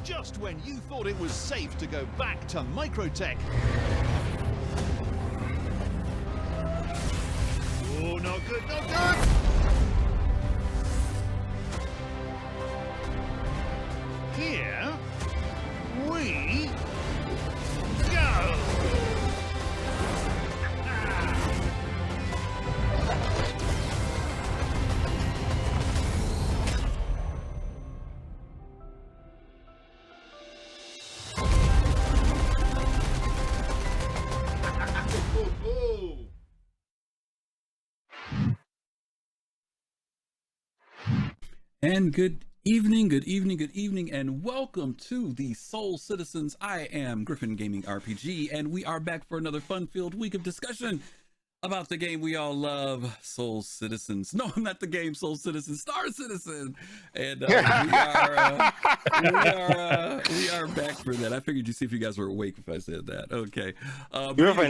just when you thought it was safe to go back to Microtech. Oh, not good, not good! Here we go! And good evening, and welcome to the Soul Citizens. I am GriffinGmaingRPG, and we are back for another fun-filled week of discussion about the game we all love, Soul Citizens. No, not the game Soul Citizen, Star Citizen. And we are back for that. I figured you'd see if you guys were awake if I said that. Okay. Anyway,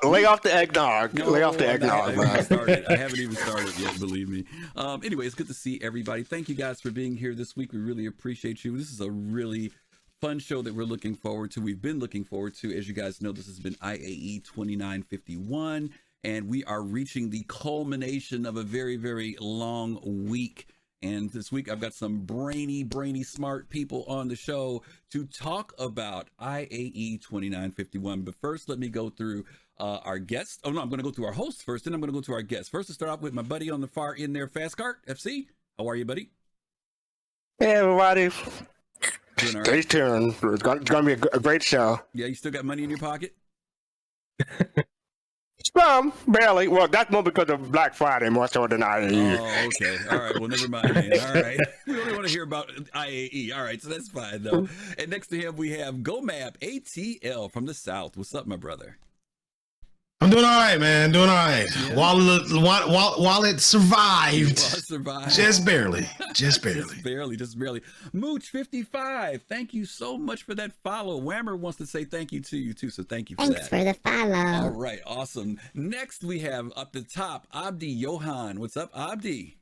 lay off the eggnog. No, lay off the eggnog. I haven't even started yet, believe me. Anyway, it's good to see everybody. Thank you guys for being here this week. We really appreciate you. This is a really fun show that we're looking forward to. We've been looking forward to. As you guys know, this has been IAE 2951. And we are reaching the culmination of a very, very long week. And this week, I've got some brainy, smart people on the show to talk about IAE 2951. But first, let me go through our guests. Oh, no, I'm going to go through our hosts first, then I'm going to go to our guests. First, to start off with my buddy on the far end there, Fastcart, FC. How are you, buddy? Hey, everybody. Doing all Stay right? tuned. It's going to be a great show. Yeah, you still got money in your pocket? Some, barely. Well, that's more because of Black Friday more so than IAE. Oh, okay. All right. Well, never mind, man. All right. We only want to hear about IAE. All right. So that's fine, though. And next to him, we have GomabATL from the South. What's up, my brother? I'm doing all right, man. Doing all right. Yeah. While it survived. Just barely. Just barely. Mooch 55. Thank you so much for that follow. Whammer wants to say thank you to you too, so thank you for Thanks that. for the follow. All right, awesome. Next we have up the top AbdiYohan. What's up, Abdi?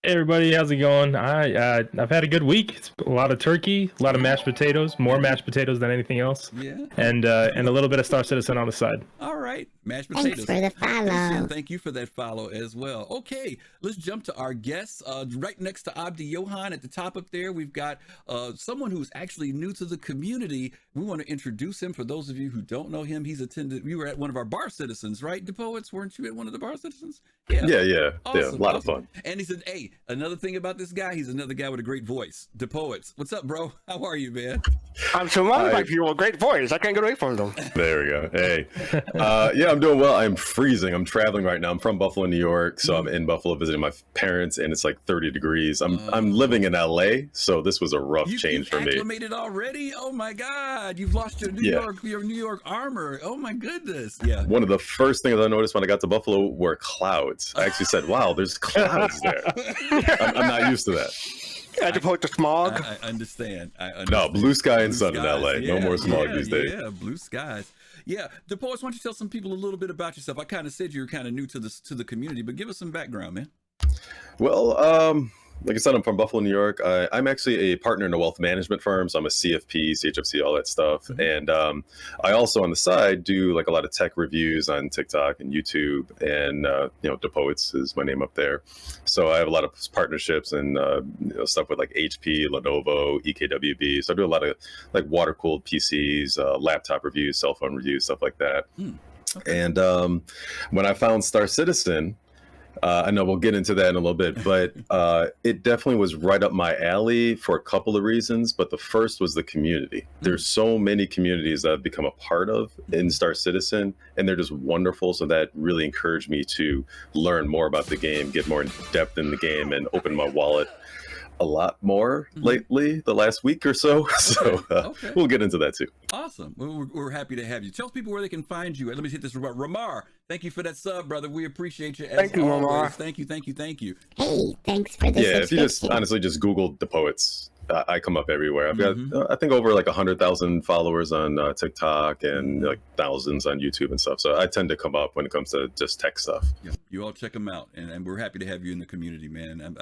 Hey everybody, how's it going? I've had a good week. It's a lot of turkey, a lot of mashed potatoes, more mashed potatoes than anything else. Yeah. And a little bit of Star Citizen on the side. All right, mashed potatoes. Thanks for the follow. Thank you for that follow as well. Okay, let's jump to our guests. Right next to AbdiYohan at the top up there, we've got someone who's actually new to the community. We want to introduce him for those of you who don't know him. He's attended. You were at one of our bar citizens, right? DaPoets, weren't you at one of the bar citizens? Yeah. Awesome, A lot of fun. And he said, hey, another thing about this guy, he's another guy with a great voice. DaPoets, what's up, bro? How are you, man? I'm surrounded by people with great voice. I can't get away from them. There we go. Hey. Yeah, I'm doing well. I'm freezing. I'm traveling right now. I'm from Buffalo, New York. So I'm in Buffalo visiting my parents, and it's like 30 degrees. I'm living in LA, so this was a rough change for me. You've acclimated already? Oh my God. You've lost your New York armor. Oh my goodness. Yeah. One of the first things I noticed when I got to Buffalo were clouds. I actually said, wow, there's clouds there. I'm not used to that. As opposed to smog. I understand. No, blue sky and sun in skies. LA. No more smog these days. Yeah, blue skies. Yeah, DaPoets, why don't you tell some people a little bit about yourself? I kind of said you were kind of new to the community, but give us some background, man. Well, like I said, I'm from Buffalo, New York. I'm actually a partner in a wealth management firm, so I'm a CFP, CHFC, all that stuff. And I also, on the side, do like a lot of tech reviews on TikTok and YouTube, and DaPoets is my name up there. So I have a lot of partnerships and stuff with like HP, Lenovo, EKWB. So I do a lot of like water-cooled PCs, laptop reviews, cell phone reviews, stuff like that. Okay. And when I found Star Citizen, I know we'll get into that in a little bit, but it definitely was right up my alley for a couple of reasons. But the first was the community. There's so many communities that I've become a part of in Star Citizen, and they're just wonderful. So that really encouraged me to learn more about the game, get more in depth in the game, and open my wallet a lot more lately, the last week or so. So we'll get into that too. Awesome. We're happy to have you. Tell people where they can find you. Let me hit this. Ramar, thank you for that sub, brother. We appreciate you. Thank you, Ramar. Thank you. Hey, thanks for the if you just honestly just Google DaPoets, I come up everywhere. I've got I think over like 100,000 followers on TikTok and like thousands on YouTube and stuff. So I tend to come up when it comes to just tech stuff. Yeah, you all check them out, and we're happy to have you in the community, man.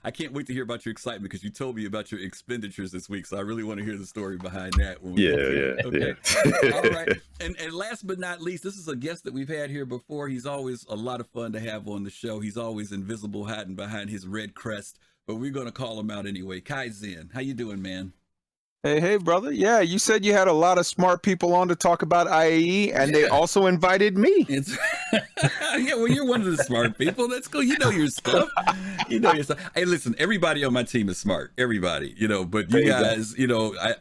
I can't wait to hear about your excitement because you told me about your expenditures this week, so I really want to hear the story behind that. Okay. All right. And last but not least, this is a guest that we've had here before. He's always a lot of fun to have on the show. He's always invisible, hiding behind his red crest, but we're going to call him out anyway. Kai Zen, how you doing, man? Hey, brother. Yeah, you said you had a lot of smart people on to talk about IAE, and they also invited me. Yeah, well, you're one of the smart people. That's cool. You know your stuff. You know your stuff. Hey, listen, everybody on my team is smart. Everybody, but you guys,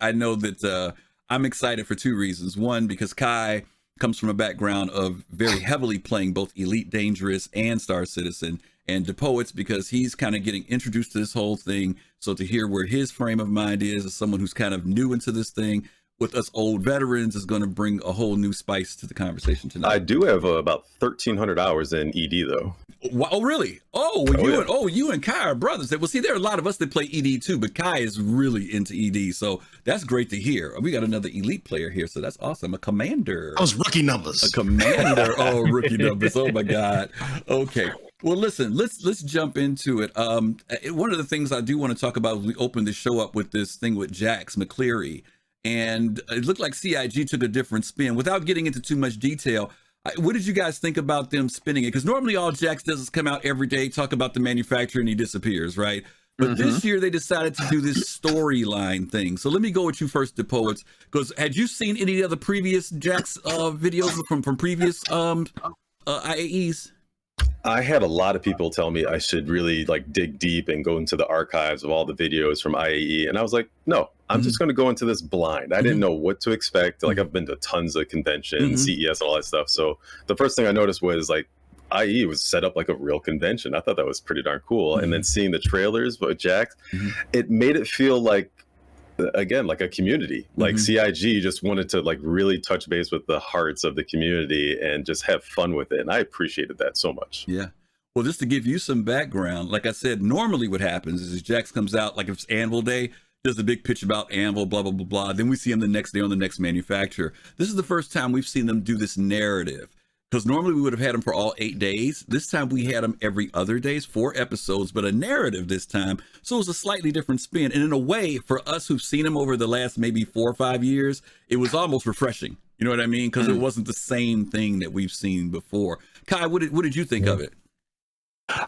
I know that I'm excited for two reasons. One, because Kai comes from a background of very heavily playing both Elite Dangerous and Star Citizen, and DaPoets because he's kind of getting introduced to this whole thing. So to hear where his frame of mind is as someone who's kind of new into this thing with us old veterans is going to bring a whole new spice to the conversation tonight. I do have about 1,300 hours in ED though. Oh, really? You and Kai are brothers. Well, see, there are a lot of us that play ED too, but Kai is really into ED. So that's great to hear. We got another elite player here. So that's awesome. A commander. Those rookie numbers. A commander. Oh, rookie numbers. Oh my God. Okay. Well, listen, let's jump into it. One of the things I do want to talk about, we opened the show up with this thing with Jax McCleary, and it looked like CIG took a different spin. Without getting into too much detail, what did you guys think about them spinning it? Because normally all Jax does is come out every day, talk about the manufacturer, and he disappears, right? But this year they decided to do this storyline thing. So let me go with you first, DaPoets, because had you seen any of the previous Jax videos from previous IAEs? I had a lot of people tell me I should really like dig deep and go into the archives of all the videos from IAE. And I was like, no, I'm just going to go into this blind. I didn't know what to expect. Like I've been to tons of conventions, CES, and all that stuff. So the first thing I noticed was like IAE was set up like a real convention. I thought that was pretty darn cool. And then seeing the trailers with Jax, it made it feel like, again, like a community. Like CIG just wanted to like really touch base with the hearts of the community and just have fun with it, and I appreciated that so much. Yeah. Well, just to give you some background, like I said, normally what happens is Jax comes out, like if it's Anvil Day, does a big pitch about Anvil, blah blah blah blah, then we see him the next day on the next manufacturer. This is the first time we've seen them do this narrative, because normally we would have had them for all 8 days. This time we had them every other days, 4 episodes, but a narrative this time. So it was a slightly different spin. And in a way, for us who've seen them over the last maybe 4 or 5 years, it was almost refreshing. You know what I mean? Because it wasn't the same thing that we've seen before. Kai, what did you think of it?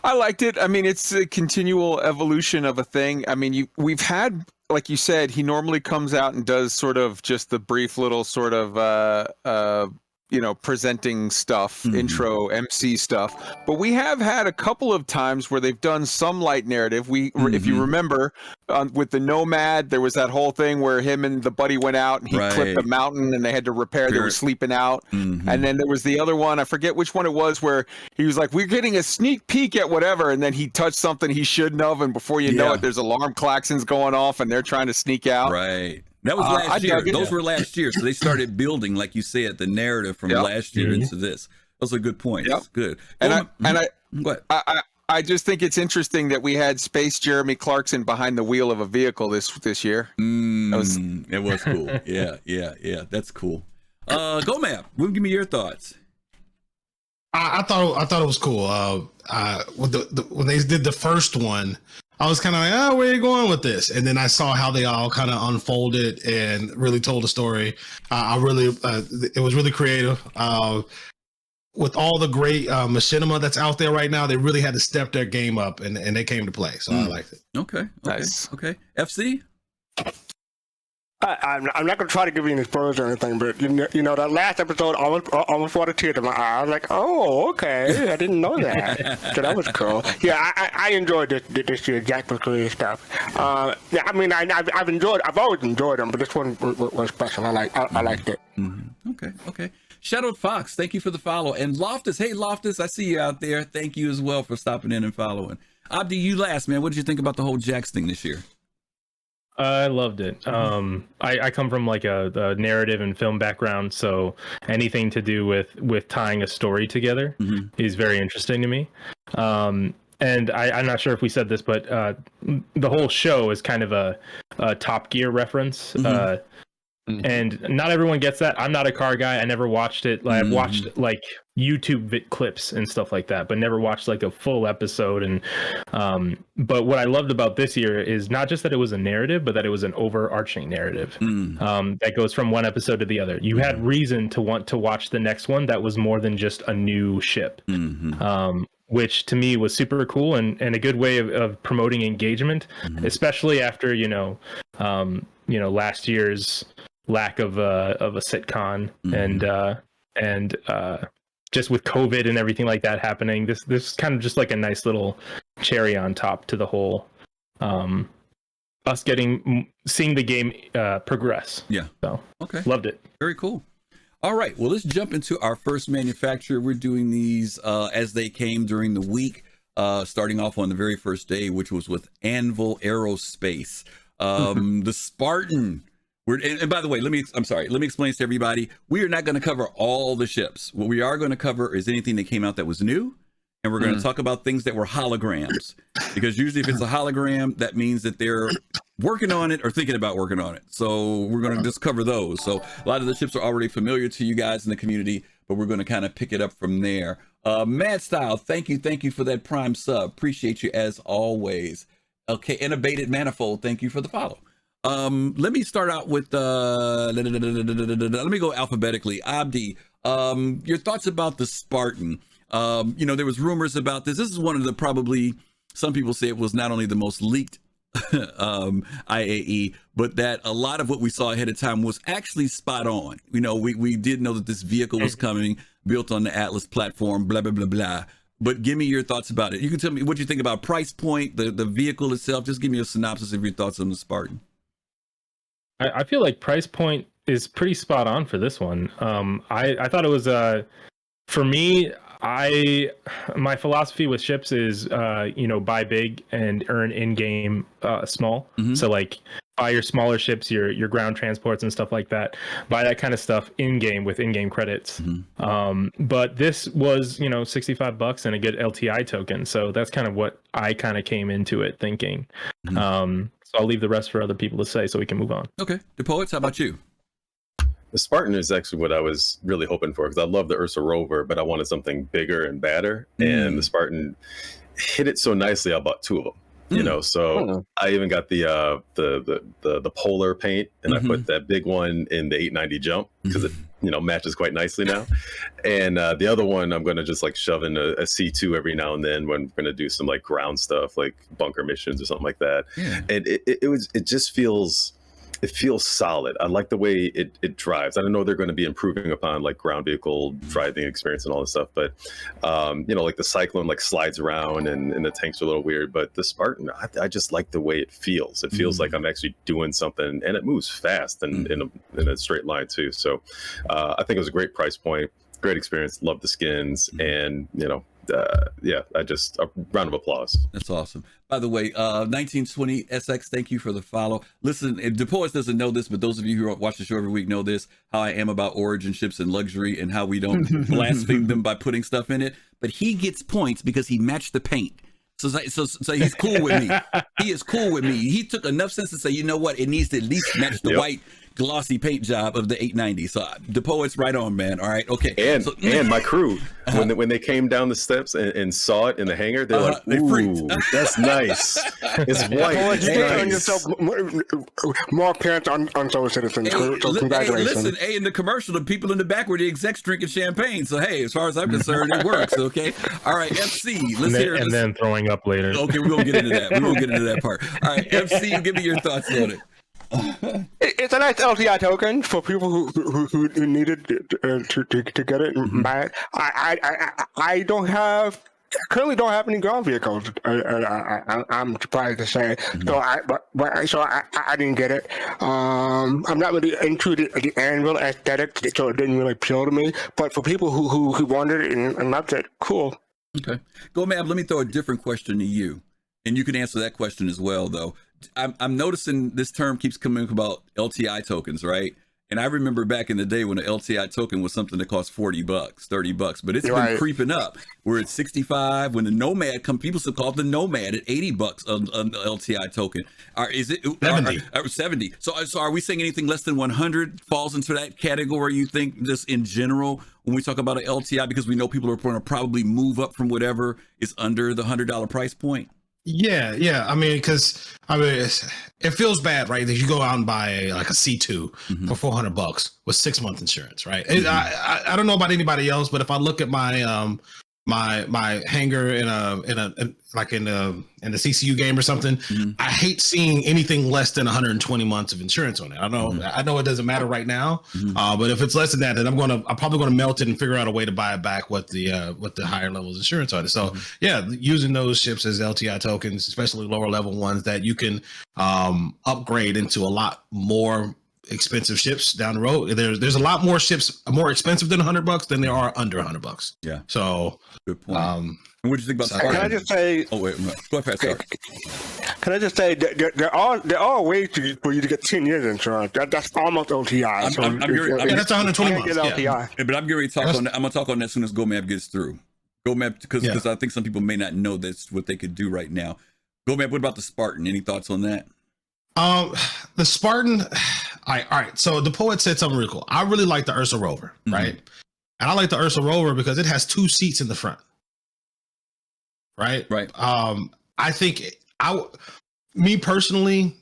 I liked it. I mean, it's a continual evolution of a thing. I mean, we've had, like you said, he normally comes out and does sort of just the brief little sort of presenting stuff, intro MC stuff, but we have had a couple of times where they've done some light narrative. If you remember, with the Nomad, there was that whole thing where him and the buddy went out and he clipped a mountain and they had to repair. They were sleeping out. And then there was the other one, I forget which one it was, where he was like, we're getting a sneak peek at whatever, and then he touched something he shouldn't have, and before you know it, there's alarm klaxons going off and they're trying to sneak out. Right. That was last year. Those were last year. So they started building, like you said, the narrative from last year into this. Those are good points. Good. I just think it's interesting that we had Space Jeremy Clarkson behind the wheel of a vehicle this year. It was cool. Yeah. That's cool. Gomab, give me your thoughts. I thought it was cool. When they did the first one, I was kind of like, oh, where are you going with this? And then I saw how they all kind of unfolded and really told a story. It was really creative. With all the great machinima that's out there right now, they really had to step their game up, and they came to play. So I liked it. Okay. Nice. Okay. FC? I'm not going to try to give you any spoilers or anything, but you know that last episode almost brought a tear to my eye. I was like, oh, okay, I didn't know that. So that was cool. Yeah, I enjoyed this year Jack McCleary stuff. Yeah, I mean, I've always enjoyed them, but this one was special. I liked it. Okay. Shadowed Fox, thank you for the follow. And Loftus, hey Loftus, I see you out there. Thank you as well for stopping in and following. Abdi, you last, man. What did you think about the whole Jax thing this year? I loved it. I come from like a narrative and film background, so anything to do with tying a story together is very interesting to me. and I'm not sure if we said this, but the whole show is kind of a Top Gear reference. And not everyone gets that. I'm not a car guy. I never watched it. I've watched like YouTube clips and stuff like that, but never watched like a full episode. And but what I loved about this year is not just that it was a narrative, but that it was an overarching narrative that goes from one episode to the other. You had reason to want to watch the next one that was more than just a new ship. Which to me was super cool and a good way of promoting engagement, especially after last year's lack of a sitcom and just with COVID and everything like that happening. This is kind of just like a nice little cherry on top to the whole us seeing the game progress. Yeah. So okay, loved it. Very cool. All right, well, let's jump into our first manufacturer. We're doing these as they came during the week, starting off on the very first day, which was with Anvil Aerospace. The Spartan. And by the way, let me explain this to everybody. We are not going to cover all the ships. What we are going to cover is anything that came out that was new. And we're going to talk about things that were holograms, because usually if it's a hologram, that means that they're working on it or thinking about working on it. So we're going to just cover those. So a lot of the ships are already familiar to you guys in the community, but we're going to kind of pick it up from there. Mad Style, thank you for that Prime sub. Appreciate you as always. Okay, Innovated Manifold, thank you for the follow. Let me start out with let me go alphabetically. Abdi, your thoughts about the Spartan. There was rumors about this. This is one of the, probably some people say it was not only the most leaked IAE, but that a lot of what we saw ahead of time was actually spot on. We did know that this vehicle was coming, built on the Atlas platform, blah blah blah blah. But give me your thoughts about it. You can tell me what you think about price point, the vehicle itself. Just give me a synopsis of your thoughts on the Spartan. I feel like price point is pretty spot on for this one. I thought it was for me. My philosophy with ships is buy big and earn in-game small. So like buy your smaller ships, your ground transports and stuff like that. Buy that kind of stuff in-game with in-game credits. But this was $65 and a good LTI token. So that's kind of what I kind of came into it thinking. So I'll leave the rest for other people to say so we can move on. Okay. DaPoets, how about you? The Spartan is actually what I was really hoping for, because I love the Ursa Rover, but I wanted something bigger and badder. And the Spartan hit it so nicely. I bought two of them. So I even got the polar paint, and I put that big one in the 890 jump because it matches quite nicely now. And the other one I'm going to just like shove in a C2 every now and then when we're going to do some like ground stuff, like bunker missions or something like that. And it just feels. It feels solid. I like the way it drives. I don't know they're going to be improving upon like ground vehicle driving experience and all this stuff, but like the Cyclone like slides around and the tanks are a little weird, but the Spartan, I just like the way it feels. It feels like I'm actually doing something, and it moves fast and in a straight line too. So I think it was a great price point, great experience. Love the skins, and a round of applause. That's awesome. By the way, 1920 SX, thank you for the follow. Listen, if DaPoets doesn't know this, but those of you who watch the show every week know this, how I am about origin ships and luxury and how we don't blaspheme them by putting stuff in it. But he gets points because he matched the paint. So he's cool with me. He is cool with me. He took enough sense to say, you know what, it needs to at least match the white glossy paint job of the 890. So DaPoets, right on, man. All right, okay. And my crew, when they came down the steps and saw it in the hangar, they're like, "Ooh, that's nice. It's white." You earn yourself more appearance on Solar Citizens. So congratulations. Listen, in the commercial, the people in the back were the execs drinking champagne. So hey, as far as I'm concerned, it works. Okay. All right, FC. Let's hear it. And then throwing up later. Okay, we're gonna get into that. We're gonna get into that part. All right, FC, give me your thoughts on it. It's a nice LTI token for people who needed to get it and buy it. I currently don't have any ground vehicles. I'm surprised to say. So I didn't get it. I'm not really into the Anvil aesthetic, so it didn't really appeal to me. But for people who wanted it and loved it, cool. Okay, Gomab, let me throw a different question to you, and you can answer that question as well, though. I'm noticing this term keeps coming about LTI tokens, right? And I remember back in the day when an LTI token was something that cost $40, $30, but it's been creeping up. We're at 65. When the Nomad come, people still call it the Nomad at $80 on the LTI token. Is it 70? 70. So are we saying anything less than 100 falls into that category? You think just in general when we talk about an LTI, because we know people are going to probably move up from whatever is under the $100 price point? Yeah. I mean, it feels bad, right? That you go out and buy like a C2 for $400 with 6-month insurance, right? I don't know about anybody else, but if I look at my my hangar in the CCU game or something, I hate seeing anything less than 120 months of insurance on it. I know it doesn't matter right now, but if it's less than that, then I'm probably gonna melt it and figure out a way to buy it back with the higher levels of insurance on it. So yeah, using those ships as LTI tokens, especially lower level ones that you can upgrade into a lot more expensive ships down the road. There's a lot more ships more expensive than $100 than there are under $100. Yeah. So good point. And what do you think about Spartan? Can I just say? Oh wait, go ahead, sorry. Can I just say there are ways for you to get 10 years insurance. That's almost LTI. That's 120 months. LTI. Yeah, but I'm getting ready to talk on that. I'm gonna talk on that as soon as GoMab gets through. GoMab, because I think some people may not know that's what they could do right now. GoMab, what about the Spartan? Any thoughts on that? The Spartan. All right. So the poet said something really cool. I really like the Ursa Rover, right? And I like the Ursa Rover because it has 2 seats in the front. Right. I think me personally,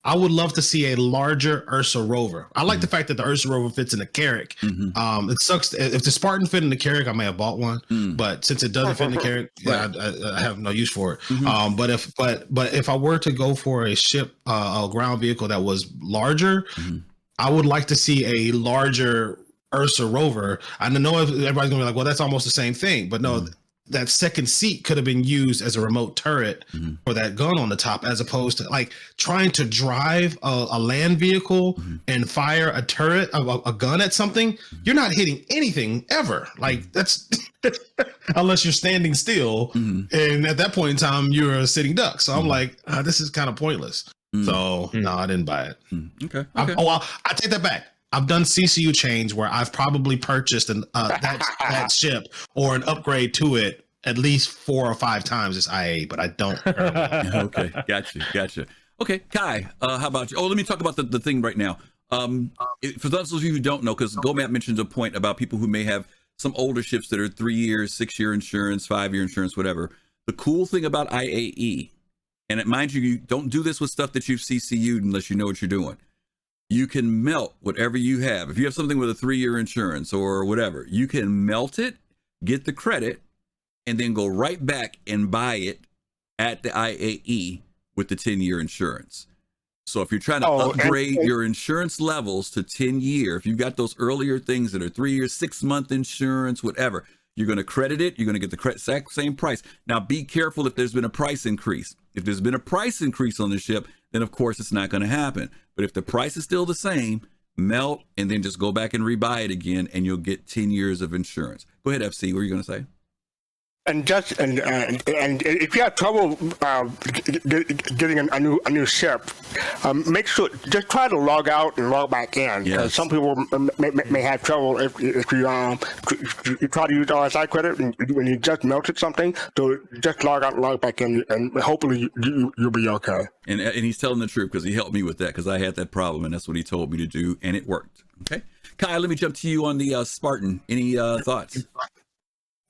I would love to see a larger Ursa Rover. I like the fact that the Ursa Rover fits in the Carrack. It sucks if the Spartan fit in the Carrack, I may have bought one, but since it doesn't fit in the Carrack, I have no use for it. But if I were to go for a ship, a ground vehicle that was larger, I would like to see a larger Ursa Rover. I know everybody's gonna be like, well, that's almost the same thing, but no. That second seat could have been used as a remote turret for that gun on the top, as opposed to like trying to drive a land vehicle and fire a turret, a gun at something. You're not hitting anything ever. Like that's unless you're standing still. And at that point in time, you're a sitting duck. So I'm like, this is kind of pointless. So no, I didn't buy it. Okay. I take that back. I've done CCU chains where I've probably purchased that ship or an upgrade to it at least 4 or 5 times this IAE, but I don't. Okay, gotcha. Okay, Kai, how about you? Oh, let me talk about the thing right now. For those of you who don't know, because GoMap mentioned a point about people who may have some older ships that are 3 years, 6-year insurance, 5-year insurance, whatever. The cool thing about IAE, and mind you don't do this with stuff that you've CCU'd unless you know what you're doing. You can melt whatever you have. If you have something with a 3-year insurance or whatever, you can melt it, get the credit, and then go right back and buy it at the IAE with the 10-year insurance. So if you're trying to upgrade your insurance levels to 10-year, if you've got those earlier things that are 3 years, 6-month insurance, whatever, you're going to credit it. You're going to get the exact same price. Now, be careful if there's been a price increase. If there's been a price increase on the ship, then of course it's not going to happen. But if the price is still the same, melt and then just go back and rebuy it again, and you'll get 10 years of insurance. Go ahead, FC. What are you going to say? And if you have trouble getting a new ship, make sure just try to log out and log back in. Because some people may have trouble if you try to use RSI credit when you just melted something. So just log out and log back in, and hopefully you'll be okay. And he's telling the truth, because he helped me with that, because I had that problem, and that's what he told me to do, and it worked. Okay, Kai, let me jump to you on the Spartan. Any thoughts?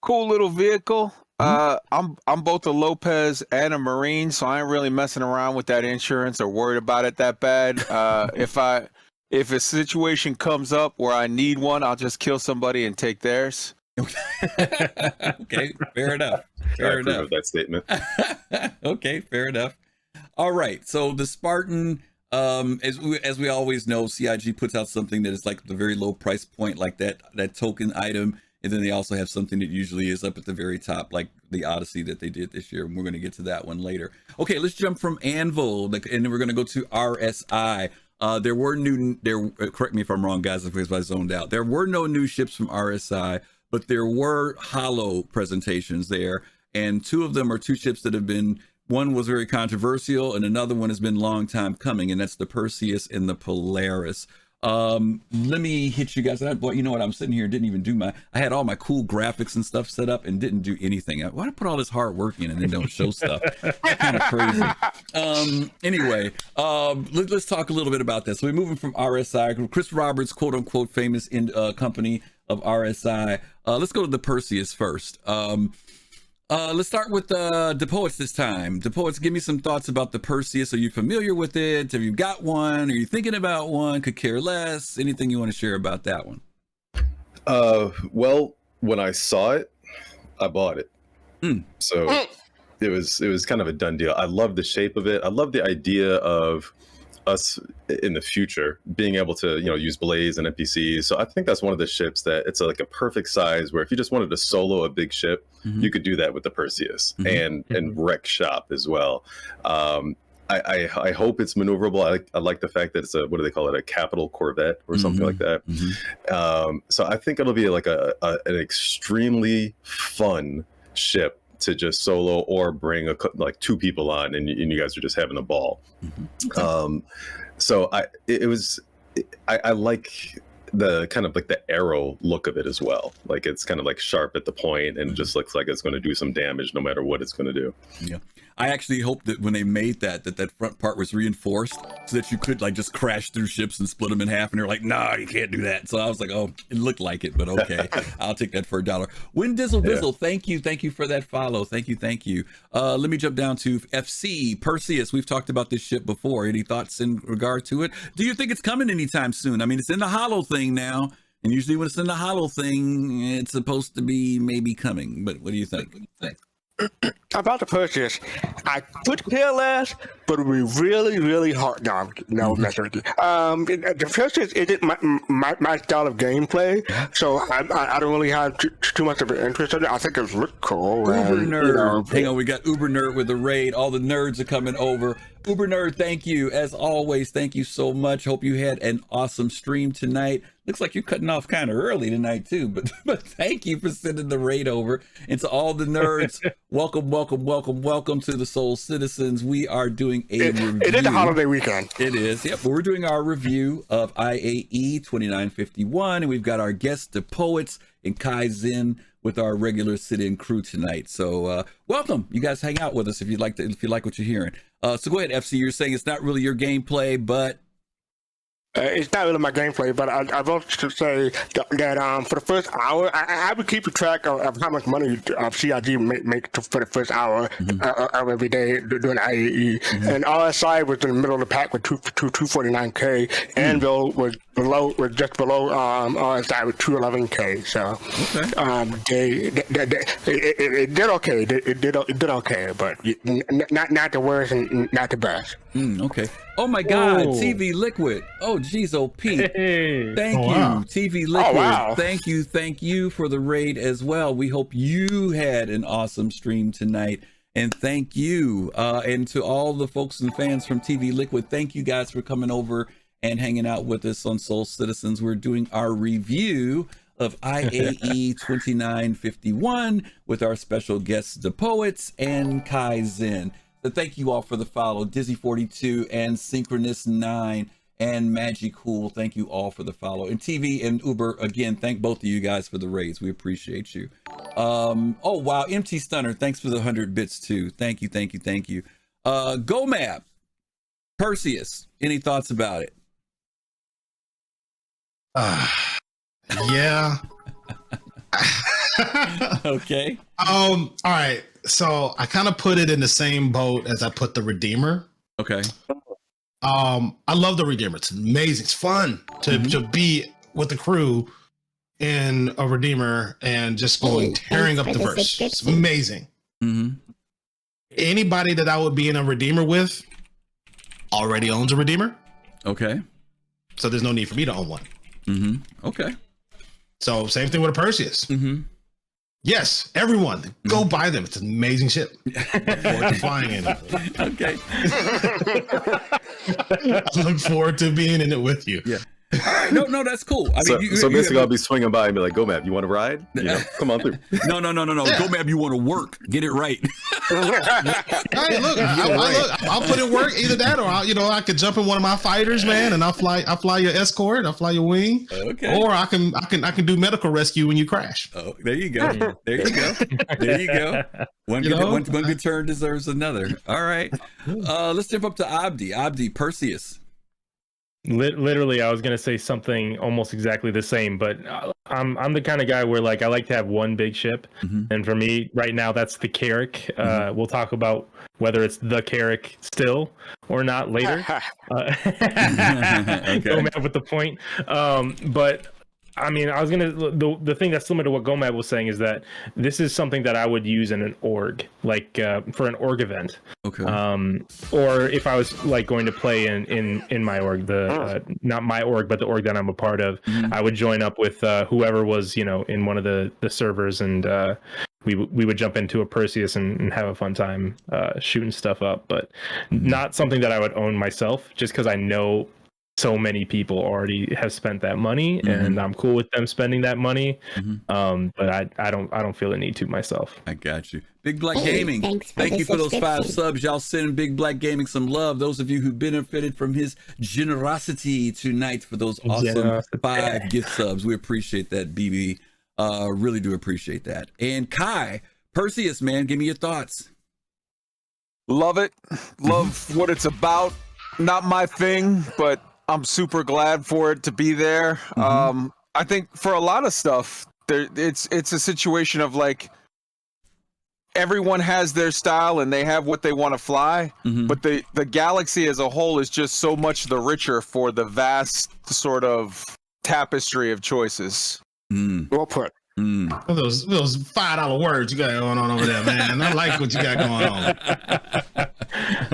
Cool little vehicle. I'm both a Lopez and a Marine, so I ain't really messing around with that insurance or worried about it that bad. If a situation comes up where I need one, I'll just kill somebody and take theirs. Okay, fair enough. Fair enough. That statement. Okay, fair enough. All right, so the Spartan, as we always know, CIG puts out something that is like the very low price point, like that token item. And then they also have something that usually is up at the very top, like the Odyssey that they did this year. And we're going to get to that one later. Okay, let's jump from Anvil, and then we're going to go to RSI. There were correct me if I'm wrong, guys, if I zoned out. There were no new ships from RSI, but there were holo presentations there. And 2 of them are 2 ships that have been, one was very controversial, and another one has been long time coming, and that's the Perseus and the Polaris. Let me hit you guys. Well, you know what? I'm sitting here and didn't even do I had all my cool graphics and stuff set up and didn't do anything. Why did I put all this hard work in and then don't show stuff? Kind of crazy. Anyway, let's talk a little bit about this. So we're moving from RSI, Chris Roberts, quote unquote, famous company of RSI. Let's go to the Perseus first. Let's start with DaPoets this time. DaPoets, give me some thoughts about the Perseus. Are you familiar with it? Have you got one? Are you thinking about one? Could care less? Anything you want to share about that one? Well, when I saw it, I bought it. So it was kind of a done deal. I love the shape of it. I love the idea of us in the future being able to, use Blaze and NPCs. So I think that's one of the ships that it's like a perfect size where if you just wanted to solo a big ship, you could do that with the Perseus and wreck shop as well. I hope it's maneuverable. I like the fact that it's what do they call it? A capital corvette or something like that. So I think it'll be like an extremely fun ship to just solo or bring like 2 people on and you guys are just having a ball. So I like the kind of like the arrow look of it as well. Like it's kind of like sharp at the point and it just looks like it's going to do some damage no matter what it's going to do. Yeah. I actually hope that when they made that front part was reinforced so that you could like just crash through ships and split them in half. And they're like, nah, you can't do that. So I was like, oh, it looked like it, but okay. I'll take that for $1. Win Dizzle Bizzle, thank you for that follow. Thank you. Let me jump down to FC Perseus. We've talked about this ship before. Any thoughts in regard to it? Do you think it's coming anytime soon? I mean, it's in the hollow thing now. And usually when it's in the hollow thing, it's supposed to be maybe coming. But what do you think? About the Perseus, I could care less, but it would be really, really hard. No, I'm messing with you. The Perseus isn't my style of gameplay, so I don't really have too much of an interest in it. I think it's really cool. Uber Nerd. Hang on, we got Uber Nerd with the raid. All the nerds are coming over. Uber Nerd, thank you. As always, thank you so much. Hope you had an awesome stream tonight. Looks like you're cutting off kind of early tonight too, but thank you for sending the raid over. And to all the nerds, welcome to the Soul Citizens. We are doing a review. It is a holiday weekend. It is. Yep. We're doing our review of IAE 2951, and we've got our guest, DaPoets and Kai Zen, with our regular sit-in crew tonight. So welcome. You guys hang out with us if you like what you're hearing. So go ahead, FC. You're saying it's not really your gameplay, but it's not really my gameplay, but I want to say that for the first hour, I would keep track of how much money CIG make for the first hour of every day during IAE. And RSI was in the middle of the pack with 249K. Anvil was just below RSI with 211K. So it did okay. It did okay, but not the worst and not the best. Okay. Oh my God, TV Liquid. Oh geez, Pete. Hey. Thank you, TV Liquid. Wow. Thank you for the raid as well. We hope you had an awesome stream tonight. And thank you. And to all the folks and fans from TV Liquid, thank you guys for coming over and hanging out with us on Soul Citizens. We're doing our review of IAE 2951 with our special guests, DaPoets and Kai Zen. So thank you all for the follow. Dizzy42 and Synchronous9 and Magicool. Thank you all for the follow. And TV and Uber, again, thank both of you guys for the raids. We appreciate you. Oh, wow. MT Stunner, thanks for the 100 bits too. Thank you. GomabATL, Perseus, any thoughts about it? Yeah. Okay. All right. So I kind of put it in the same boat as I put the Redeemer. Okay. I love the Redeemer. It's amazing. It's fun to be with the crew in a Redeemer and just tearing up the verse. It's amazing. Anybody that I would be in a Redeemer with already owns a Redeemer. Okay. So there's no need for me to own one. Okay. So same thing with a Perseus. Yes, everyone, go buy them. It's an amazing ship. Look forward to flying in it. Okay. I look forward to being in it with you. Yeah. All right, no, that's cool. I mean, so basically, I'll be swinging by and be like, "Gomab, you want to ride? Come on through." No. Gomab, you want to work? Get it right. Hey, look, I'll put in work. Either that, or I could jump in one of my fighters, man, and I'll fly your escort. I'll fly your wing. Okay. Or I can do medical rescue when you crash. Oh, there you go. There you go. One good turn deserves another. All right. Let's jump up to Abdi. Abdi, Perseus. Literally, I was gonna say something almost exactly the same, but I'm the kind of guy where like I like to have one big ship, and for me right now that's the Carrack. We'll talk about whether it's the Carrack still or not later. Go mad with the point, but. I mean, I was the thing that's similar to what Gomab was saying is that this is something that I would use in an org, like for an org event. Okay. Or if I was like going to play in my org, not my org, but the org that I'm a part of, I would join up with whoever was in one of the servers, and we would jump into a Perseus and have a fun time shooting stuff up. But not something that I would own myself, just because I know so many people already have spent that money, and I'm cool with them spending that money. But I don't feel the need to myself. I got you. Big Black Gaming, thank you for those 5 subs. Y'all sending Big Black Gaming some love. Those of you who benefited from his generosity tonight for those awesome 5 gift subs, we appreciate that, BB. Really do appreciate that. And Kai, Perseus, man, give me your thoughts. Love it. Love what it's about. Not my thing, but I'm super glad for it to be there. I think for a lot of stuff, it's a situation of like everyone has their style and they have what they want to fly, but the galaxy as a whole is just so much the richer for the vast sort of tapestry of choices. Well put. Those $5 words you got going on over there, man. I like what you got going on.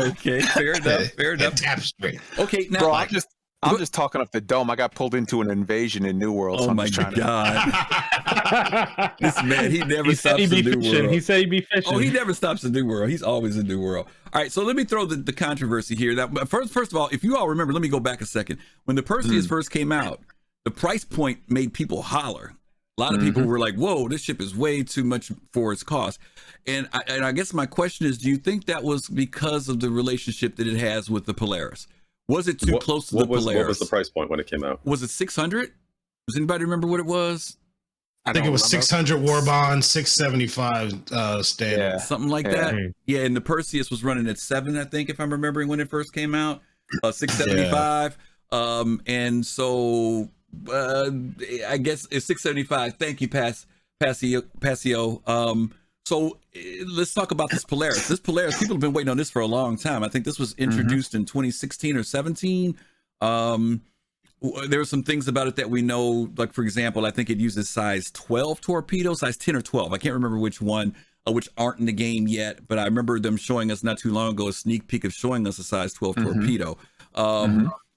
Okay, fair enough. Tapestry. Okay, now bro, I'm just talking off the dome. I got pulled into an invasion in New World. Oh so my God. This man, he never stops in New World. He said he'd be fishing. Oh, he never stops in New World. He's always in New World. All right, so let me throw the controversy here. That first of all, if you all remember, let me go back a second. When the Perseus first came out, the price point made people holler. A lot of people were like, whoa, this ship is way too much for its cost. And I guess my question is, do you think that was because of the relationship that it has with the Polaris? Was it too close to the Polaris? What was the price point when it came out? Was it 600? Does anybody remember what it was? I think it was 600 war bond, 675 standard. Yeah. Something like that. Yeah, and the Perseus was running at 7, I think, if I'm remembering when it first came out. 675. And so I guess it's 675. Thank you, Passio. So let's talk about this Polaris. This Polaris, people have been waiting on this for a long time. I think this was introduced in 2016 or 17. There were some things about it that we know, like, for example, I think it uses size 12 torpedoes, size 10 or 12. I can't remember which one, which aren't in the game yet, but I remember them showing us not too long ago a sneak peek of showing us a size 12 torpedo.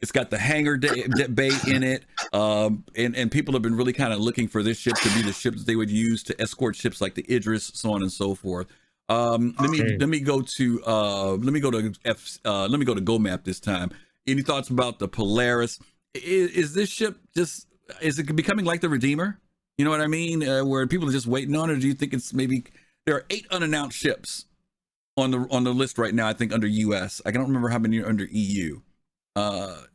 It's got the hangar bay in it, and people have been really kind of looking for this ship to be the ship that they would use to escort ships like the Idris, so on and so forth. Let me go to GoMap this time. Any thoughts about the Polaris? Is this ship is it becoming like the Redeemer? You know what I mean? Where people are just waiting on it? Or do you think it's maybe there are 8 unannounced ships on the list right now? I think under US. I don't remember how many are under EU.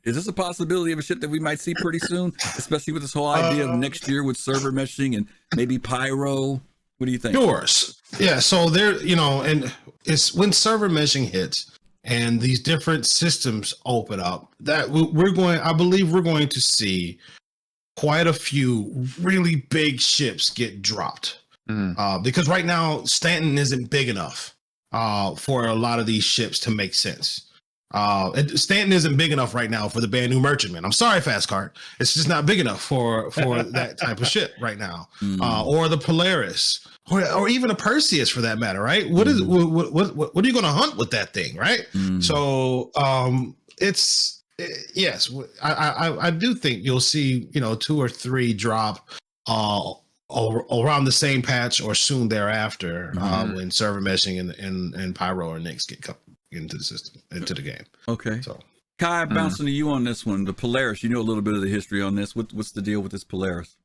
Is this a possibility of a ship that we might see pretty soon, especially with this whole idea of next year with server meshing and maybe pyro? What do you think? Yours. Yeah. So there, and it's when server meshing hits and these different systems open up that I believe we're going to see quite a few really big ships get dropped. Because right now Stanton isn't big enough for a lot of these ships to make sense. Stanton isn't big enough right now for the Banu Merchantman. I'm sorry, Fastcart. It's just not big enough for that type of ship right now. Or the Polaris, or even a Perseus for that matter, right? What are you going to hunt with that thing, right? So yes, I do think you'll see 2 or 3 drop around the same patch or soon thereafter when server meshing and pyro or Nix get into the system, into the game. Okay. So Kai, bouncing to you on this one. The Polaris, you know a little bit of the history on this. What's the deal with this Polaris?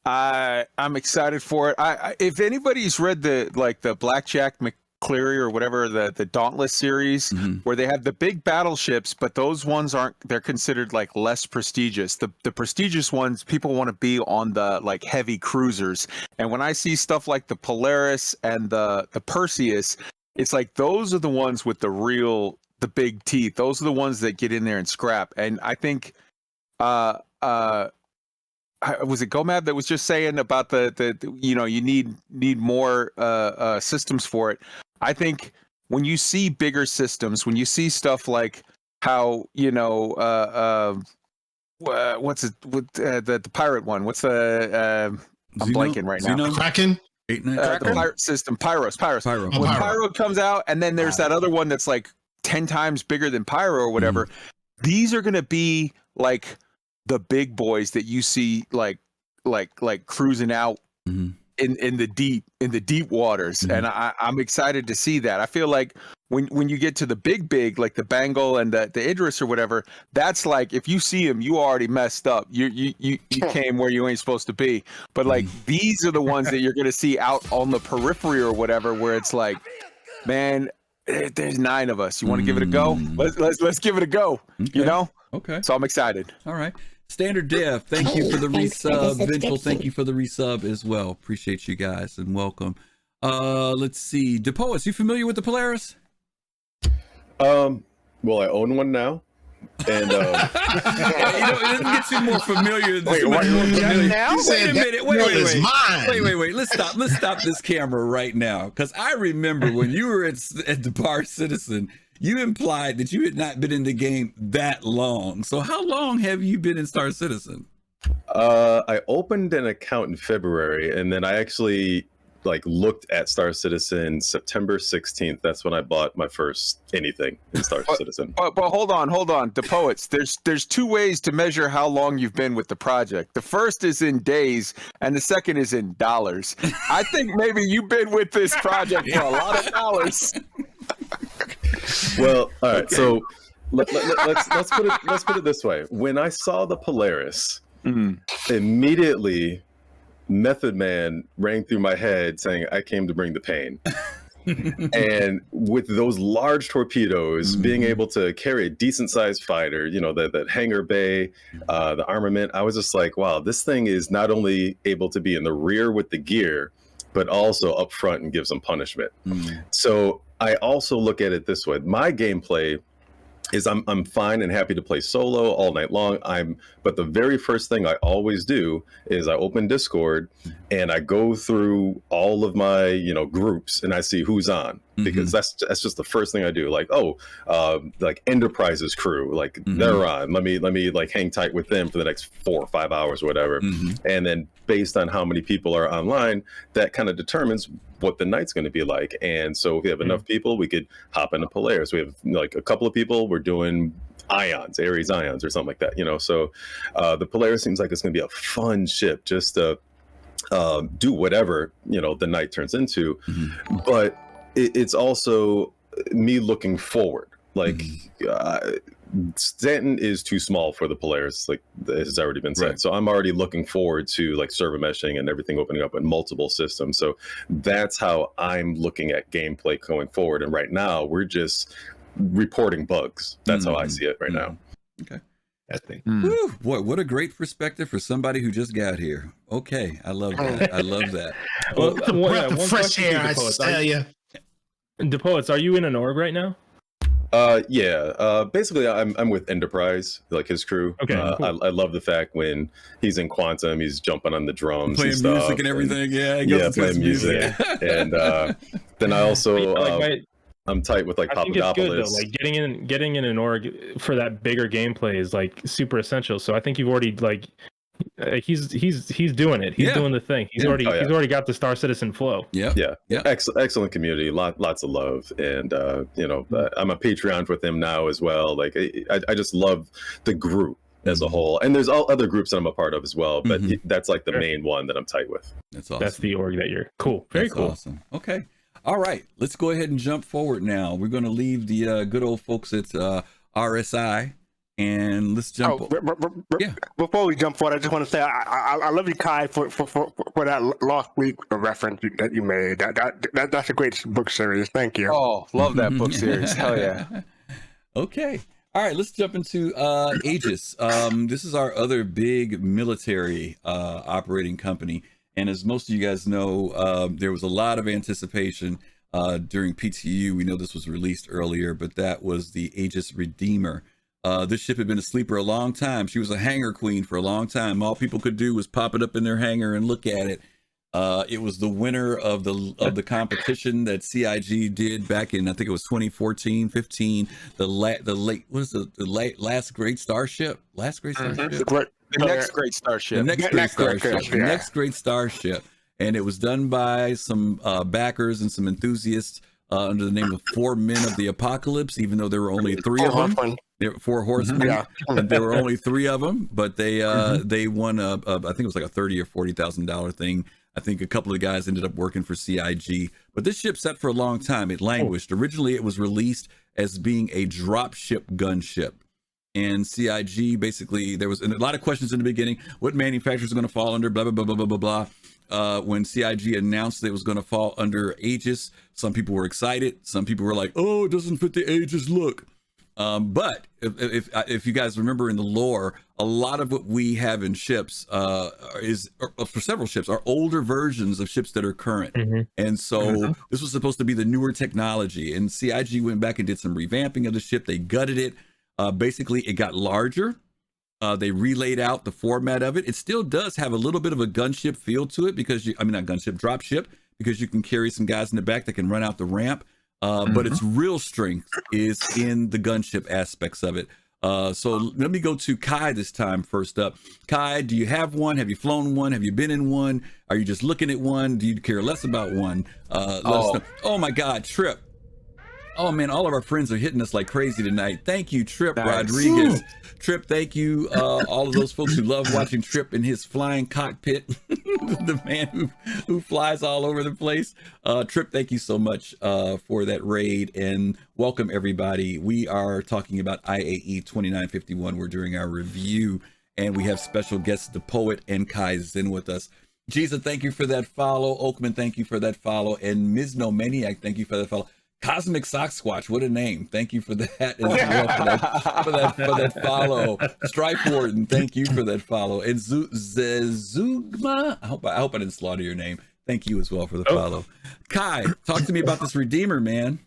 I'm excited for it. If anybody's read the Blackjack McCleary or whatever, the Dauntless series, where they have the big battleships, but those ones they're considered like less prestigious. The prestigious ones, people want to be on the like heavy cruisers. And when I see stuff like the Polaris and the Perseus, it's like those are the ones with the big teeth. Those are the ones that get in there and scrap. And I think was it Gomab that was just saying about the you need more systems for it. I think when you see bigger systems, when you see stuff like how what's it with the pirate one? What's the I'm blanking right now. Kraken. The pirate system, Pyros. When Pyro comes out, and then there's that other one that's like 10 times bigger than Pyro or whatever. These are gonna be like the big boys that you see like cruising out in the deep waters, and I'm excited to see that. I feel like when you get to the big like the Bengal and the Idris or whatever, that's like if you see him, you already messed up. You came where you ain't supposed to be. But like these are the ones that you're gonna see out on the periphery or whatever, where it's like, man, there's 9 of us. You want to give it a go? Let's give it a go. Okay. You know? Okay. So I'm excited. All right. Standard Dev, thank you for the resub. Vengeful, thank you for the resub as well. Appreciate you guys and welcome. Let's see. DaPoets, you familiar with the Polaris? Well, I own one now. And it doesn't get you more familiar. Wait, what you got now? Wait a minute. Wait. Let's stop this camera right now. Because I remember when you were at the Bar Citizen, you implied that you had not been in the game that long. So how long have you been in Star Citizen? I opened an account in February, and then I actually looked at Star Citizen September 16th. That's when I bought my first anything in Star Citizen. But hold on. DaPoets, there's 2 ways to measure how long you've been with the project. The first is in days, and the second is in dollars. I think maybe you've been with this project for a lot of dollars. Well, all right. Okay. So let's put it this way. When I saw the Polaris, immediately Method Man rang through my head saying, "I came to bring the pain." And with those large torpedoes, being able to carry a decent sized fighter, that hangar bay, the armament, I was just like, wow, this thing is not only able to be in the rear with the gear, but also up front and give some punishment. So I also look at it this way. My gameplay is I'm fine and happy to play solo all night long. But the very first thing I always do is I open Discord and I go through all of my groups and I see who's on, because that's just the first thing I do. Like Enterprise's crew, they're on. Let me hang tight with them for the next 4 or 5 hours or whatever. And then based on how many people are online, that kind of determines what the night's going to be like. And so if we have enough people, we could hop into Polaris. We have a couple of people, we're doing Ares Ions or something like that, so the Polaris seems like it's going to be a fun ship just to do whatever the night turns into. But it's also me looking forward. Stanton is too small for the Polaris, like has already been said. Right. So I'm already looking forward to server meshing and everything opening up in multiple systems. So that's how I'm looking at gameplay going forward. And right now we're just reporting bugs. That's how I see it right now. Okay. Whew, boy, what a great perspective for somebody who just got here. Okay, I love that. I love that. Well, breath of fresh air, I tell you. DaPoets, are you in an org right now? Yeah. Basically, I'm with Enterprise, his crew. Okay. Cool. I love the fact when he's in Quantum, he's jumping on the drums, playing and stuff, music and everything. Playing music. And then I also I'm tight with I think it's good though. Papadopoulos. Getting in an org for that bigger gameplay is super essential. So I think you've already he's doing it. He's doing the thing. He's already got the Star Citizen flow. Yeah. Excellent community. Lots of love, and I'm a Patreon with him now as well. I just love the group as a whole, and there's all other groups that I'm a part of as well. But that's the main one that I'm tight with. That's awesome. That's the org that you're cool. Very That's cool. Awesome. Okay. All right, let's go ahead and jump forward now. We're going to leave the good old folks at RSI. And let's jump. Yeah. Before we jump forward, I just want to say I love you, Kai, for that Lost Week reference that you made. That's a great book series. Thank you. Oh, love that book series. Hell yeah. Okay. All right, let's jump into Aegis. This is our other big military operating company. And as most of you guys know, there was a lot of anticipation during PTU. We know this was released earlier, but that was the Aegis Redeemer. This ship had been a sleeper a long time. She was a hangar queen for a long time. All people could do was pop it up in their hangar and look at it. It was the winner of the competition that CIG did back in, I think it was 2014, 15. The last great starship? Last great starship? The next great starship. The next great starship. The next great starship. And it was done by some backers and some enthusiasts under the name of 4 Men of the Apocalypse, even though there were only 3 of them. There were 4 horsemen. Yeah. There were only 3 of them, but they won I think it was like a $30,000 or $40,000 thing. I think a couple of guys ended up working for CIG, but this ship sat for a long time. It languished. Originally, it was released as being a dropship gunship. And CIG, basically, there was a lot of questions in the beginning. What manufacturers are going to fall under, blah, blah, blah, blah, blah, blah, blah. When CIG announced that it was going to fall under Aegis, some people were excited. Some people were like, oh, it doesn't fit the Aegis look. But if you guys remember in the lore, a lot of what we have in ships for several ships are older versions of ships that are current. And so this was supposed to be the newer technology. And CIG went back and did some revamping of the ship. They gutted it. Basically, it got larger. They relayed out the format of it. It still does have a little bit of a gunship feel to it because not gunship, dropship, because you can carry some guys in the back that can run out the ramp. But its real strength is in the gunship aspects of it. So let me go to Kai this time first up. Kai, do you have one? Have you flown one? Have you been in one? Are you just looking at one? Do you care less about one? Let us know. Oh my God, Trip. Oh man, all of our friends are hitting us like crazy tonight. Thank you, Trip Rodriguez. Trip, thank you. All of those folks who love watching Trip in his flying cockpit. The man who flies all over the place. Trip, thank you so much for that raid, and welcome everybody. We are talking about IAE 2951. We're doing our review, and we have special guests, DaPoet and Kai Zen with us. Jiza, thank you for that follow. Oakman, thank you for that follow. And Ms. No Maniac, thank you for that follow. Cosmic Sock Squatch, what a name. Thank you for that as well, for that follow. Strife Warden, thank you for that follow. And Zezugma, I hope I didn't slaughter your name. Thank you as well for the follow. Kai, talk to me about this Redeemer, man.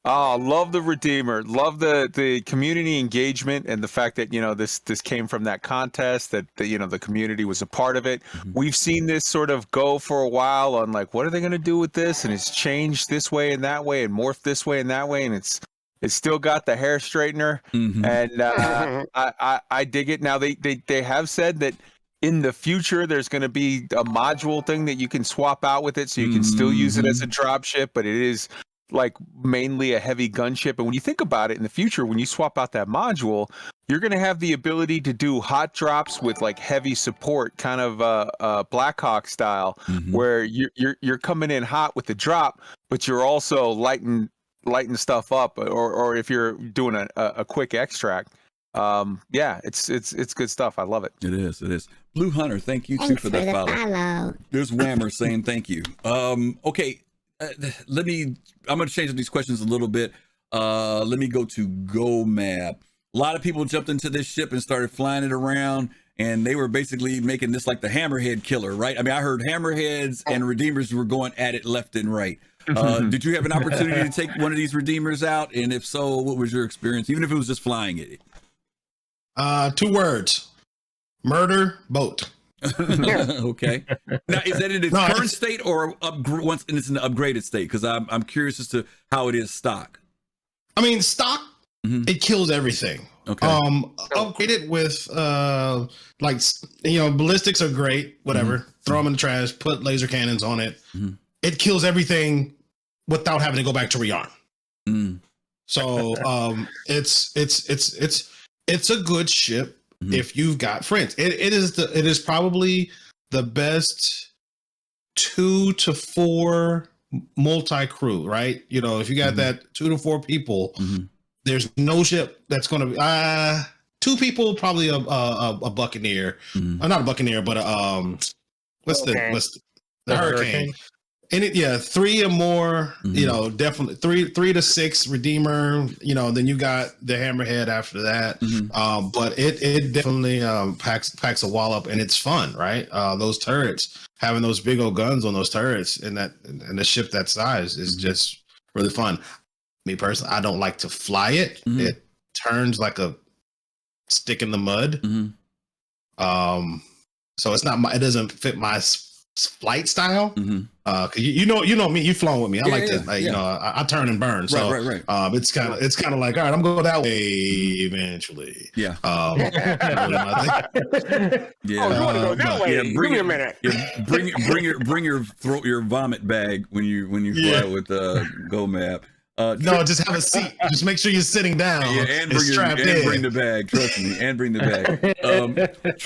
Oh, love the Redeemer. Love the community engagement and the fact that, this came from that contest, that the community was a part of it. We've seen this sort of go for a while on like, what are they going to do with this? And it's changed this way and that way and morphed this way and that way. And it's still got the hair straightener. And I dig it. Now they have said that in the future, there's going to be a module thing that you can swap out with it. So you can still use it as a dropship, but it is like mainly a heavy gunship. And when you think about it in the future, when you swap out that module, you're going to have the ability to do hot drops with like heavy support, kind of Blackhawk style, where you're coming in hot with the drop, but you're also lighting stuff up, or if you're doing a quick extract. It's good stuff. I love it. It is. Blue Hunter, thank you too for that follow. There's Whammer saying thank you. Okay. I'm going to change up these questions a little bit. Let me go to GomabATL. A lot of people jumped into this ship and started flying it around, and they were basically making this like the Hammerhead killer, right? I mean, I heard Hammerheads and Redeemers were going at it left and right. Did you have an opportunity to take one of these Redeemers out? And if so, what was your experience, even if it was just flying it? 2 words: murder boat. Okay. Now, is that in its current state or once it's in the upgraded state? Because I'm curious as to how it is stock. I mean, stock, it kills everything. Okay. Upgrade it with ballistics are great. Whatever. Throw them in the trash. Put laser cannons on it. It kills everything without having to go back to rearm. So it's a good ship. If you've got friends, it is probably the best 2 to 4 multi-crew, right? If you got that 2 to 4 people, There's no ship that's going to be 2 people, probably a Buccaneer, not a Buccaneer, but what's the Hurricane. And 3 or more, definitely 3 to 6 Redeemer, then you got the Hammerhead after that. But it definitely packs a wallop, and it's fun, right? Those turrets, having those big old guns on those turrets and a ship that size is just really fun. Me personally, I don't like to fly it. It turns like a stick in the mud. So it's not it doesn't fit my flight style. Cause you know me, you've flown with me. I like to I turn and burn. So right. It's kind of like, all right, I'm going that way eventually. Yeah. Oh, you want to go that way? Give me a minute. Bring your vomit bag when you fly with Gomab. No, just have a seat. Just make sure you're sitting down. And bring the bag. Trust me, and bring the bag.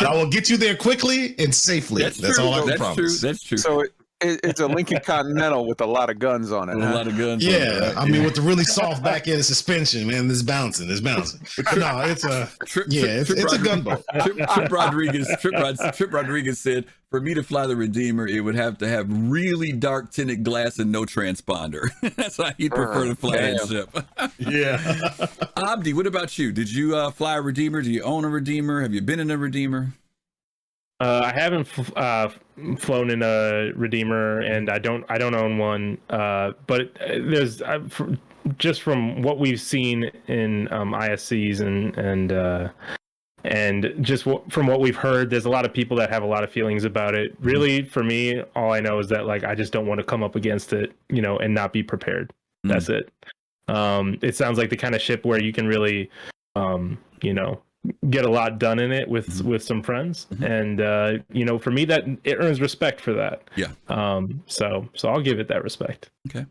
I will get you there quickly and safely. That's all I promise. That's true. So it's a Lincoln Continental with a lot of guns on it. A lot of guns. Yeah, I mean, with the really soft back end suspension, man, it's bouncing. No, it's a it's a gunboat. Trip Rodriguez said, for me to fly the Redeemer, it would have to have really dark tinted glass and no transponder. That's how he'd prefer to fly that ship. Abdi, what about you? Did you fly a Redeemer? Do you own a Redeemer? Have you been in a Redeemer? I haven't flown in a Redeemer, and I don't own one. But there's just from what we've seen in ISCs and just from what we've heard, there's a lot of people that have a lot of feelings about it. Really, for me, all I know is that I just don't want to come up against it, and not be prepared. That's it. It sounds like the kind of ship where you can really, get a lot done in it with some friends, and for me, that it earns respect for that. So I'll give it that respect. Okay.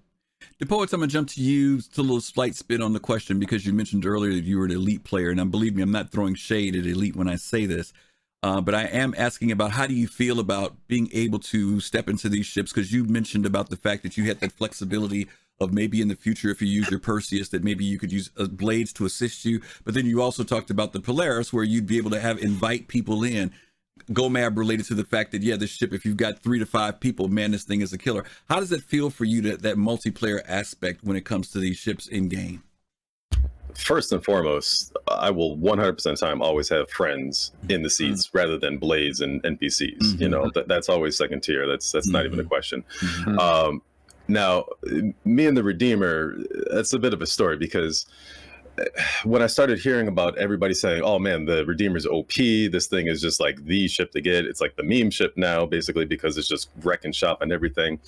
DaPoets, I'm gonna jump to you. It's a little slight spin on the question because you mentioned earlier that you were an elite player, and believe me, I'm not throwing shade at elite when I say this, but I am asking about how do you feel about being able to step into these ships, because you mentioned about the fact that you had that flexibility of maybe in the future, if you use your Perseus, that maybe you could use blades to assist you. But then you also talked about the Polaris, where you'd be able to invite people in. Gomab related to the fact that, this ship, if you've got 3 to 5 people, man, this thing is a killer. How does it feel for you, that multiplayer aspect when it comes to these ships in game? First and foremost, I will 100% of the time always have friends in the seats rather than blades and NPCs. That's always second tier. That's not even a question. Now, me and the Redeemer, that's a bit of a story, because when I started hearing about everybody saying, oh man, the Redeemer's OP, this thing is just like the ship to get, it's like the meme ship now, basically, because it's just wreck and shop and everything,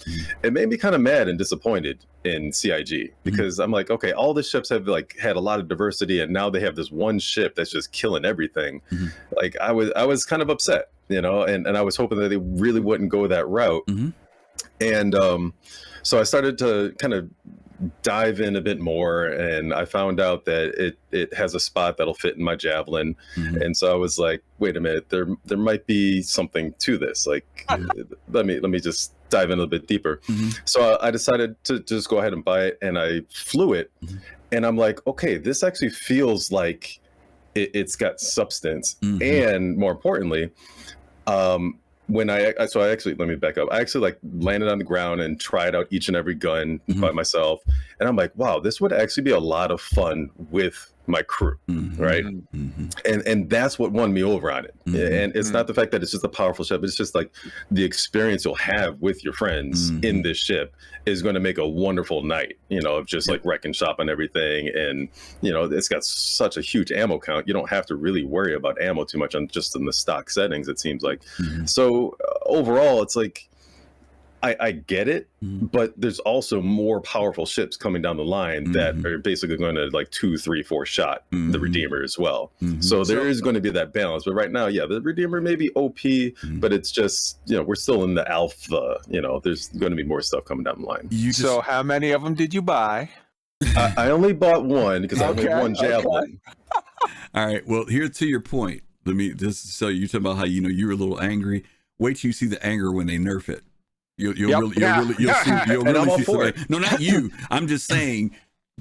it made me kind of mad and disappointed in CIG, because I'm like, okay, all the ships have had a lot of diversity, and now they have this one ship that's just killing everything. Like I was kind of upset, and I was hoping that they really wouldn't go that route. And so I started to kind of dive in a bit more, and I found out that it has a spot that'll fit in my javelin. And so I was like, wait a minute, there might be something to this. Let me just dive in a little bit deeper. So I decided to just go ahead and buy it, and I flew it. And I'm like, okay, this actually feels like it's got substance. And more importantly, when I actually, let me back up. I actually landed on the ground and tried out each and every gun by myself. And I'm like, wow, this would actually be a lot of fun with my crew, right? And that's what won me over on it. And it's not the fact that it's just a powerful ship. It's just the experience you'll have with your friends in this ship is going to make a wonderful night, of just wreck and shop and everything. And, it's got such a huge ammo count. You don't have to really worry about ammo too much in the stock settings, it seems like. So overall, it's I get it, but there's also more powerful ships coming down the line that are basically going to 2, 3, 4 shot the Redeemer as well. So there is going to be that balance. But right now, the Redeemer may be OP, but it's just, we're still in the alpha. There's going to be more stuff coming down the line. So how many of them did you buy? I only bought one because I only one javelin. All right. Well, here to your point. Let me just so you're talking about how you were a little angry. Wait till you see the anger when they nerf it. You'll really see. No, not you. I'm just saying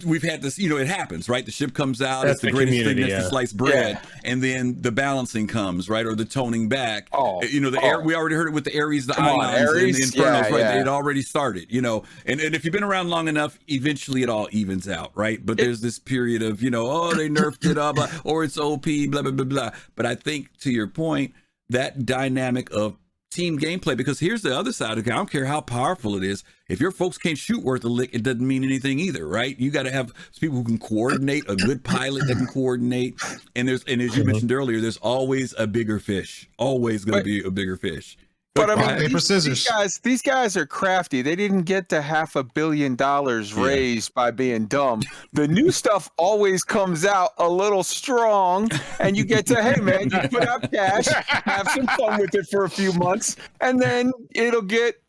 we've had this, it happens, right? The ship comes out, That's it's the the greatest thing community, next to sliced bread, and then the balancing comes, right? Or the toning back. We already heard it with the Ares, the Ions, and the Infernos, right? It already started, and if you've been around long enough, eventually it all evens out, right? But there's this period of, they nerfed it up, or it's OP, blah, blah, blah, blah. But I think, to your point, that dynamic of team gameplay, because here's the other side of it. I don't care how powerful it is. If your folks can't shoot worth a lick, it doesn't mean anything either, right? You got to have people who can coordinate, a good pilot that can coordinate. And as you mentioned earlier, there's always a bigger fish. Always going to be a bigger fish. But I mean, paper, scissors. These guys are crafty. They didn't get to $500 million raised by being dumb. The new stuff always comes out a little strong, and you get to, hey man, you put out cash, have some fun with it for a few months, and then it'll get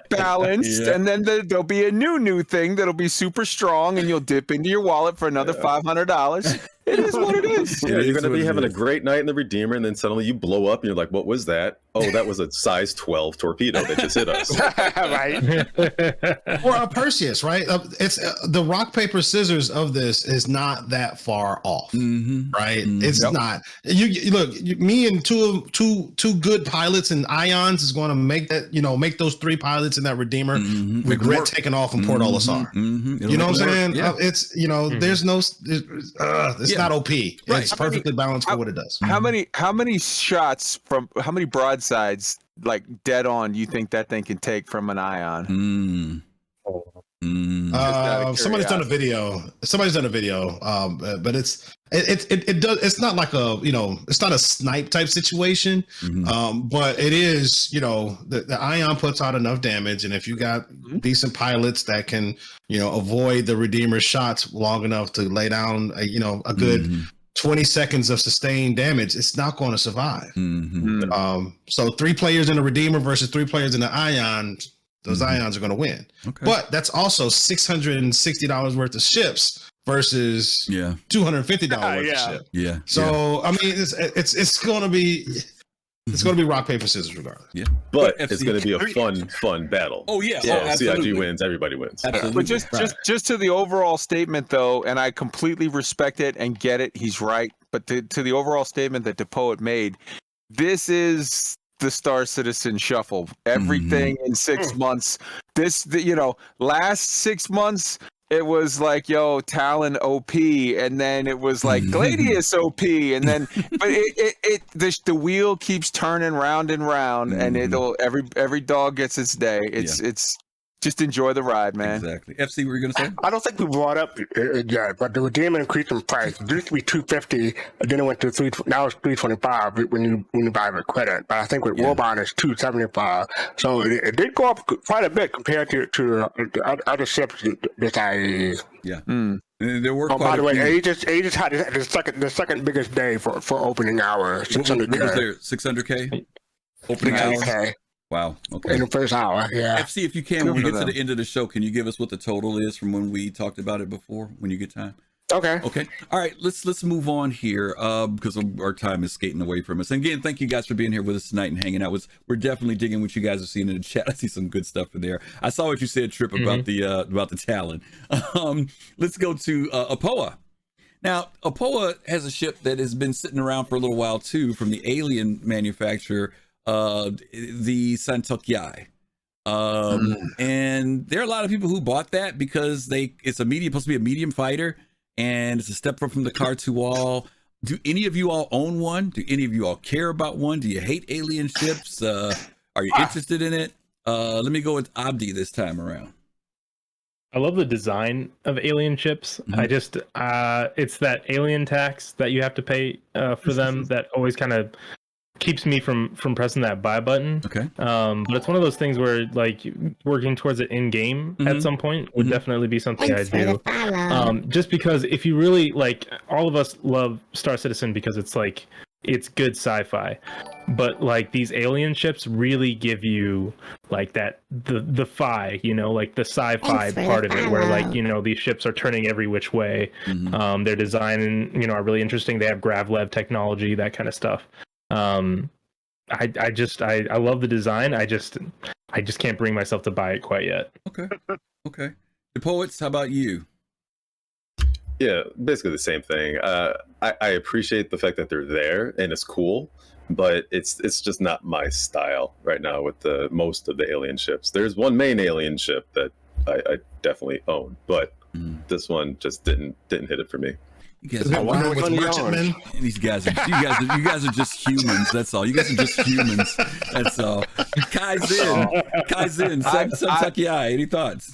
balanced, and then there'll be a new thing that'll be super strong, and you'll dip into your wallet for another $500. It is what it is. You're going to be having a great night in the Redeemer, and then suddenly you blow up, and you're like, what was that? Oh, that was a size 12 torpedo that just hit us. Right. Or a Perseus, right? It's the rock, paper, scissors of this is not that far off, right? It's not. You look, me and two good pilots and Ions is going to make that, make those 3 pilots in that Redeemer regret taking off in Port Olisar. You know what I'm saying? Yeah. It's there's no, it's not OP. Right. It's perfectly balanced for what it does. How many shots from how many broadsides, like dead on, you think that thing can take from an Ion? Somebody's done a video. But it does. It's not like it's not a snipe type situation. But it is. The Ion puts out enough damage, and if you got decent pilots that can, avoid the Redeemer shots long enough to lay down, a good 20 seconds of sustained damage, it's not going to survive. So 3 players in a Redeemer versus 3 players in the Ion. Those Ions are going to win. Okay. But that's also $660 worth of ships versus $250 worth of ship. Yeah. So I mean, it's going to be rock, paper, scissors regardless. Yeah. But it's going to be a fun battle. Oh yeah. Yeah. CIG wins. Everybody wins. But just to the overall statement though, and I completely respect it and get it. He's right. But to the overall statement that DaPoet made, this is the Star Citizen shuffle. Everything in 6 months. Last 6 months it was like, Talon OP, and then it was like Gladius OP, and then but the wheel keeps turning round and round, and it'll every dog gets its day. It's just enjoy the ride, man. Exactly. FC, what were you going to say? I don't think we brought up yet, but the Redeemer increased in price. It used to be $250, then it went to now it's $325 when you buy the credit. But I think with Warbond it's $275. So it did go up quite a bit compared to the other ships this IAE. Yeah. There were by the way, Aegis had the second biggest day for opening hour. 600K. What was there? 600K? Opening hour? Wow. Okay. In the first hour, yeah. FC, if you can, when we get to the end of the show, can you give us what the total is from when we talked about it before, when you get time? Okay. All right. Let's move on here because our time is skating away from us. And again, thank you guys for being here with us tonight and hanging out. We're definitely digging what you guys are seeing in the chat. I see some good stuff in there. I saw what you said, Trip, about the Talon. Let's go to Apoa. Now, Apoa has a ship that has been sitting around for a little while too, from the alien manufacturer, the Santokyai. And there are a lot of people who bought that because it's supposed to be a medium fighter, and it's a step up from the Car-2-Wall. Do any of you all own one? Do any of you all care about one? Do you hate alien ships? Are you interested in it? Let me go with Abdi this time around. I love the design of alien ships. I just it's that alien tax that you have to pay for them that always kind of keeps me from pressing that buy button. Okay. But it's one of those things where like working towards it in game at some point would definitely be something I do. Just because if you really like, all of us love Star Citizen because it's like it's good sci-fi, but like these alien ships really give you like that the fi, like the sci-fi part of it, where like these ships are turning every which way. Their design are really interesting. They have gravlev technology, that kind of stuff. I love the design. I just can't bring myself to buy it quite yet. Okay. The Poets, how about you? Yeah, basically the same thing. I appreciate the fact that they're there and it's cool, but it's just not my style right now with the most of the alien ships. There's one main alien ship that I definitely own, but this one just didn't hit it for me. You guys, With merchantmen. these guys are just humans. That's all. You guys are just humans. That's all. Kai Zen, Sunteki Eye. Any thoughts?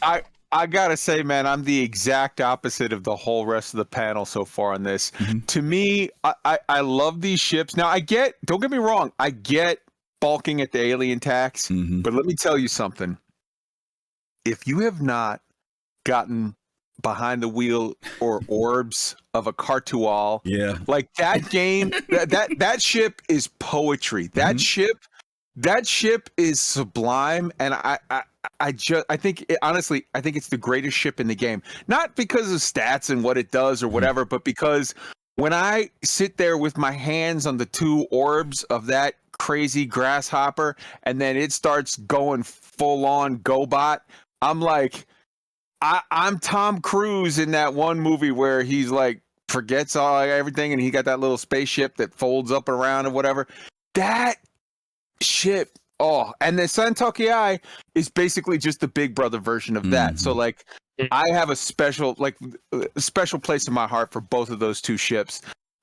I gotta say, man, I'm the exact opposite of the whole rest of the panel so far on this. To me, I love these ships. Now, don't get me wrong, I get balking at the alien tax, but let me tell you something. If you have not gotten behind the wheel or orbs of a Cartual, like that game, that ship is poetry. That ship is sublime, and I think honestly, I think it's the greatest ship in the game. Not because of stats and what it does or whatever, but because when I sit there with my hands on the two orbs of that crazy grasshopper, and then it starts going full on GoBot, I'm like, I'm Tom Cruise in that one movie where he's like forgets everything, and he got that little spaceship that folds up and around and whatever. That ship. Oh, and the Sunteki Eye is basically just the Big Brother version of that. So like, I have a special place in my heart for both of those two ships.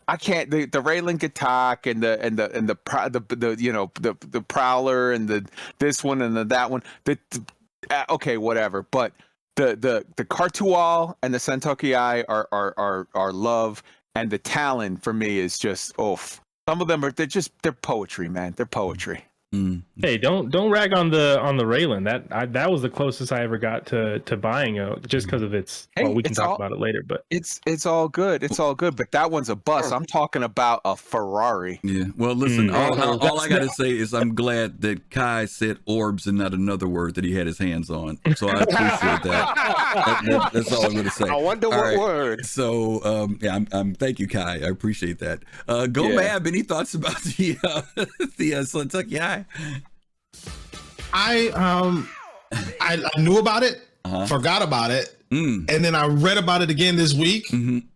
I can't the Raylan attack and the Prowler and this one and that one. Okay, whatever. But the Cartual and the Sunteki Eye are love, and the Talon for me is just oof. Some of them they're poetry, man. They're poetry. Hey, don't rag on the Raylan. That was the closest I ever got to buying just because of its. Well, we can talk about it later, but it's all good. It's all good. But that one's a bus. I'm talking about a Ferrari. Yeah. Well, listen. All I gotta say is I'm glad that Kai said orbs and not another word that he had his hands on. So I appreciate that. That's all I'm gonna say. I wonder what word. So I'm thank you, Kai. I appreciate that. Gomab, any thoughts about the Sunteki Eye? I knew about it, forgot about it, and then I read about it again this week, and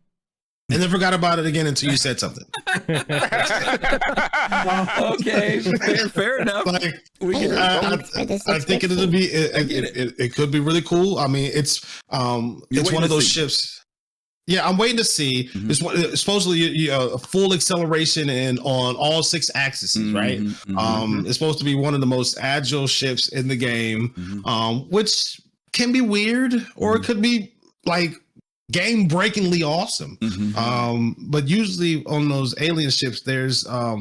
then forgot about it again until you said something. Okay, fair enough. Like, I think it could be really cool. I mean, it's one of those ships. Yeah, I'm waiting to see. It's supposedly a full acceleration and on all 6 axes, right? It's supposed to be one of the most agile ships in the game, which can be weird or it could be like game-breakingly awesome. But usually on those alien ships, there's a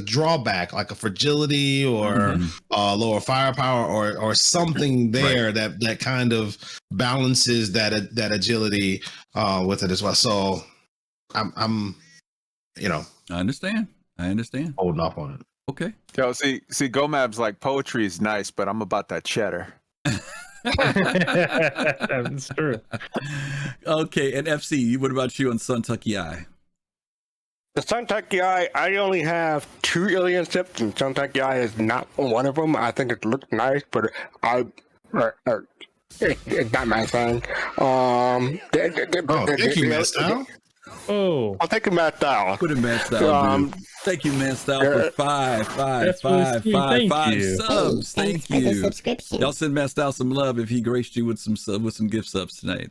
drawback, like a fragility or lower firepower or something there that kind of balances that agility with it as well. So I'm I understand holding off on it. Okay. Yo, see, Gomab's like, poetry is nice, but I'm about that cheddar. That's true. Okay, and FC, what about you on Sunteki Eye? The Sunteki Eye, I only have 2 alien ships, and Sunteki Eye is not one of them. I think it looks nice, but it's not my thing. Thank you, man. I'll take a Matt Style. Put in Matt Style, dude. Thank you, Matt Style, for five subs. Thank you. Y'all send Matt Style some love if he graced you with some gift subs tonight.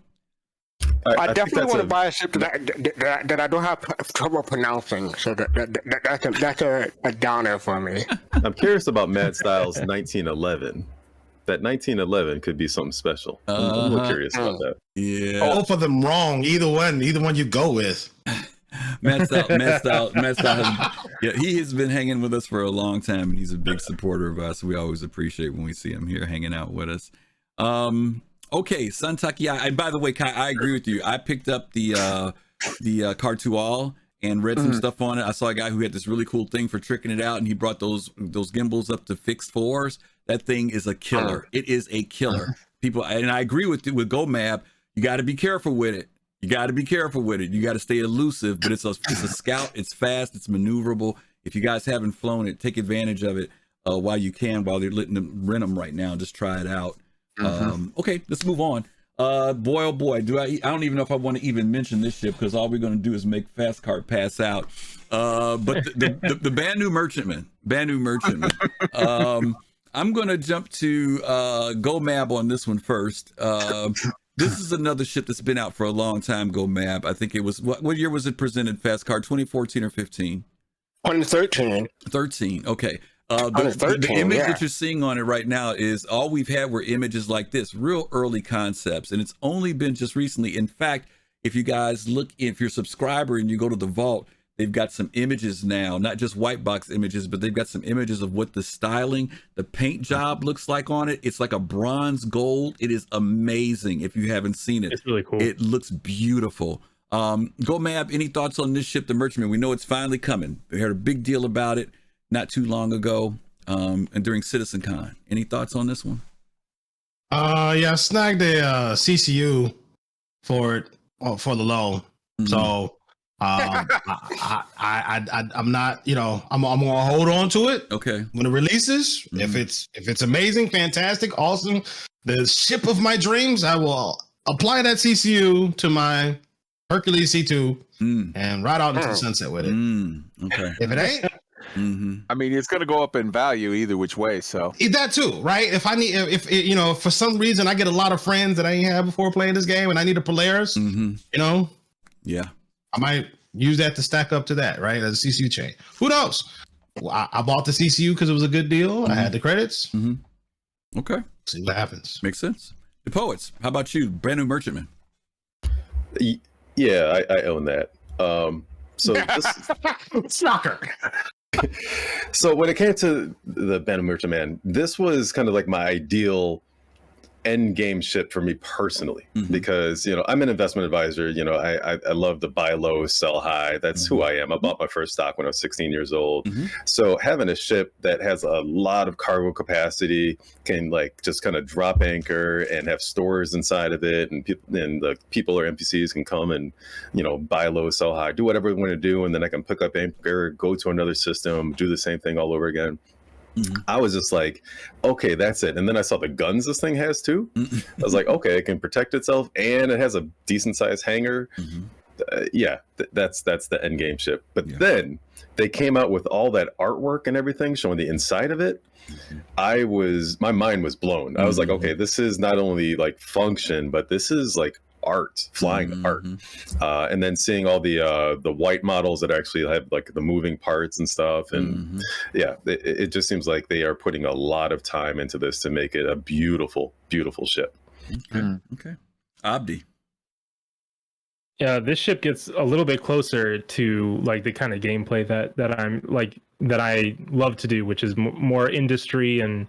I definitely want to buy a ship that I don't have trouble pronouncing. So that's a downer for me. I'm curious about Matt Styles' 1911. That 1911 could be something special. I'm a little curious about that. Yeah. Both of them wrong. Either one you go with. Matt Style, he has been hanging with us for a long time, and he's a big supporter of us. We always appreciate when we see him here hanging out with us. Okay, Sunteki Eye. And by the way, Kai, I agree with you. I picked up the Cartual and read some stuff on it. I saw a guy who had this really cool thing for tricking it out, and he brought those gimbals up to fixed 4s. That thing is a killer. It is a killer. People, and I agree with Gomab. You got to be careful with it. You got to stay elusive, but it's a scout. It's fast. It's maneuverable. If you guys haven't flown it, take advantage of it while you can, while they're letting them rent them right now. Just try it out. Okay, let's move on. Boy, oh boy, I don't even know if I want to even mention this ship because all we're going to do is make Fastcart pass out. But the Banu Merchantman. I'm going to jump to GomabATL on this one first. This is another ship that's been out for a long time, GomabATL. I think it was, what year was it presented, Fastcart? 2014 or 15? 2013. 13, okay. The image that you're seeing on it right now is all we've had were images like this, real early concepts, and it's only been just recently. In fact, if you guys look, if you're a subscriber and you go to the vault, they've got some images now, not just white box images, but they've got some images of what the styling, the paint job looks like on it. It's like a bronze gold. It is amazing if you haven't seen it. It's really cool. It looks beautiful. GomabATL, any thoughts on this ship, the Merchantman? We know it's finally coming. We heard a big deal about it not too long ago, and during CitizenCon. Any thoughts on this one? Yeah, I snagged a CCU for it for the loan. Mm-hmm. So I'm not, I'm gonna hold on to it. Okay. When it releases, Mm-hmm. if it's amazing, fantastic, awesome, the ship of my dreams, I will apply that CCU to my Hercules C2 and ride out into the sunset with it. Okay. If it ain't, I mean, it's going to go up in value either which way. So that too, right? If I need, if for some reason I get a lot of friends that I ain't had before playing this game, and I need a Polaris, yeah, I might use that to stack up to that, right? As a CCU chain. Who knows? Well, I bought the CCU because it was a good deal. I had the credits. Okay. See what happens. Makes sense. DaPoets, how about you? Banu Merchantman. Yeah, I own that. So this, Shocker. so when it came to the Banu Merchantman, this was kind of like my ideal end game ship for me personally, because I'm an investment advisor. I love to buy low, sell high. That's who I am. I bought my first stock when I was 16 years old. So having a ship that has a lot of cargo capacity, can like just kind of drop anchor and have stores inside of it, and the people or NPCs can come and buy low, sell high, do whatever they want to do, and then I can pick up anchor, go to another system, do the same thing all over again. I was just like, okay, that's it. And then I saw the guns this thing has too. I was like, okay, it can protect itself and it has a decent sized hangar. That's the end game ship. But then they came out with all that artwork and everything showing the inside of it. My mind was blown. I was like, okay, this is not only like function, but this is like art, flying art. And then seeing all the white models that actually have like the moving parts and stuff, and it just seems like they are putting a lot of time into this to make it a beautiful ship. Okay. Abdi. Yeah, this ship gets a little bit closer to like the kind of gameplay that I love to do, which is more industry and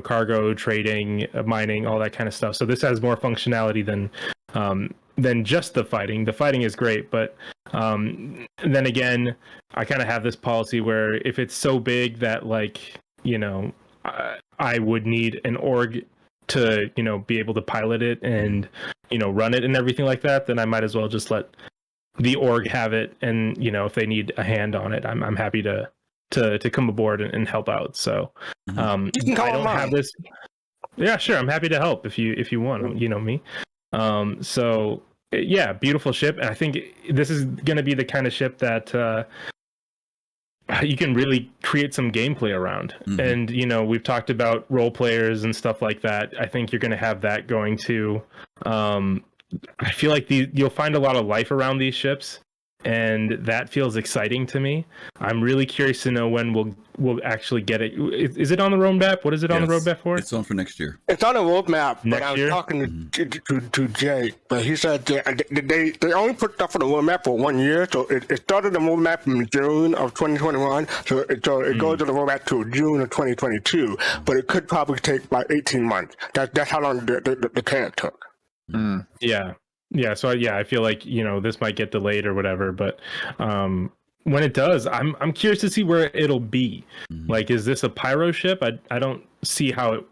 cargo trading, mining, all that kind of stuff. So this has more functionality than just the fighting. The fighting is great, but then again, I kind of have this policy where if it's so big that I would need an org to be able to pilot it and run it and everything like that, then I might as well just let the org have it, and if they need a hand on it, I'm happy to come aboard and help out. So You can call I don't him have out. this. Yeah, sure, I'm happy to help if you want. You know me. So yeah, beautiful ship, and I think this is going to be the kind of ship that you can really create some gameplay around. And we've talked about role players and stuff like that. I think you're going to have that going too. I feel like you'll find a lot of life around these ships, and that feels exciting to me. I'm really curious to know when we'll actually get it. Is it on the roadmap? What is it on the roadmap for? It's on for next year. It's on the roadmap, but Next I was year? talking to Jay, but he said they only put stuff on the roadmap for 1 year. So it started the roadmap in June of 2021. So it goes to the roadmap to June of 2022. But it could probably take about 18 months. That's how long the plan took. Yeah. So I feel like this might get delayed or whatever, but when it does, I'm curious to see where it'll be. Like, is this a pyro ship? I don't see how it.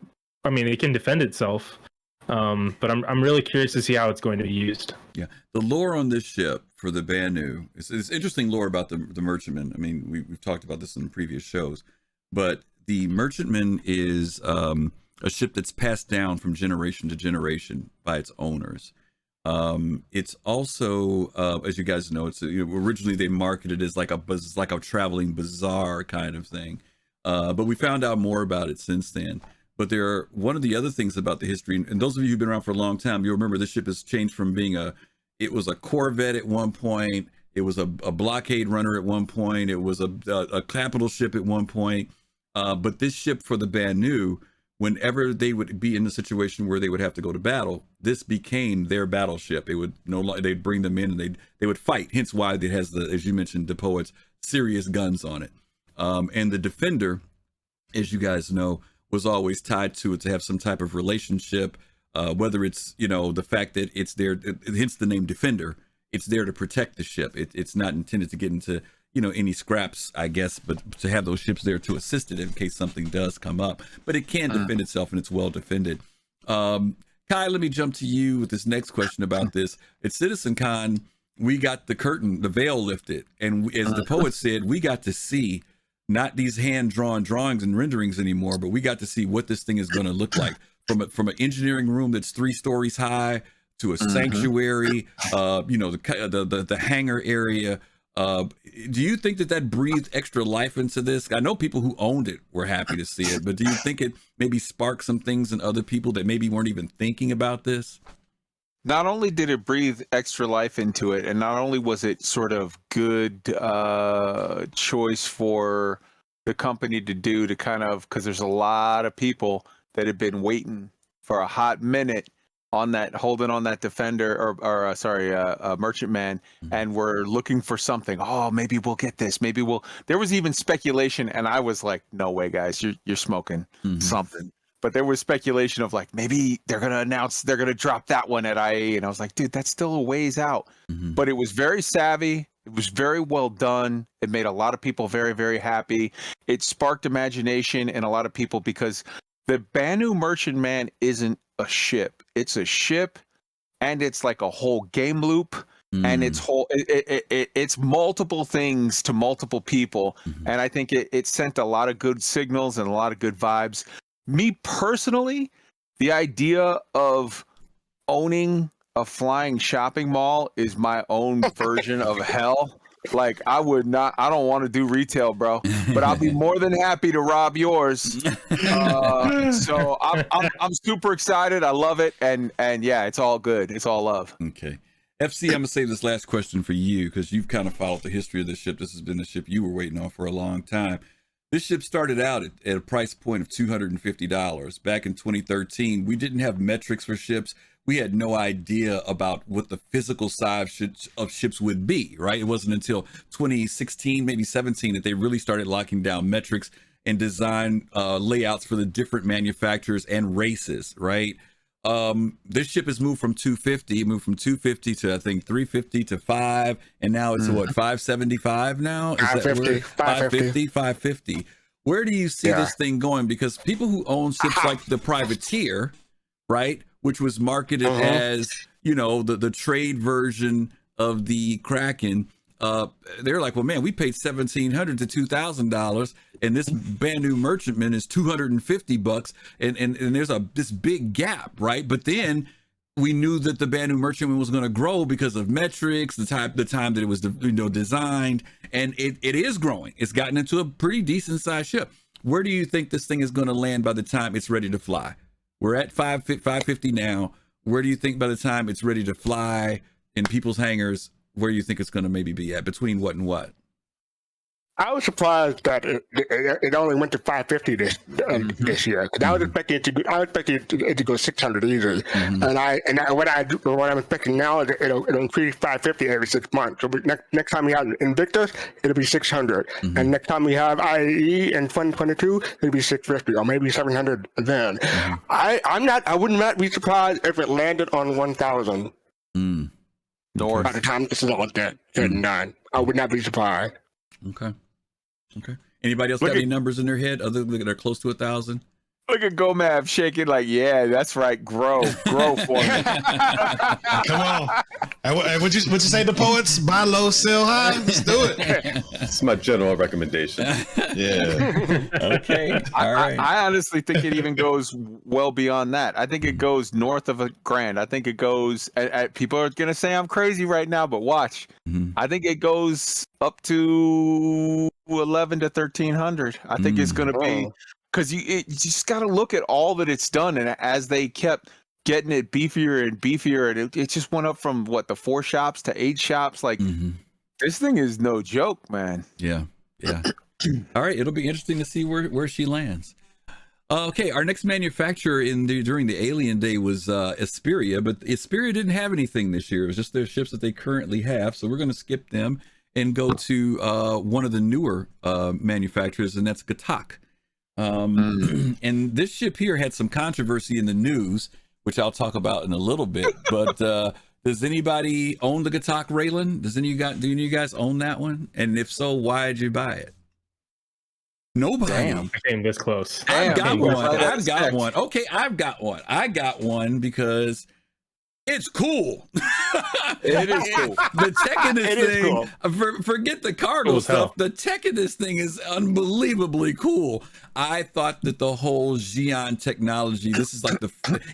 I mean, it can defend itself, but I'm really curious to see how it's going to be used. Yeah, the lore on this ship for the Banu is interesting lore about the Merchantman. I mean, we've talked about this in previous shows, but the Merchantman is a ship that's passed down from generation to generation by its owners. It's also, as you guys know, it's originally they marketed it as like a traveling bazaar kind of thing, but we found out more about it since then. But one of the other things about the history, and those of you who've been around for a long time, you'll remember this ship has changed from being it was a corvette at one point, it was a blockade runner at one point, it was a capital ship at one point, but this ship for the Banu, whenever they would be in a situation where they would have to go to battle, this became their battleship. It would they'd bring them in and they would fight. Hence why it has as you mentioned, DaPoets, serious guns on it. And the Defender, as you guys know, was always tied to it to have some type of relationship, whether it's, the fact that it's there, hence the name Defender, it's there to protect the ship. It's not intended to get into, any scraps, I guess, but to have those ships there to assist it in case something does come up. But it can defend itself, and it's well defended. Kai, let me jump to you with this next question about this. At CitizenCon, we got the curtain, the veil lifted, and as the poet said, we got to see not these hand-drawn drawings and renderings anymore, but we got to see what this thing is going to look like from an engineering room that's 3 stories high to a sanctuary, the hangar area. Do you think that breathed extra life into this? I know people who owned it were happy to see it, but do you think it maybe sparked some things in other people that maybe weren't even thinking about this? Not only did it breathe extra life into it, and not only was it sort of good choice for the company to do to kind of, because there's a lot of people that have been waiting for a hot minute on that, holding on that Defender or Merchantman, and we're looking for something. Oh, maybe we'll get this. Maybe we'll. There was even speculation, and I was like, no way, guys, you're smoking something. But there was speculation of like, maybe they're going to announce, they're going to drop that one at IAE. And I was like, dude, that's still a ways out. But it was very savvy. It was very well done. It made a lot of people very, very happy. It sparked imagination in a lot of people because the Banu Merchantman isn't a ship. It's a ship, and it's like a whole game loop. And it's multiple things to multiple people. And I think it sent a lot of good signals and a lot of good vibes. Me personally, the idea of owning a flying shopping mall is my own version of hell. Like, I don't want to do retail, bro, but I'll be more than happy to rob yours. So I'm super excited. I love it. And yeah, it's all good. It's all love. Okay. FC, I'm going to save this last question for you because you've kind of followed the history of this ship. This has been the ship you were waiting on for a long time. This ship started out at a price point of $250. Back in 2013, we didn't have metrics for ships. We had no idea about what the physical size of ships would be, right? It wasn't until 2016, maybe 17, that they really started locking down metrics and design layouts for the different manufacturers and races, right? This ship has moved from 250, to I think 350 to 5, and now it's what, 575 now? 550. Where do you see this thing going? Because people who own ships like the Privateer, right, which was marketed as, the trade version of the Kraken, they're like, well, man, we paid $1,700 to $2,000, and this Banu Merchantman is $250, and there's this big gap, right? But then we knew that the Banu Merchantman was going to grow because of metrics, the time that it was designed, and it is growing. It's gotten into a pretty decent sized ship. Where do you think this thing is going to land by the time it's ready to fly? We're at 550 now. Where do you think by the time it's ready to fly in people's hangars? Where do you think it's going to maybe be at? Between what and what? I was surprised that it only went to 550 this year, because I was expecting it to go 600 easily, and what I'm expecting now is it'll increase 550 every 6 months. So next time we have Invictus, it'll be 600, and next time we have IAE in 2022, it'll be 650 or maybe 700 then. I would not be surprised if it landed on 1,000. North. By the time this is all said and done, I would not be surprised. Okay. Anybody else got any numbers in their head other than they're close to 1,000? Look at Gomab shaking like, yeah, that's right. Grow for me. Come on. And would you say the poets buy low, sell high? Let's do it. That's my general recommendation. Yeah. Okay. All right. I honestly think it even goes well beyond that. I think it goes north of $1,000. I think it goes. People are gonna say I'm crazy right now, but watch. Mhm. I think it goes up to 1,100 to 1,300. I think it's gonna be. Because you just got to look at all that it's done, and as they kept getting it beefier and beefier, and it just went up from the 4 shops to 8 shops. Like this thing is no joke, man. Yeah. All right, it'll be interesting to see where she lands. Okay, our next manufacturer during the Alien Day was Asperia, but Asperia didn't have anything this year. It was just their ships that they currently have, so we're going to skip them and go to one of the newer manufacturers, and that's Gatak. And this ship here had some controversy in the news, which I'll talk about in a little bit. But does anybody own the Gatak, Raylan? Do any of you guys own that one? And if so, why did you buy it? Nobody. Damn, I came this close. I've got one. Okay, I've got one. I got one because it's cool. It is cool. The tech in this thing, cool. Forget the cargo Cool stuff. hell. The tech in this thing is unbelievably cool. I thought that the whole Xi'an technology, this is like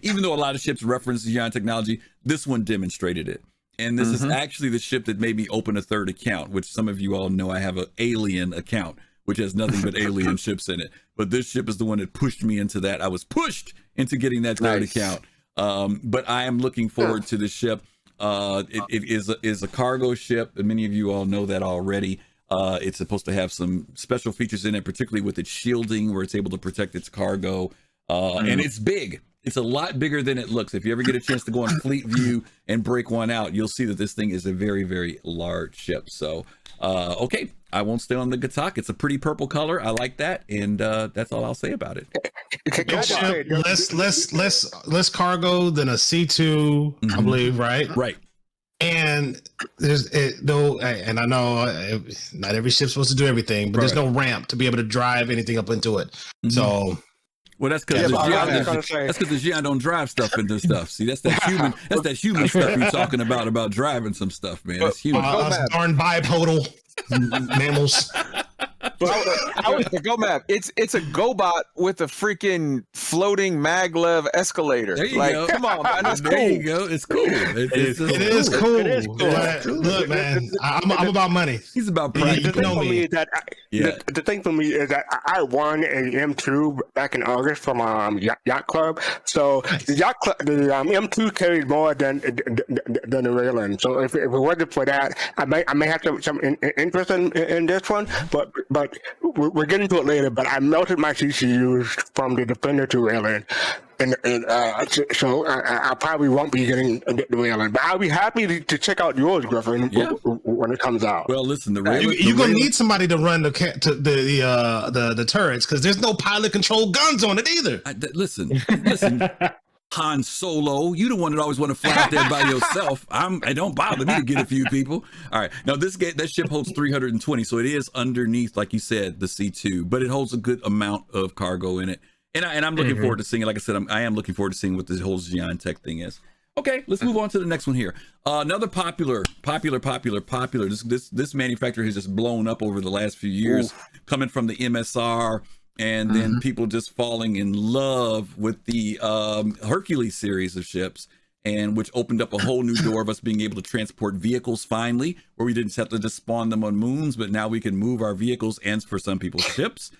even though a lot of ships reference Xi'an technology, this one demonstrated it. And this is actually the ship that made me open a third account, which some of you all know I have an alien account, which has nothing but alien ships in it. But this ship is the one that pushed me into that. I was pushed into getting that third account. But I am looking forward to the ship. It is a cargo ship, and many of you all know that already. It's supposed to have some special features in it, particularly with its shielding, where it's able to protect its cargo. And it's big. It's a lot bigger than it looks. If you ever get a chance to go on Fleet View and break one out, you'll see that this thing is a very, very large ship. So, okay, I won't stay on the Gatak. It's a pretty purple color. I like that, and that's all I'll say about it. Less cargo than a C2, I believe, right? Right. And and I know not every ship's supposed to do everything, but there's no ramp to be able to drive anything up into it. So. Well, that's because the Xi'an don't drive stuff into stuff. See, that's that human stuff you're talking about driving some stuff, man. That's human. Darn bipodal mammals. The GomabATL. It's a GoBot with a freaking floating maglev escalator. There you like, go. Come on, man. That's there cool. you go. It's cool. It is cool. It is cool. Look, man, I'm about money. He's about The practical. thing for me is that I won a M2 back in August from Yacht Club. So the Yacht Club, the M2 carried more than the Raylan. So if it wasn't for that, I may have some interest in this one. But we're getting to it later. But I melted my CCUs from the Defender to Raylan. So I probably won't be getting the Raylan, but I'll be happy to check out yours, Griffin, when it comes out. Well, listen, the Raylan, You're gonna need somebody to run the turrets because there's no pilot control guns on it either. Listen, Han Solo, you the one that always want to fly out there by yourself. It don't bother me to get a few people. All right, now that ship holds 320, so it is underneath, like you said, the C2, but it holds a good amount of cargo in it. And I'm looking forward to seeing it. Like I said, I am looking forward to seeing what this whole Xi'an tech thing is. Okay, let's move on to the next one here. Another popular. This manufacturer has just blown up over the last few years, coming from the MSR, and then people just falling in love with the Hercules series of ships, and which opened up a whole new door of us being able to transport vehicles finally, where we didn't have to just spawn them on moons, but now we can move our vehicles, and for some people, ships.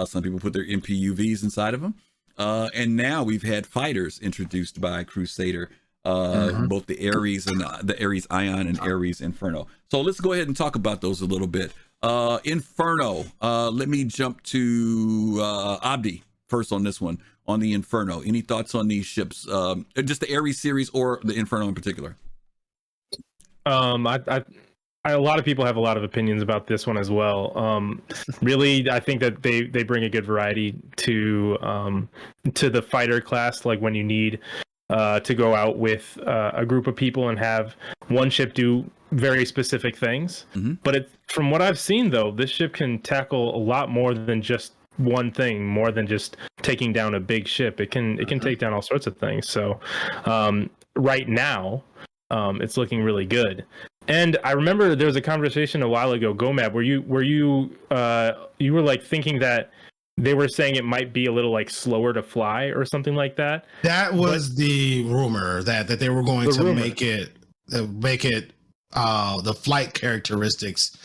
Some people put their MPUVs inside of them. And now we've had fighters introduced by Crusader, both the Ares and the Ares Ion and Ares Inferno. So let's go ahead and talk about those a little bit. Inferno, let me jump to Abdi first on this one, on the Inferno. Any thoughts on these ships? Just the Ares series or the Inferno in particular? A lot of people have a lot of opinions about this one as well. Really, I think that they bring a good variety to the fighter class. Like when you need to go out with a group of people and have one ship do very specific things. But from what I've seen, though, this ship can tackle a lot more than just one thing, more than just taking down a big ship. It can take down all sorts of things. So right now, it's looking really good. And I remember there was a conversation a while ago, Gomab, where you were like thinking that they were saying it might be a little like slower to fly or something like that. That was the rumor that they were going to make it the flight characteristics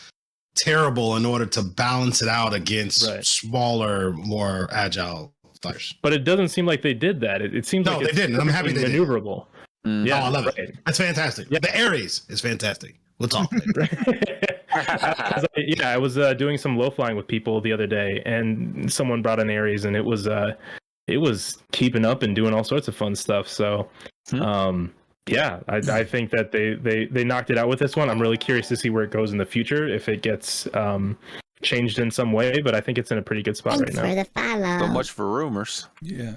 terrible in order to balance it out against smaller, more agile fighters. But it doesn't seem like they did that. It seems like they didn't. I'm happy they maneuverable. Yeah, I love it. That's fantastic. Yeah. The Ares is fantastic. We'll talk. I was doing some low flying with people the other day, and someone brought an Ares, and it was keeping up and doing all sorts of fun stuff. So, I think that they knocked it out with this one. I'm really curious to see where it goes in the future, if it gets changed in some way, but I think it's in a pretty good spot right now. For the follow. So much for rumors. Yeah.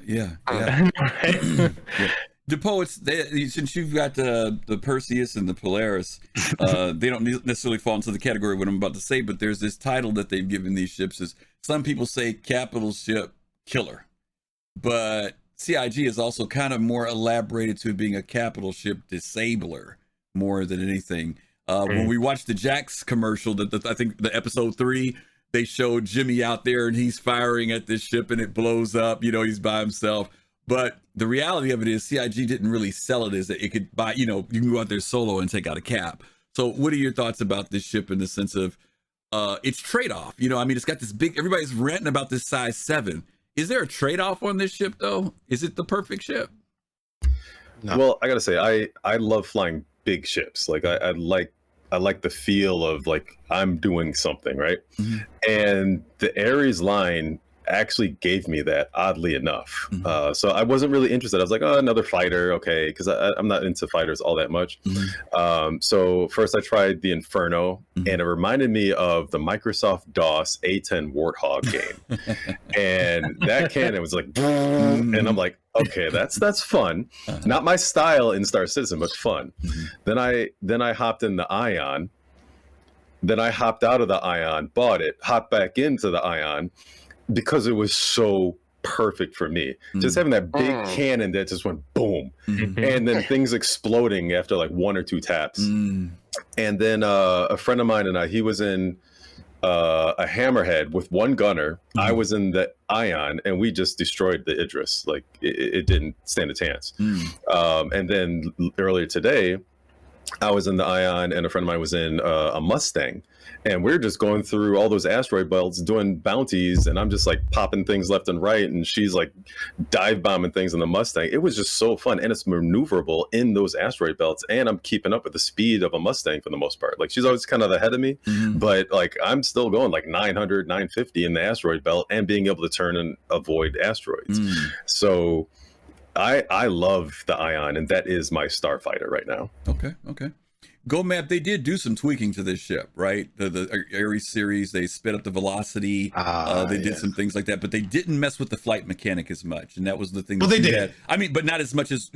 DaPoets, since you've got the Perseus and the Polaris, they don't necessarily fall into the category of what I'm about to say, but there's this title that they've given these ships is, some people say capital ship killer, but CIG is also kind of more elaborated to being a capital ship disabler more than anything. When we watched the Jax commercial, I think the episode 3, they showed Jimmy out there and he's firing at this ship and it blows up, he's by himself. But the reality of it is CIG didn't really sell it as that it could buy, you can go out there solo and take out a cap. So what are your thoughts about this ship in the sense of its trade-off? It's got this big, everybody's ranting about this size 7. Is there a trade-off on this ship though? Is it the perfect ship? No. Well, I gotta say, I love flying big ships. Like I like the feel of like I'm doing something, right? Mm-hmm. And the Ares line actually gave me that, oddly enough. Mm-hmm. So I wasn't really interested. I was like, oh, another fighter, okay, because I'm not into fighters all that much. Mm-hmm. So first I tried the Inferno, mm-hmm. and it reminded me of the Microsoft DOS A10 Warthog game. And that cannon was like, mm-hmm. and I'm like, okay, that's fun. Uh-huh. Not my style in Star Citizen, but fun. Mm-hmm. Then I hopped in the Ion. Then I hopped out of the Ion, bought it, hopped back into the Ion, because it was so perfect for me. Just having that big cannon that just went boom, and then things exploding after like 1 or 2 taps. And then a friend of mine and I, he was in a Hammerhead with 1 gunner. I was in the Ion, and we just destroyed the Idris. Like it didn't stand a chance. And then earlier today, I was in the Ion, and a friend of mine was in a Mustang. And we're just going through all those asteroid belts, doing bounties, and I'm just like popping things left and right, and she's like dive bombing things in the Mustang. It was just so fun, and it's maneuverable in those asteroid belts, and I'm keeping up with the speed of a Mustang for the most part. Like she's always kind of ahead of me, but like I'm still going like 900, 950 in the asteroid belt, and being able to turn and avoid asteroids. So I love the Ion, and that is my starfighter right now. Okay. GomabATL, they did do some tweaking to this ship, right? The Ares series, they sped up the velocity. They did some things like that, but they didn't mess with the flight mechanic as much, and that was the thing. Well, they did. Had. I mean, but not as much as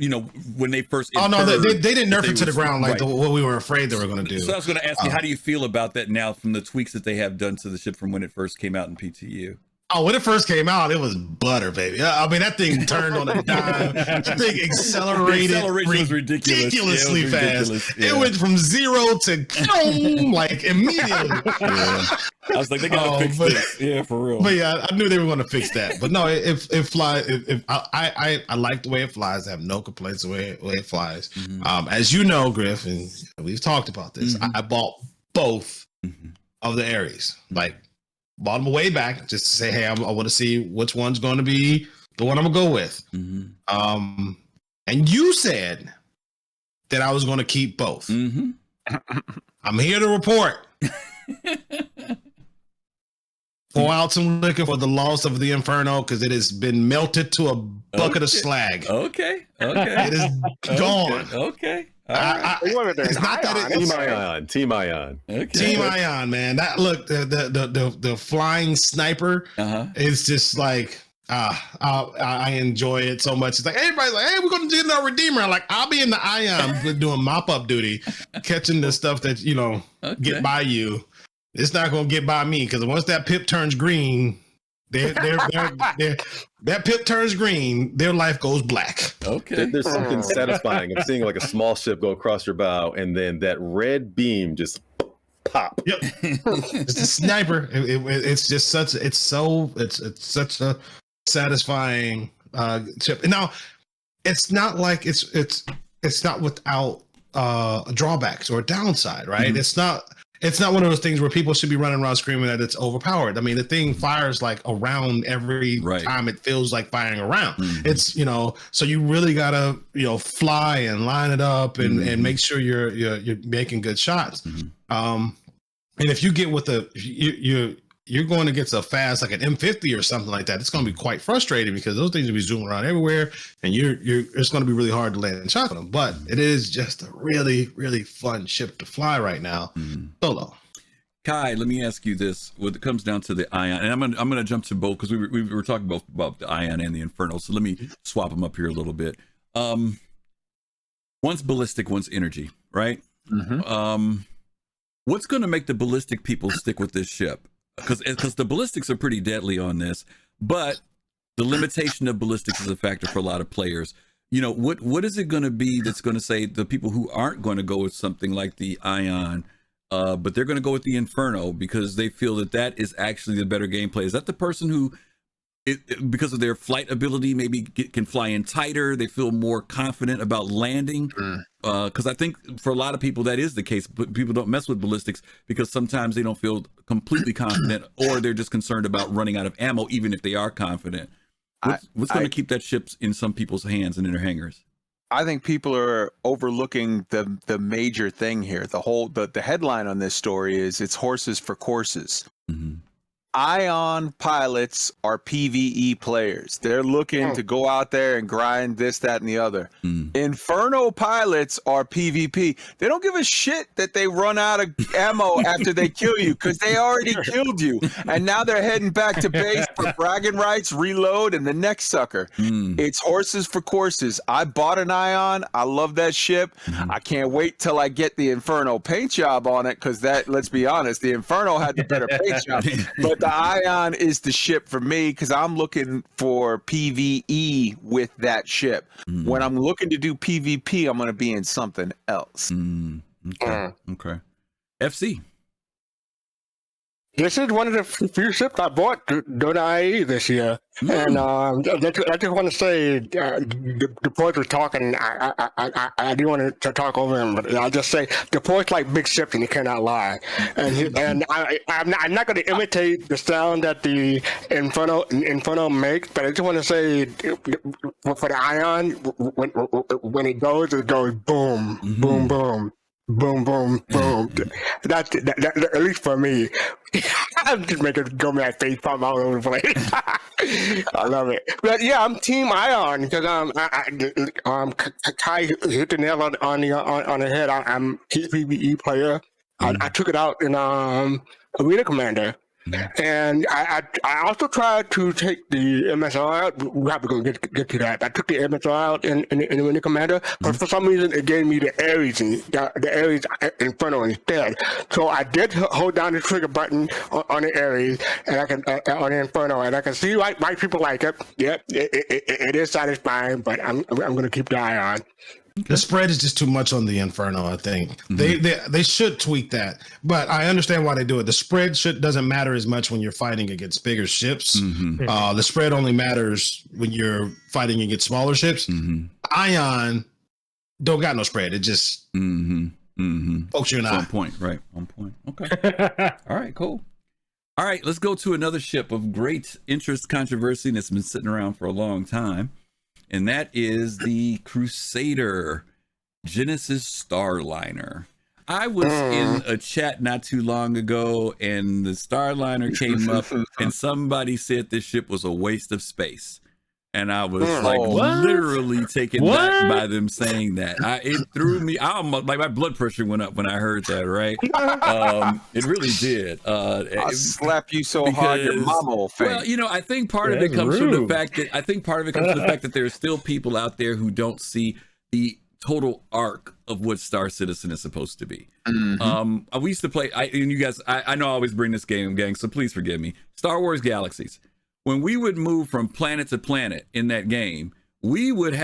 when they first. Oh no, they didn't nerf it to the ground like what we were afraid they were going to do. So I was going to ask you, how do you feel about that now from the tweaks that they have done to the ship from when it first came out in PTU? Oh, when it first came out, it was butter, baby. I mean, that thing turned on a dime. That thing accelerated was ridiculously fast. Yeah. It went from 0 to like immediately. I was like, they gotta fix this. Yeah, for real. But yeah, I knew they were going to fix that. But no, it flies. I like the way it flies. I have no complaints the way it flies. As you know, Griff, and we've talked about this. I bought both of the Ares. Like. Bought them way back just to say, hey, I want to see which one's going to be the one I'm gonna go with. And you said that I was going to keep both. I'm here to report. Pour out some liquor for the loss of the Inferno because it has been melted to a bucket of slag. Okay. It is gone. Okay. It's not that Team Ion. Okay. Team Ion, man. That look, the flying sniper is just like I enjoy it so much. It's like everybody's like, hey, we're gonna do our Redeemer. I'm like, I'll be in the Ion doing mop-up duty, catching the stuff that get by you. It's not gonna get by me because once that pip turns green, That pip turns green, their life goes black. Okay. There's something satisfying of seeing like a small ship go across your bow, and then that red beam just pop. Yep, it's a sniper. It's just such. It's such a satisfying ship. And now, it's not like it's not without drawbacks or downside, right? Mm-hmm. It's not one of those things where people should be running around screaming that it's overpowered. I mean, the thing fires like around every time it feels like firing around. Mm-hmm. It's, so you really gotta, fly and line it up and make sure you're making good shots. Mm-hmm. And if you get with you're going to get so fast, like an M50 or something like that, it's going to be quite frustrating because those things will be zooming around everywhere, and it's going to be really hard to land shots on them. But it is just a really, really fun ship to fly right now, solo. Kai, let me ask you this: when it comes down to the Ion, and I'm gonna jump to both because we were talking both about the Ion and the Inferno. So let me swap them up here a little bit. One's ballistic, one's energy, right? Mm-hmm. What's going to make the ballistic people stick with this ship? Because the ballistics are pretty deadly on this, but the limitation of ballistics is a factor for a lot of players. What is it going to be that's going to say the people who aren't going to go with something like the Ion, but they're going to go with the Inferno because they feel that is actually the better gameplay? Is that the person who, because of their flight ability, maybe can fly in tighter, they feel more confident about landing? Because I think for a lot of people that is the case, but people don't mess with ballistics because sometimes they don't feel completely confident, or they're just concerned about running out of ammo even if they are confident. What's going to keep that ship in some people's hands and in their hangars? I think people are overlooking the major thing here. The headline on this story is it's horses for courses. Mm-hmm. Ion pilots are PvE players. They're looking to go out there and grind this, that, and the other. Inferno pilots are PvP. They don't give a shit that they run out of ammo after they kill you because they already killed you. And now they're heading back to base for bragging rights, reload, and the next sucker. It's horses for courses. I bought an Ion. I love that ship. I can't wait till I get the Inferno paint job on it because let's be honest, the Inferno had the better paint job. But the Ion is the ship for me because I'm looking for PvE with that ship. When I'm looking to do PvP, I'm going to be in something else. Okay. FC. This is one of the few ships I bought during the IAE this year. And I just want to say, the poets were talking. I didn't want to talk over him, but I'll just say the poets like big ships and he cannot lie. And I'm not going to imitate the sound that the Inferno makes, but I just want to say for the Ion, when it goes boom, boom, boom. Boom, boom, boom. That at least for me. I'm just making GomabATL face palm all over the place. I love it. But yeah, I'm Team Ion because Kai hit the nail on the head. I'm PvE player. I took it out in Arena Commander. And I also tried to take the MSR out. We have to go get to that. I took the MSR out in the Arena Commander, but for some reason it gave me the Ares and the Ares Inferno instead. So I did hold down the trigger button on the Ares and I can on the Inferno, and I can see why people like it. Yep, it is satisfying, but I'm going to keep the eye on. The spread is just too much on the Inferno, I think. They should tweak that, but I understand why they do it. The spread doesn't matter as much when you're fighting against bigger ships. The spread only matters when you're fighting against smaller ships. Ion don't got no spread. It just pokes you in the eye. On point, right? On point. Okay. All right, cool. All right, let's go to another ship of great interest, controversy, and it's been sitting around for a long time. And that is the Crusader Genesis Starliner. I was in a chat not too long ago, and the Starliner came up, and somebody said this ship was a waste of space. And I was literally taken back by them saying that. It threw me. I almost, my blood pressure went up when I heard that. Right? It really did. I'll slap you so hard your mama will faint. Well, I think part of it comes from the fact that there are still people out there who don't see the total arc of what Star Citizen is supposed to be. We used to play. And you guys, I know I always bring this game, gang. So please forgive me. Star Wars Galaxies. when we would move from planet to planet in that game, you would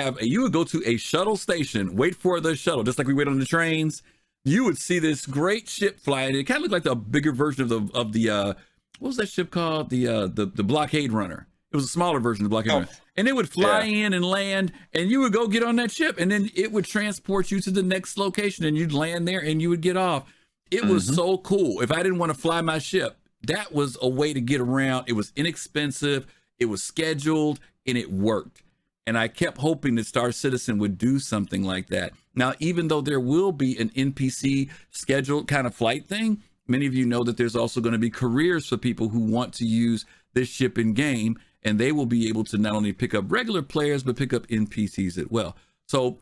go to a shuttle station, wait for the shuttle, just like we wait on the trains. You would see this great ship flying. It kind of looked like the bigger version of the what was that ship called? The blockade runner. It was a smaller version of the blockade runner. And it would fly in and land, and you would go get on that ship, and then it would transport you to the next location, and you'd land there and you would get off. It was so cool. If I didn't want to fly my ship, that was a way to get around. It was inexpensive, it was scheduled, and it worked. And I kept hoping that Star Citizen would do something like that. Now, even though there will be an NPC scheduled kind of flight thing, many of you know that there's also going to be careers for people who want to use this ship in game, and they will be able to not only pick up regular players, but pick up NPCs as well. So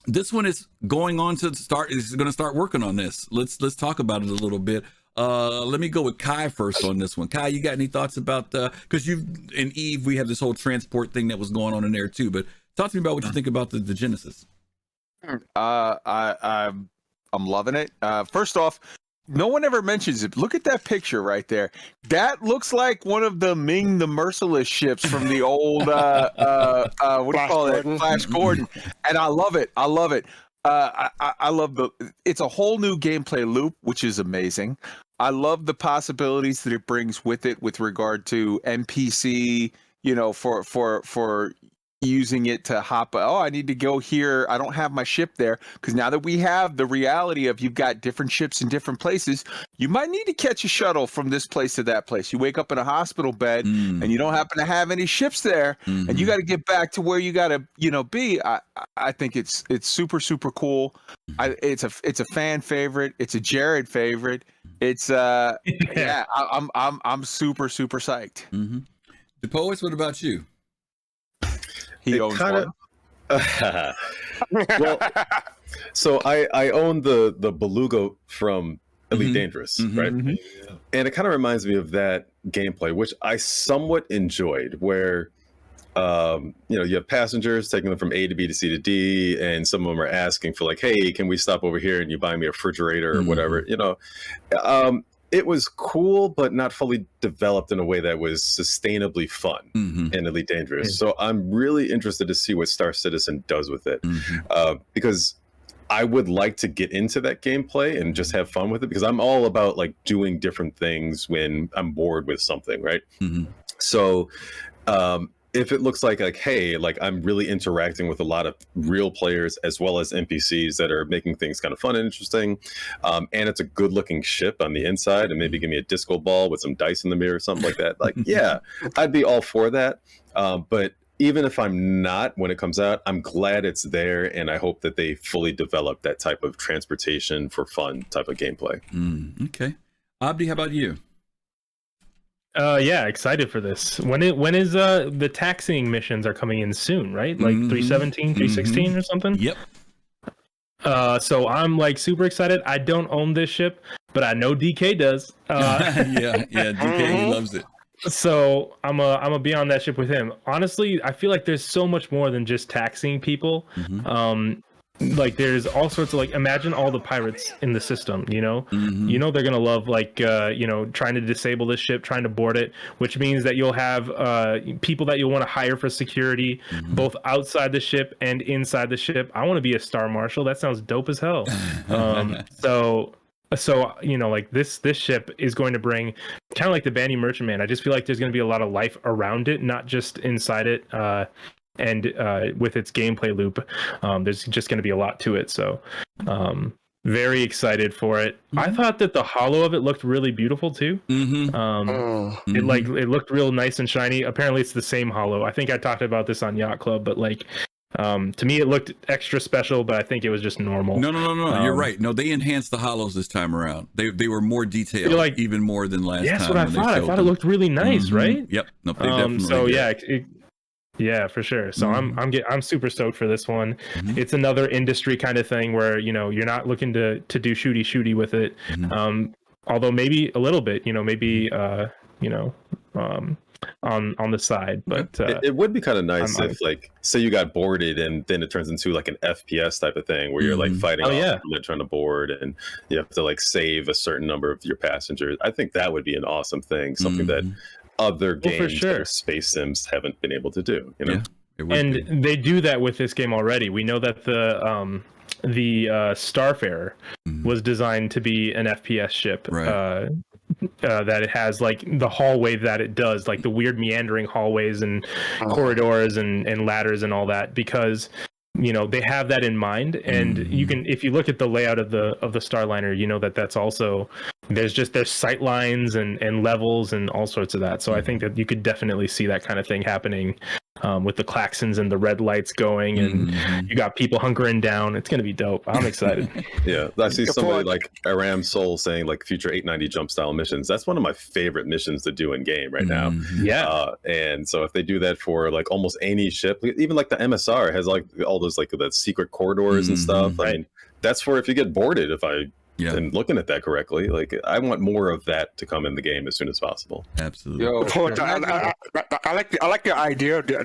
this one is going to start working on this. Let's talk about it a little bit. Let me go with Kai first on this one. Kai, you got any thoughts about because you and Eve, we have this whole transport thing that was going on in there too, but talk to me about what you think about the Genesis. I'm loving it. First off, no one ever mentions it. Look at that picture right there. That looks like one of the Ming the Merciless ships from the old what do you call it? Flash Gordon. And I love it. I love it. I love it's a whole new gameplay loop, which is amazing. I love the possibilities that it brings with it with regard to NPC, for using it to hop. Oh, I need to go here. I don't have my ship there. Because now that we have the reality of you've got different ships in different places, you might need to catch a shuttle from this place to that place. You wake up in a hospital bed and you don't happen to have any ships there, and you got to get back to where you got to, be. I think it's super, super cool. It's a fan favorite. It's a Jared favorite. It's I'm super, super psyched. DaPoets, what about you? He owns one. Well, so I own the Beluga from Elite Dangerous, right? And it kind of reminds me of that gameplay, which I somewhat enjoyed, where you have passengers taking them from A to B to C to D, and some of them are asking for like, hey, can we stop over here and you buy me a refrigerator or whatever, It was cool, but not fully developed in a way that was sustainably fun in Elite Dangerous. So I'm really interested to see what Star Citizen does with it, because I would like to get into that gameplay and just have fun with it, because I'm all about like doing different things when I'm bored with something, right? So if it looks like, hey, like I'm really interacting with a lot of real players as well as NPCs that are making things kind of fun and interesting, and it's a good looking ship on the inside, and maybe give me a disco ball with some dice in the mirror or something like that, like, yeah, I'd be all for that. But even if I'm not, when it comes out, I'm glad it's there, and I hope that they fully develop that type of transportation for fun type of gameplay. Okay. Abdi, how about you? Yeah, excited for this. When is the taxiing missions are coming in soon, right? Like 317, 316 or something? Yep. So I'm like super excited. I don't own this ship, but I know DK does. Yeah, DK, he loves it. So I'm a be on that ship with him. Honestly, I feel like there's so much more than just taxiing people. Like there's all sorts of, like, imagine all the pirates in the system, they're gonna love, like, trying to disable this ship, trying to board it, which means that you'll have people that you'll want to hire for security, both outside the ship and inside the ship. I want to be a star marshal. That sounds dope as hell. So like this ship is going to bring kind of like the Banu Merchantman. I just feel like there's going to be a lot of life around it, not just inside it. And with its gameplay loop, there's just going to be a lot to it. So very excited for it. I thought that the holo of it looked really beautiful too. It looked real nice and shiny. Apparently it's the same holo. I think I talked about this on Yacht Club, but like to me it looked extra special, but I think it was just normal. No, you're right. No, they enhanced the holos this time around. They were more detailed, like, even more than last time. That's what I thought. I thought it looked really nice, right? Yep. Nope, they definitely so did. Yeah, for sure. So I'm super stoked for this one. It's another industry kind of thing where you're not looking to do shooty with it. Although maybe a little bit, maybe on the side, but it would be kind of nice if, like, say you got boarded and then it turns into like an FPS type of thing where you're like fighting off trying to board, and you have to like save a certain number of your passengers. I think that would be an awesome thing, something that other for games sure. that are space sims haven't been able to do. You know, It would And be. they do that with this game already. We know that the Starfarer was designed to be an FPS ship. Right. That it has like the hallway that it does, like the weird meandering hallways and corridors and ladders and all that, because they have that in mind. And you can, if you look at the layout of the Starliner, that's also there's sight lines and levels and all sorts of that. So I think that you could definitely see that kind of thing happening with the klaxons and the red lights going, and you got people hunkering down. It's gonna be dope. I'm excited. Yeah, I see somebody like Aram Soul saying like future 890 jump style missions. That's one of my favorite missions to do in game right now. Yeah. And so if they do that for like almost any ship, even like the MSR has like all those like the secret corridors and stuff. I mean, that's for if you get boarded. If I am looking at that correctly, like I want more of that to come in the game as soon as possible. Absolutely. Yo, I like the idea of the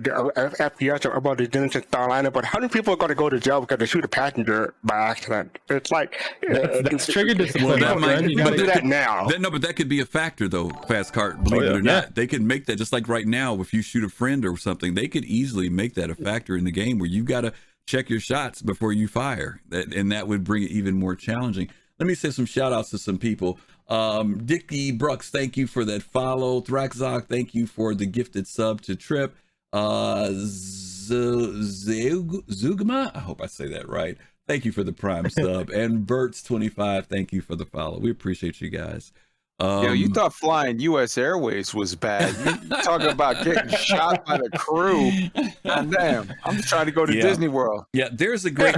FPS about the Genesis Starliner, but how many people are going to go to jail because they shoot a passenger by accident? It's like That's trigger discipline. that might- you gotta do that now. But that could be a factor, though, Fastcart. Believe it or not, they could make that just like right now. If you shoot a friend or something, they could easily make that a factor in the game where you got to check your shots before you fire. And that would bring it even more challenging. Let me say some shout outs to some people. Dickie Brooks, thank you for that follow. Thraxoc, thank you for the gifted sub to Trip. Zugma, I hope I say that right. Thank you for the prime sub. And Bert's25, thank you for the follow. We appreciate you guys. Yo, you thought flying U.S. Airways was bad. You talking about getting shot by the crew. God damn. I'm just trying to go to Disney World. Yeah, there's a great,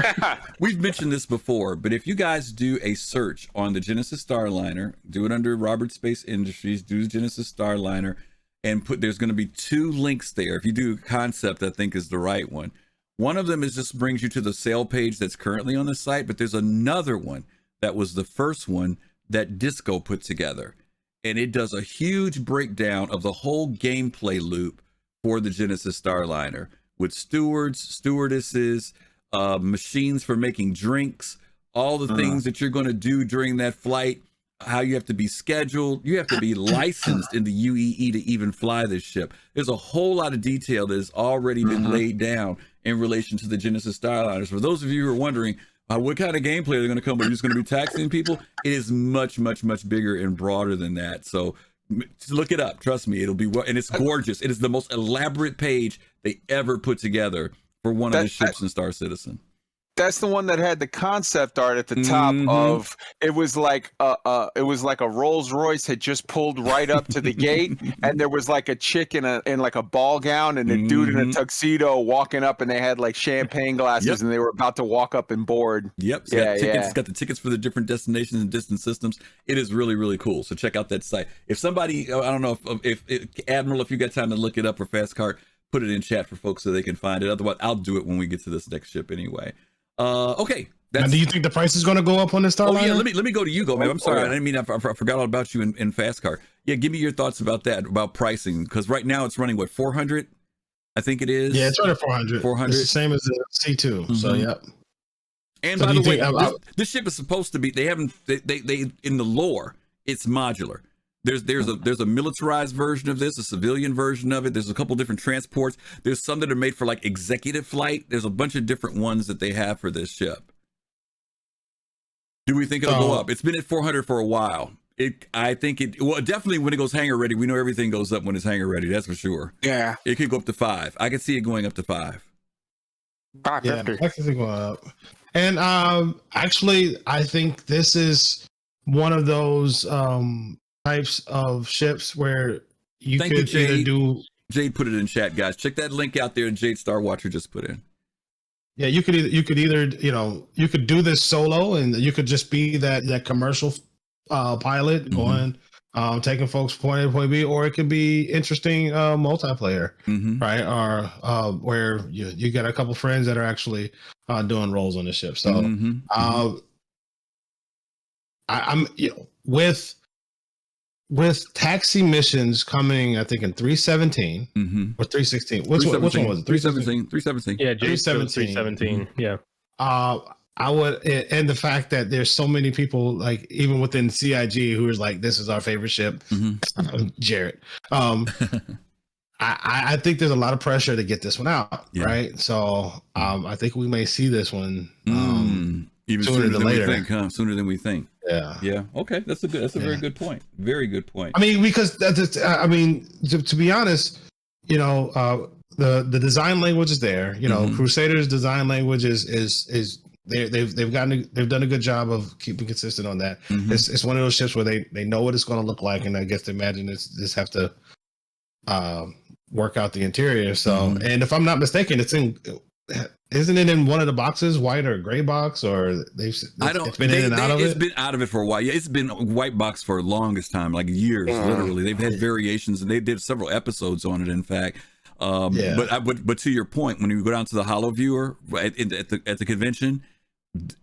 we've mentioned this before, but if you guys do a search on the Genesis Starliner, do it under Robert Space Industries, do Genesis Starliner, and there's going to be 2 links there. If you do concept, I think is the right one. One of them is just brings you to the sale page that's currently on the site, but there's another one that was the first one that Disco put together, and it does a huge breakdown of the whole gameplay loop for the Genesis Starliner with stewards, stewardesses, machines for making drinks, all the things that you're going to do during that flight, how you have to be scheduled, you have to be licensed in the UEE to even fly this ship. There's a whole lot of detail that has already been laid down in relation to the Genesis Starliners. For those of you who are wondering, what kind of gameplay are they going to come with? Are you just going to be taxiing people? It is much, much, much bigger and broader than that. So look it up. Trust me, it'll be, and it's gorgeous. It is the most elaborate page they ever put together for one of the ships in Star Citizen. That's the one that had the concept art at the top of it was like a Rolls Royce had just pulled right up to the gate, and there was like a chick in like a ball gown and a dude in a tuxedo walking up, and they had like champagne glasses and they were about to walk up and board. It's got tickets, it's got the tickets for the different destinations and distant systems. It is really, really cool. So check out that site. If somebody, I don't know if Admiral, if you got time to look it up, or Fastcart, put it in chat for folks so they can find it. Otherwise, I'll do it when we get to this next ship anyway. Okay. Now, do you think the price is going to go up on this Starliner? Oh yeah, let me go to you, man. I'm sorry, I didn't mean I forgot all about you in Fastcart. Yeah, give me your thoughts about that, about pricing, because right now it's running what, 400? I think it is. Yeah, it's running 400. 400. It's the same as the C2. So yep. And so by the way, this ship is supposed to be. They haven't. They in the lore, it's modular. There's a militarized version of this, a civilian version of it. There's a couple different transports. There's some that are made for like executive flight. There's a bunch of different ones that they have for this ship. Do we think it'll go up? It's been at 400 for a while. I think it well, definitely when it goes hangar ready. We know everything goes up when it's hangar ready. That's for sure. Yeah, it could go up to 5. I could see it going up to 5. Yeah, I can see going up. And actually, I think this is one of those types of ships where you could either do. Jade put it in chat, guys. Check that link out there. Jade Star Watcher just put in. Yeah, you could either you could do this solo, and you could just be that commercial pilot going taking folks from point A to point B, or it could be interesting multiplayer, right? Or where you got a couple friends that are actually doing roles on the ship. So I'm with taxi missions coming, I think in 317 or 316. Which one was it? 317. 317. Yeah, 317. 317. Yeah. I would, and the fact that there's so many people, like even within CIG, who is like, this is our favorite ship, Jarrett. I think there's a lot of pressure to get this one out, right? So I think we may see this one even sooner than we think, huh? Sooner than we think. Yeah. Okay, that's a very good point. Very good point. I mean, because to be honest, you know, the design language is there. You know, Crusaders' design language is they've done a good job of keeping consistent on that. It's one of those ships where they know what it's going to look like, and I guess they imagine just have to work out the interior. So, and if I'm not mistaken, isn't it in one of the boxes, white or gray box, or it's been in and out of it? It's been out of it for a while. Yeah, it's been white box for the longest time, like years, literally. They've had variations, and they did several episodes on it, in fact. But to your point, when you go down to the Holo Viewer at the convention,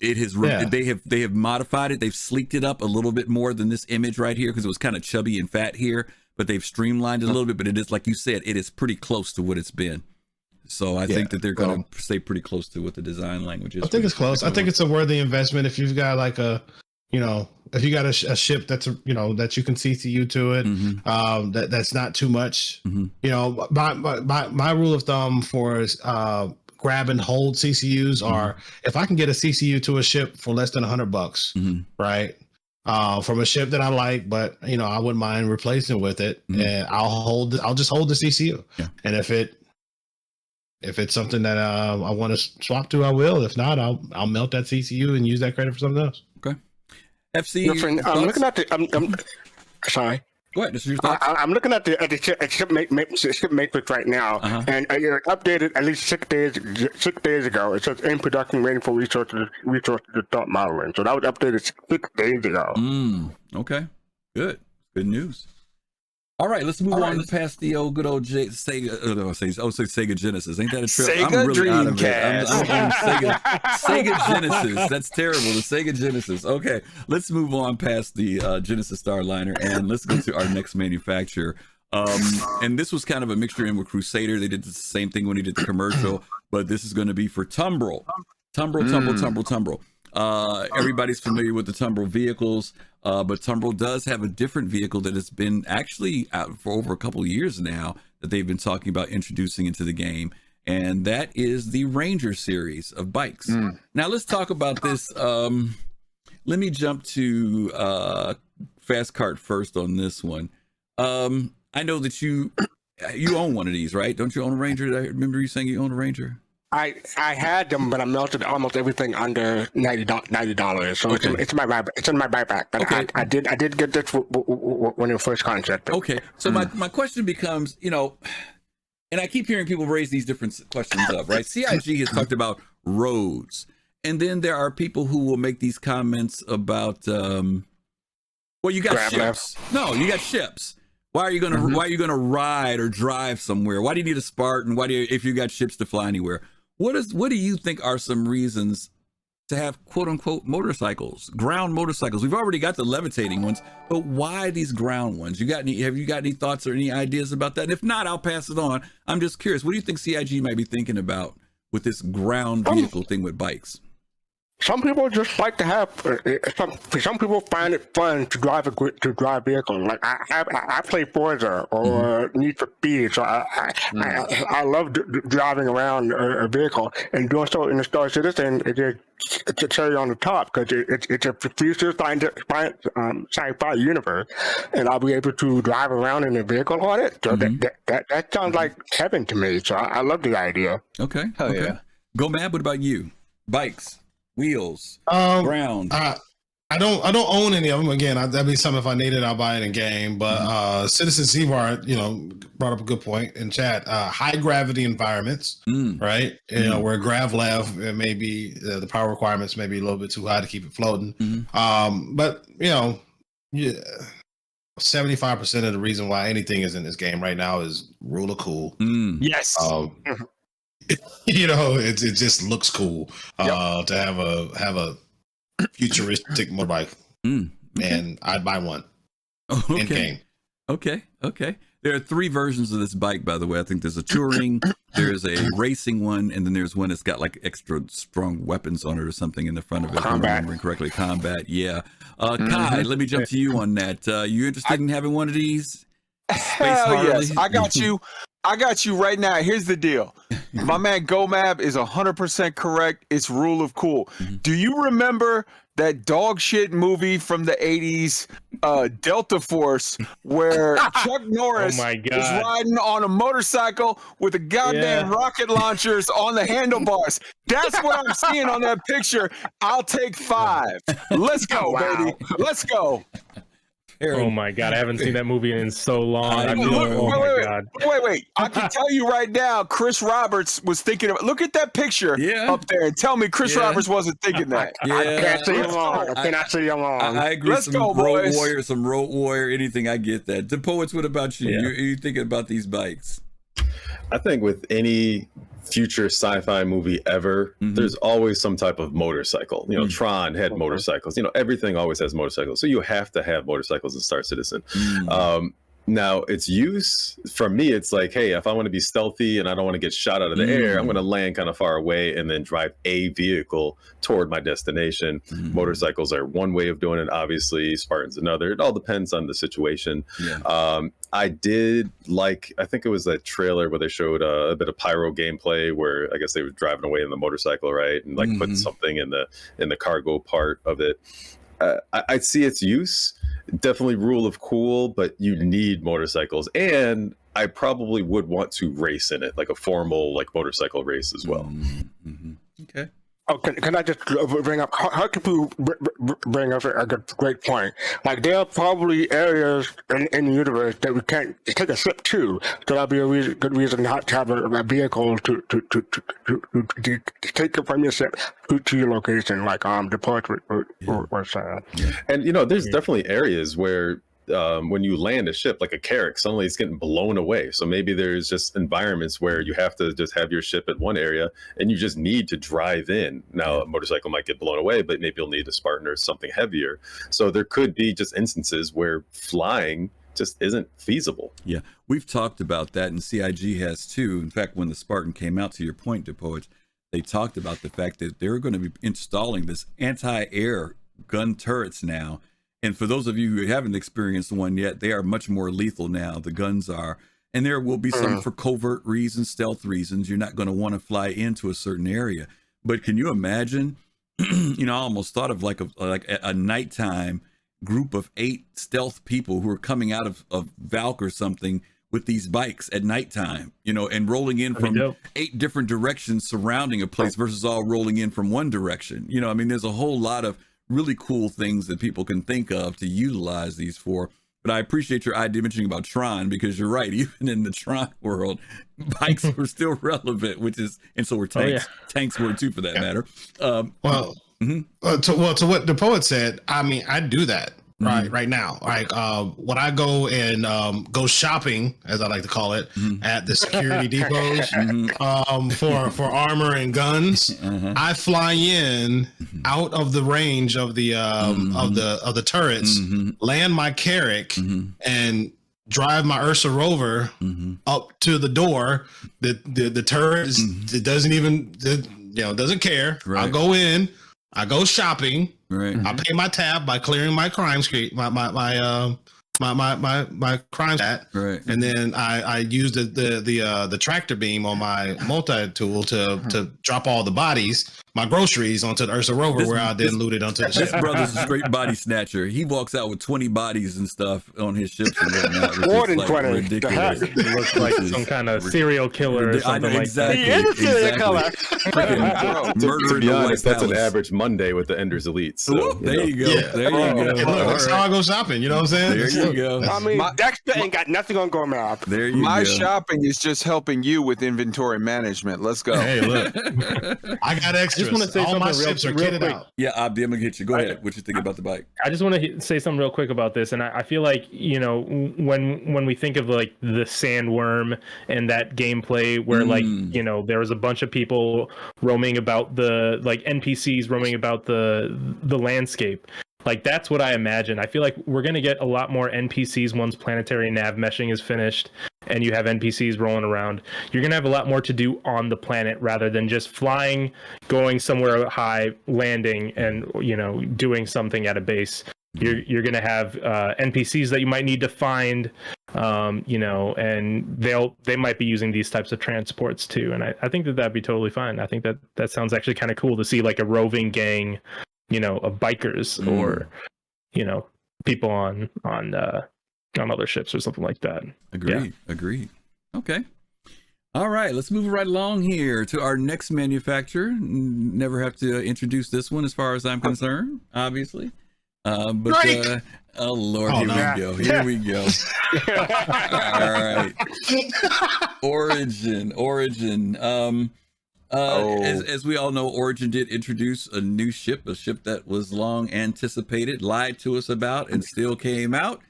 it has they have modified it. They've sleeked it up a little bit more than this image right here, because it was kind of chubby and fat here, but they've streamlined it a little bit. But it is, like you said, it is pretty close to what it's been. So I think that they're going to stay pretty close to what the design language is. I think it's close. I think it's a worthy investment if you've got like if you got a ship that's that you can CCU to it, that's not too much. You know, my rule of thumb for grab and hold CCUs are, if I can get a CCU to a ship for less than $100, right? From a ship that I like, but you know, I wouldn't mind replacing with it, and I'll just hold the CCU. And if it's something that I want to swap to, I will. If not, I'll melt that CCU and use that credit for something else. Okay. FC, I'm looking at the. Sorry. Go ahead. This is your thoughts. I'm looking at the ship matrix right now, and it updated at least 6 days ago. It says in production, waiting for resources to start modeling. So that was updated 6 days ago. Okay. Good news. All right, let's move on past the good old Sega. Sega Genesis. Ain't that a trip? Sega I'm really out of it. I'm Sega Genesis. That's terrible. The Sega Genesis. Okay, let's move on past the Genesis Starliner, and let's go to our next manufacturer. And this was kind of a mixture in with Crusader. They did the same thing when he did the commercial, but this is going to be for Tumbrel. Tumbrel. Everybody's familiar with the Tumbrel vehicles, but Tumbrel does have a different vehicle that has been actually out for over a couple of years now that they've been talking about introducing into the game, and that is the Ranger series of bikes. Now let's talk about this. Let me jump to Fastcart first on this one. I know that you own one of these, right? Don't you own a Ranger? I remember you saying you own a Ranger. I had them, but I melted almost everything under $90. So it's in my buyback. But okay. I did get this when it first concept. Okay, so my question becomes, you know, and I keep hearing people raise these different questions up, right? CIG has talked about roads, and then there are people who will make these comments about, well, you got ships. No, you got ships. Why are you gonna ride or drive somewhere? Why do you need a Spartan? If you got ships to fly anywhere? What do you think are some reasons to have quote unquote motorcycles, ground motorcycles? We've already got the levitating ones, but why these ground ones? Have you got any thoughts or any ideas about that? And if not, I'll pass it on. I'm just curious. What do you think CIG might be thinking about with this ground vehicle thing with bikes? Some people just like to have. Some people find it fun to drive vehicles. Like I play Forza or Need for Speed, so I love driving around a vehicle, and doing so in the Star Citizen. It's a cherry on the top because it's a future sci-fi universe, and I'll be able to drive around in a vehicle on it. So that sounds like heaven to me. So I love the idea. Okay. Hell yeah. Gomab, what about you? Bikes. Wheels, ground. I don't own any of them. Again, that'd be something if I need it, I'll buy it in game. But Citizen Seavar, brought up a good point in chat. High gravity environments, right? Where gravlev, it may be the power requirements may be a little bit too high to keep it floating. But 75% of the reason why anything is in this game right now is rule of cool. Yes. It just looks cool to have a futuristic motorbike, and I'd buy one in game. Okay. There are 3 versions of this bike, by the way. I think there's a touring, there's a racing one, and then there's one that's got like extra strong weapons on it or something in the front of it. If I'm remembering correctly, combat. Yeah. Kai, let me jump to you on that. You interested in having one of these? Hell yes, I got you. I got you right now. Here's the deal. My man Gomab is 100% correct. It's rule of cool. Do you remember that dog shit movie from the 80s, Delta Force, where Chuck Norris is riding on a motorcycle with the goddamn rocket launchers on the handlebars? That's what I'm seeing on that picture. I'll take 5. Let's go, baby. Let's go. Oh my god, I haven't seen that movie in so long. Wait. I can tell you right now, Chris Roberts was thinking of. Look at that picture up there and tell me Chris Roberts wasn't thinking that. I can't see him on. I cannot see him on. I agree. Let's go, boys. Some Road Warrior, anything. I get that. DaPoets, what about you? You thinking about these bikes? I think with any future sci-fi movie ever, there's always some type of motorcycle. You know, Tron had motorcycles. You know, everything always has motorcycles. So you have to have motorcycles in Star Citizen. Now, its use, for me, it's like, hey, if I want to be stealthy and I don't want to get shot out of the air, I'm going to land kind of far away and then drive a vehicle toward my destination. Motorcycles are one way of doing it, obviously. Spartan's another. It all depends on the situation. I did like, I think it was that trailer where they showed a bit of pyro gameplay where I guess they were driving away in the motorcycle, right? And like putting something in the cargo part of it. I'd see its use. Definitely rule of cool, but you need motorcycles, and I probably would want to race in it, like a formal like motorcycle race as well. Okay. Oh, can I just bring up, how can people bring up a great point? Like, there are probably areas in the universe that we can't take a ship to, so that'll be a good reason not to have a vehicle to take it from your ship to your location, like the poet was saying. And, you know, there's definitely areas where when you land a ship like a Carrack, suddenly it's getting blown away. So maybe there's just environments where you have to just have your ship at one area and you just need to drive in. Now, a motorcycle might get blown away, but maybe you'll need a Spartan or something heavier. So there could be just instances where flying just isn't feasible. Yeah, we've talked about that, and CIG has too. In fact, when the Spartan came out, to your point, DaPoets, they talked about the fact that they're going to be installing this anti-air gun turrets now. And for those of you who haven't experienced one yet, they are much more lethal now. The guns are. And there will be some for covert reasons, stealth reasons. You're not going to want to fly into a certain area. But can you imagine, you know, I almost thought of like a nighttime group of 8 stealth people who are coming out of Valk or something with these bikes at nighttime, you know, and rolling in from 8 different directions surrounding a place versus all rolling in from one direction. You know, I mean, there's a whole lot of really cool things that people can think of to utilize these for. But I appreciate your idea mentioning about Tron, because you're right, even in the Tron world, bikes were still relevant, and so were tanks. Tanks were too, for that matter. To what the poet said, I mean, I do that right now. Like when I go and go shopping, as I like to call it, at the security depots for armor and guns, I fly in out of the range of the turrets, land my Carrack, and drive my Ursa Rover up to the door. The turret it doesn't even doesn't care. Right. I go in. I go shopping. Right. I pay my tab by clearing my crime screen, my crime stat. Right. And then I use the tractor beam on my multi-tool to drop all the bodies, my groceries, onto the Ursa Rover, where I then loot it onto the ship. This brother's a straight body snatcher. He walks out with 20 bodies and stuff on his ships and whatnot. More than 20. Ridiculous. He looks like some kind of serial killer or something like that. He is a serial killer. To be honest, that's an average Monday with the Ender's Elite. So, there you go. Yeah. There you go. That's how I go shopping. You know what I'm saying? There you go. I mean, Dexter ain't got nothing on Gomab. There you My go. shopping is just helping you with inventory management. Let's go. Hey, look. I got extras. I just want to say all my something ships are real kitted quick. out. Yeah, Abdi, I'm going to hit you. Go ahead. What you think about the bike? I just want to say something real quick about this. And I feel like, you know, when we think of like the sandworm and that gameplay where like, you know, there was a bunch of people roaming about the, like NPCs roaming about the landscape. Like that's what I imagine. I feel like we're going to get a lot more NPCs once planetary nav meshing is finished and you have NPCs rolling around. You're going to have a lot more to do on the planet rather than just flying, going somewhere high, landing, and doing something at a base. You're going to have NPCs that you might need to find, and they might be using these types of transports too. And I think that'd be totally fine. I think that sounds actually kind of cool to see, like a roving gang, of bikers or, people on other ships or something like that. Agreed. Okay. All right, let's move right along here to our next manufacturer. Never have to introduce this one as far as I'm concerned, obviously. But oh Lord, here we go. All right. Origin. As we all know, Origin did introduce a new ship, a ship that was long anticipated, lied to us about, and still came out.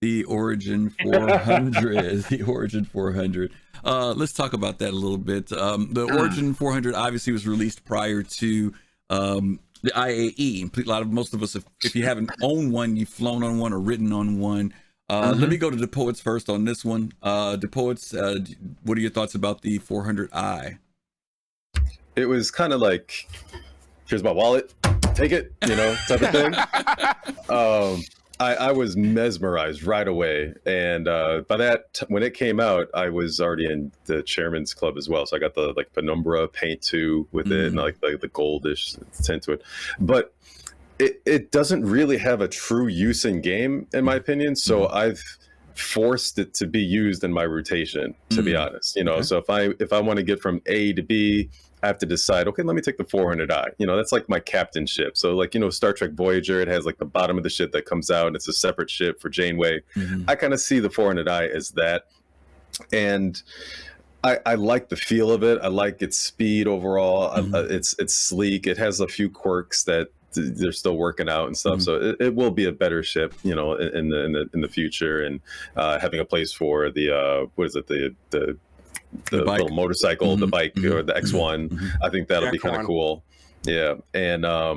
The Origin 400. The Origin 400. Let's talk about that a little bit. The Origin 400 obviously was released prior to the IAE. Most of us, if you haven't owned one, you've flown on one or ridden on one. Let me go to DaPoets first on this one. DaPoets, what are your thoughts about the 400i? It was kind of like, here's my wallet, take it, type of thing. I was mesmerized right away, and by that when it came out, I was already in the chairman's club as well. So I got the penumbra paint too with it, and like the goldish tint to it. But it doesn't really have a true use in game, in my opinion. So I've forced it to be used in my rotation, to be honest. Okay. So if I want to get from A to B, I have to decide, okay, let me take the 400i. That's like my captain ship. So Star Trek Voyager, it has like the bottom of the ship that comes out and it's a separate ship for Janeway. I kind of see the 400i as that. And I like the feel of it. I like its speed overall. It's sleek. It has a few quirks that they're still working out and stuff. So it will be a better ship, in the future, and having a place for the the little motorcycle, the bike, or the X1. I think that'll be kind of cool. Yeah, and I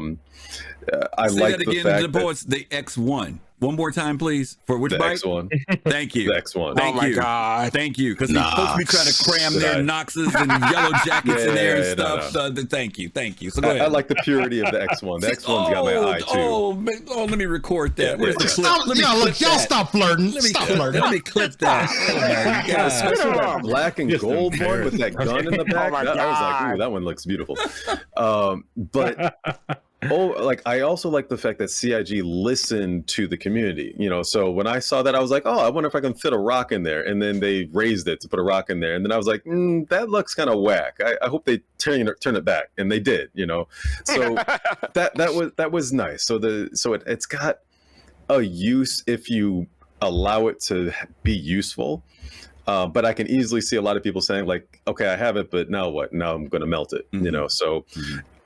like the fact that the X1. One more time, please. For which bike? X1. Thank you. The X1. Thank you. God. Thank you. Because they're supposed to be trying to cram their Noxes and yellow jackets in there and stuff. No. So thank you. So go ahead. I like the purity of the X1. The X1's got my eye too. Let me record that. Where's the clip? Y'all stop flirting. Let me clip that. Oh my God. Especially that black and gold one with that gun in the back. I was like, ooh, that one looks beautiful. But I also like the fact that CIG listened to the community, so when I saw that, I was like, oh, I wonder if I can fit a rock in there. And then they raised it to put a rock in there. And then I was like, that looks kind of whack. I hope they turn it back. And they did, so that was nice. So it's got a use if you allow it to be useful. But I can easily see a lot of people saying like, okay, I have it, but now what? Now I'm going to melt it, so.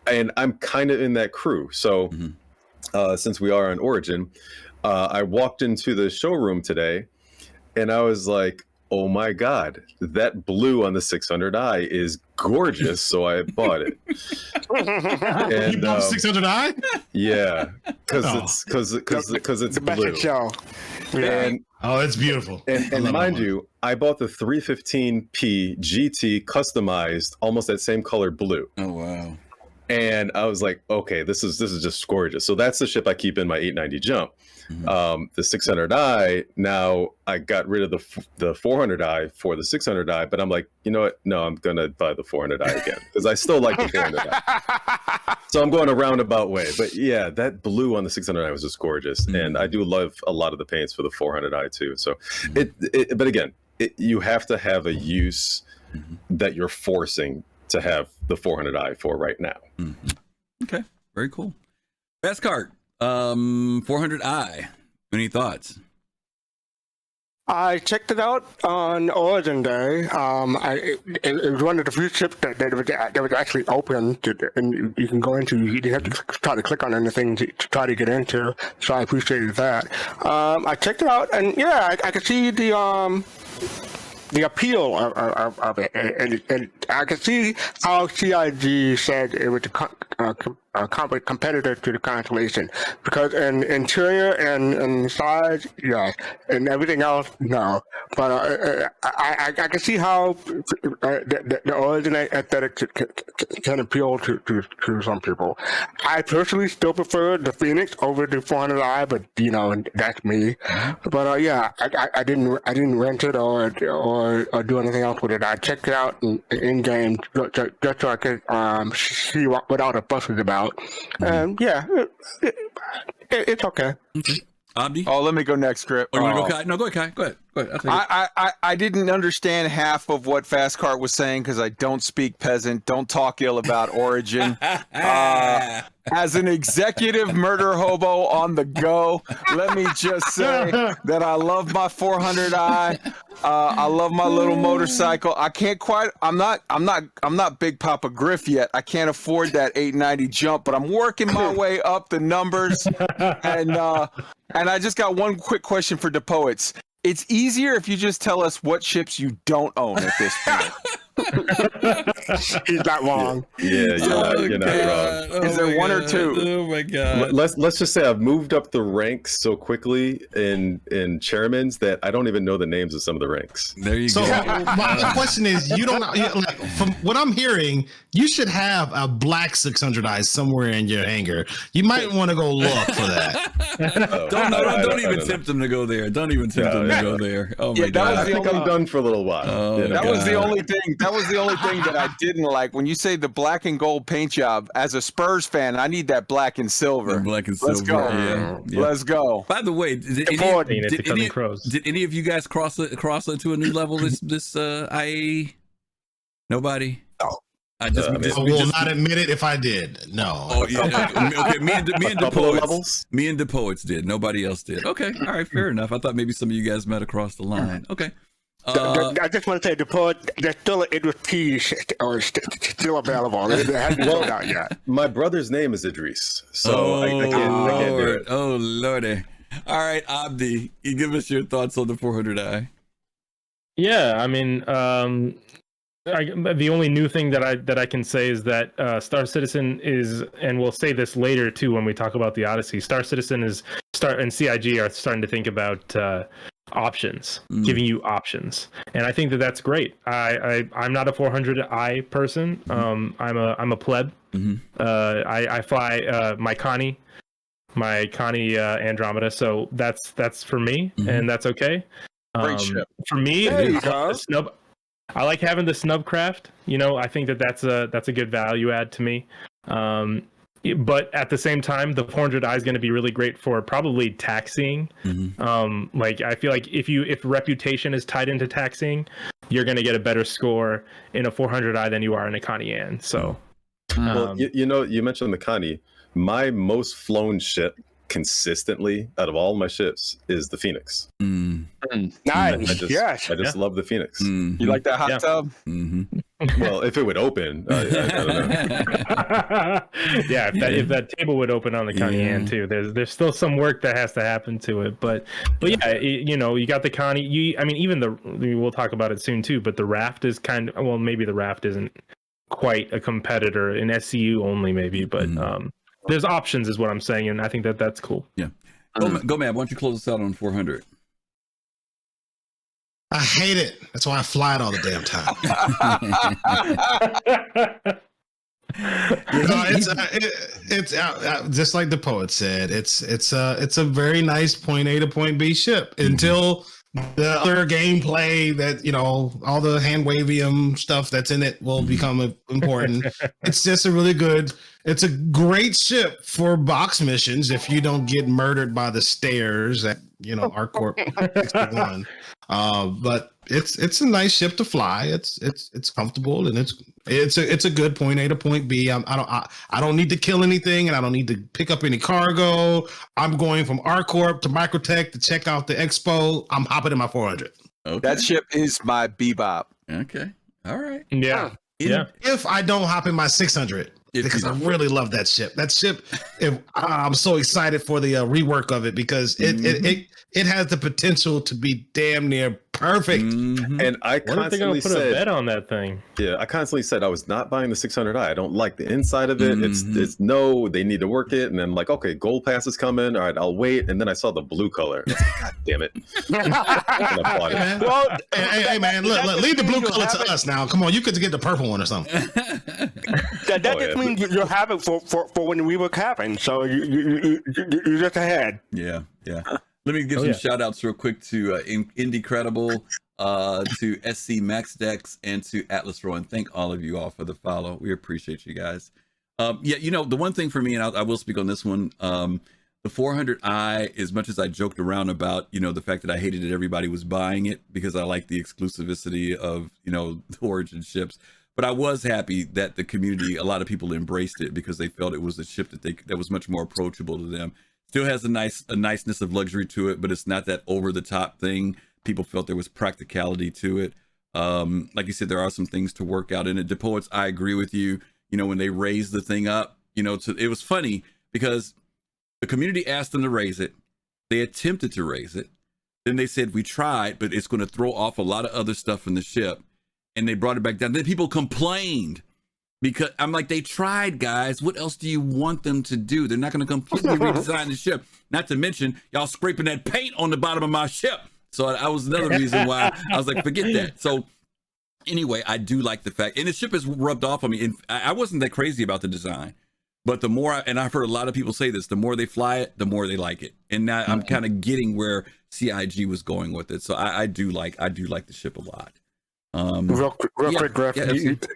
And I'm kind of in that crew. So since we are on Origin, I walked into the showroom today and I was like, oh my God, that blue on the 600i is gorgeous. So I bought it. And, you bought the 600i? Yeah, because it's blue. Yeah. It's beautiful. And mind you, I bought the 315p GT customized, almost that same color blue. Oh wow. And I was like, okay, this is just gorgeous. So that's the ship I keep in my 890 jump. The 600i, now I got rid of the 400i for the 600i, but I'm like, you know what? No, I'm going to buy the 400i again because I still like the 400i. So I'm going a roundabout way. But yeah, that blue on the 600i was just gorgeous. And I do love a lot of the paints for the 400i too. So but again, you have to have a use that you're forcing to have the 400i for right now. Okay, very cool. Fastcart, 400i. Any thoughts? I checked it out on Origin Day. It was one of the few ships that was actually open, and you can go into. You didn't have to try to click on anything to try to get into. So I appreciated that. I checked it out, and yeah, I could see the appeal of it, and I can see how CIG said it was a competitor to the Constellation, because in interior and size, yes, and everything else, no. But I can see how the Origin aesthetic can appeal to some people. I personally still prefer the Phoenix over the 400i, but that's me. But yeah, I didn't rent it or do anything else with it. I checked it out in game just so I could see what all the fuss was about. And yeah, it's okay. Abdi? Oh, let me go next, Grip. Oh, you want to go, Kai? No, go ahead, Kai. Go ahead. I didn't understand half of what Fastcart was saying because I don't speak peasant. Don't talk ill about Origin. As an executive murder hobo on the go, let me just say that I love my 400i. I love my little motorcycle. I can't quite. I'm not Big Papa Griff yet. I can't afford that 890 jump, but I'm working my way up the numbers. And I just got one quick question for DaPoets. It's easier if you just tell us what ships you don't own at this point. He's not wrong. Yeah, you're not wrong. Is there one or two? Oh my god. Let's just say I've moved up the ranks so quickly in chairmans that I don't even know the names of some of the ranks. There you So go. my question is, you don't like, from what I'm hearing, you should have a black 600i somewhere in your hangar. You might want to go look for that. Don't even tempt them to go there. Don't even tempt them to go there. Oh my Yeah, god. I think I'm done for a little while. Oh, That was the God. only thing. That was the only thing that I didn't like. When you say the black and gold paint job, as a Spurs fan, I need that black and silver. Black and Let's silver. go. Yeah. Let's go. By the way, did any of you guys cross it to a new level this IAE? Nobody? No. I will not admit it if I did. No. Oh yeah. Okay. Me and couple of DaPoets. levels? Me and DaPoets did. Nobody else did. Okay. All right. Fair enough. I thought maybe some of you guys met across the line. Okay. I just want to say, the poet, there's still an Idris P still available. It hasn't sold out yet. My brother's name is Idris, so I can't do it. Oh lordy. All right, Abdi, you give us your thoughts on the 400i. Yeah, I mean, the only new thing that I can say is that Star Citizen is, and we'll say this later too when we talk about the Odyssey. Star Citizen and CIG are starting to think about options, giving you options, and I think that that's great. I'm not a 400i person. I'm a pleb. I fly my Connie Andromeda, so that's for me, and that's okay. Great ship. For me, Hey, snub. I like having the snubcraft. I think that's a good value add to me. But at the same time, the 400i is going to be really great for probably taxiing. I feel like if reputation is tied into taxiing, you're going to get a better score in a 400i than you are in a Connie Ann. So, well, you mentioned the Connie. My most flown ship consistently out of all my ships is the Phoenix. Nice. Yes. I just love the Phoenix. You like that hot tub? Well, if it would open, I don't know. Yeah, if that table would open on the Connie Ann too, there's still some work that has to happen to it. But yeah, you got the Connie. We'll talk about it soon too. But the Raft is maybe the Raft isn't quite a competitor in SCU only, maybe, but there's options, is what I'm saying, and I think that's cool. Yeah. Gomab, why don't you close us out on 400? I hate it. That's why I fly it all the damn time. It's just like the poet said. It's a very nice point A to point B ship until the other gameplay that all the hand wavium stuff that's in it will become important. It's just it's a great ship for box missions if you don't get murdered by the stairs at ArcCorp 61. But it's a nice ship to fly. It's comfortable, and it's a good point A to point B. I don't need to kill anything, and I don't need to pick up any cargo. I'm going from ArcCorp to Microtech to check out the expo. I'm hopping in my 400. Okay. That ship is my Bebop. Okay. All right. Yeah. Yeah. If I don't hop in my 600, because I really love that ship. That ship, I'm so excited for the rework of it because it has the potential to be damn near perfect. And I What if they're gonna put a bet on that thing? Yeah, I constantly said I was not buying the 600i. I don't like the inside of it. It's no, they need to work it. And then like, okay, gold pass is coming. All right, I'll wait. And then I saw the blue color. God damn it. Well, hey man, look, leave the blue color to us now. Come on, you could get the purple one or something. That just means you'll have it for when we were capping. So you're just ahead. Yeah. Let me give some shout outs real quick to Indie Credible, to SC Max Dex, and to Atlas Rowan. Thank all of you all for the follow. We appreciate you guys. The one thing for me, and I will speak on this one, the 400i, as much as I joked around about, the fact that I hated that everybody was buying it because I like the exclusivity of, the Origin ships. But I was happy that the community, a lot of people embraced it because they felt it was a ship that was much more approachable to them. Still has a niceness of luxury to it, but it's not that over the top thing. People felt there was practicality to it. Like you said, there are some things to work out in it. DaPoets, I agree with you. When they raised the thing up, it was funny because the community asked them to raise it. They attempted to raise it. Then they said, we tried, but it's going to throw off a lot of other stuff in the ship. And they brought it back down. Then people complained because I'm like, they tried, guys. What else do you want them to do? They're not going to completely redesign the ship. Not to mention, y'all scraping that paint on the bottom of my ship. So that was another reason why I was like, forget that. So anyway, I do like the fact, and the ship has rubbed off on me. And I wasn't that crazy about the design, but the more, and I've heard a lot of people say this, the more they fly it, the more they like it. And now I'm kind of getting where CIG was going with it. So I do like the ship a lot. Real quick, Griff.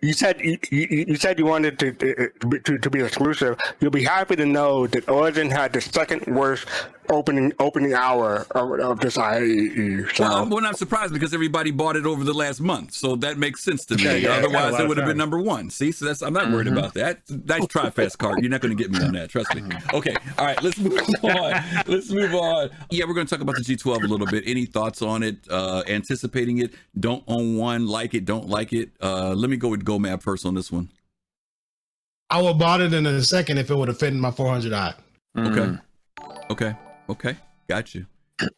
You said you wanted to be exclusive. You'll be happy to know that Origin had the second worst opening hour of this IAE. So. Well, I'm not surprised because everybody bought it over the last month, so that makes sense to me. Otherwise, it would have been number one. See, so I'm not worried about that. Nice try, Fastcart. You're not going to get me on that. Trust me. Okay, all right, let's move on. Yeah, we're going to talk about the G12 a little bit. Any thoughts on it? Anticipating it? Don't own one. Like it? Don't like it? Let me go with GoMab first on this one. I would have bought it in a second if it would have fit in my 400i. Okay, got you.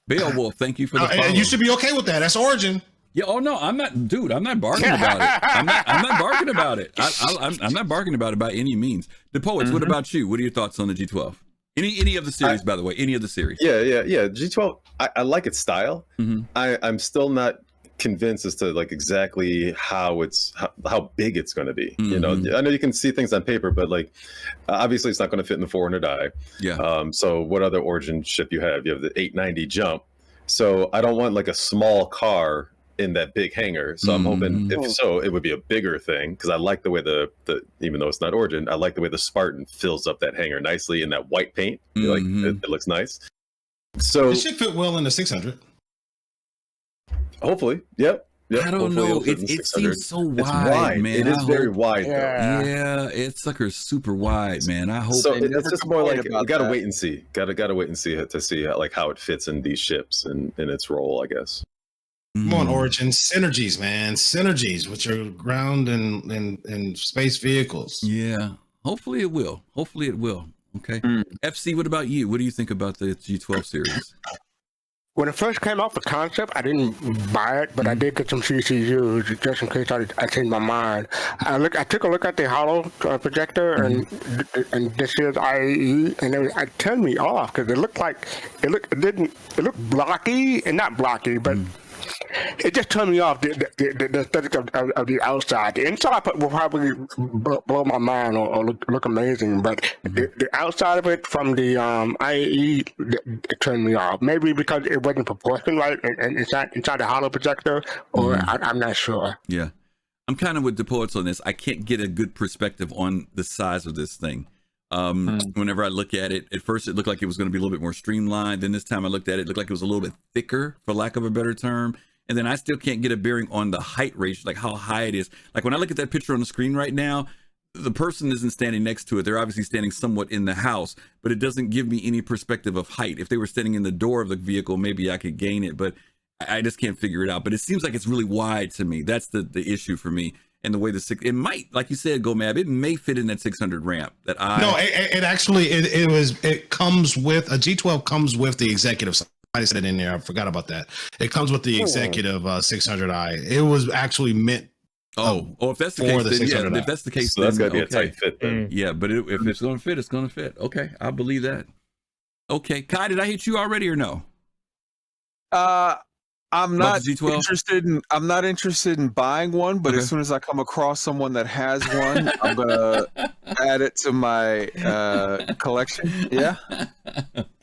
Beowulf, thank you for the follow. And you should be okay with that. That's Origin. Yeah. Oh no, I'm not bargaining about it. I'm not bargaining about it. I'm not bargaining about it by any means. DaPoets, what about you? What are your thoughts on the G12? Any of the series, by the way? Any of the series? Yeah. G12, I like its style. I'm still not convinced as to like exactly how big it's going to be. I know you can see things on paper, but like obviously it's not going to fit in the 400i. So what other Origin ship you have the 890 jump, so I don't want like a small car in that big hangar. So I'm hoping if so it would be a bigger thing, because I like the way the even though it's not Origin, I like the way the Spartan fills up that hangar nicely in that white paint. Like it looks nice. So it should fit well in the 600. Hopefully, yep. I don't know. It seems so wide, man. It is very wide, though. Yeah, it sucker's super wide, man. I hope. So it's just more like we gotta wait and see. Gotta wait and see to see how it fits in these ships and in its role, I guess. Come on, Origin, synergies, man, synergies with your ground and space vehicles. Yeah, hopefully it will. Okay. FC, what about you? What do you think about the G12 series? When it first came out, the concept, I didn't buy it, but I did get some CCUs just in case I changed my mind. I took a look at the holo projector and this year's IAE, and it turned me off because it looked blocky, and not blocky, but it just turned me off. The aesthetic of the outside. The inside will probably blow my mind or look amazing, but the outside of it from the IAE, it turned me off. Maybe because it wasn't proportioned right and inside the holo projector, or I'm not sure. Yeah, I'm kind of with DaPoets on this. I can't get a good perspective on the size of this thing. Whenever I look at it, at first it looked like it was going to be a little bit more streamlined. Then this time I looked at it, it looked like it was a little bit thicker, for lack of a better term. And then I still can't get a bearing on the height ratio, like how high it is. Like when I look at that picture on the screen right now, the person isn't standing next to it. They're obviously standing somewhat in the house, but it doesn't give me any perspective of height. If they were standing in the door of the vehicle, maybe I could gain it, but I just can't figure it out. But it seems like it's really wide to me. That's the issue for me. and the way it might, like you said, Gomab, it may fit in that 600 ramp that I. No, it actually it comes with a G12 comes with the executive. I said it in there. I forgot about that. It comes with the executive 600i. It was actually meant. If that's the case, then if that's the case, so that's then, gotta be a tight fit. Then. Yeah, but if it's gonna fit, it's gonna fit. Okay, I believe that. Okay, Kai, did I hit you already or no? I'm not interested in buying one, but as soon as I come across someone that has one, I'm gonna add it to my collection. Yeah.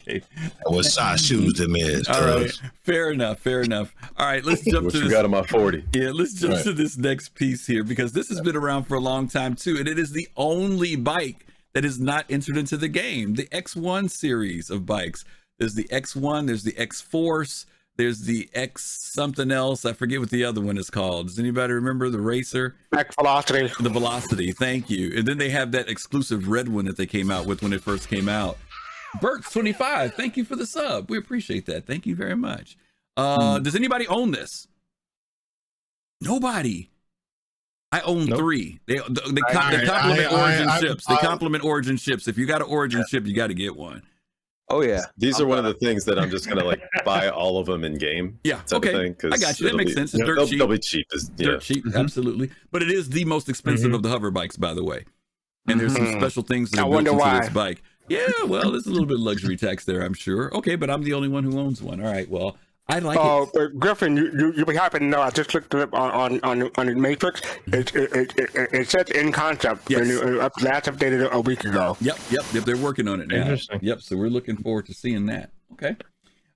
Okay. What size shoes them is? All right. Fair enough. All right, let's jump to this. Got him at 40. Yeah, let's jump to this next piece here because this has been around for a long time too, and it is the only bike that is not entered into the game. The X1 series of bikes. There's the X1. There's the X Force. There's the X something else. I forget what the other one is called. Does anybody remember the racer? X Velocity. The Velocity. Thank you. And then they have that exclusive red one that they came out with when it first came out. Burks25, thank you for the sub. We appreciate that. Thank you very much. Does anybody own this? Nobody. I own 3. They complement Origin ships. They complement Origin ships. If you got an Origin ship, you got to get one. Oh yeah, these are one of the things that I'm just gonna like buy all of them in game. Yeah, okay, I got you. That makes sense. It's dirt cheap. They'll be cheap. Dirt cheap, absolutely. But it is the most expensive of the hover bikes, by the way. And there's some special things that are built into this bike. Yeah, well, there's a little bit of luxury tax there, I'm sure. Okay, but I'm the only one who owns one. All right, well, I like it. Griffin, you'll be happy to know. I just looked it up on the Matrix. It says in concept. Yes. Last updated a week ago. Yep. They're working on it now. Interesting. Yep. So we're looking forward to seeing that. Okay.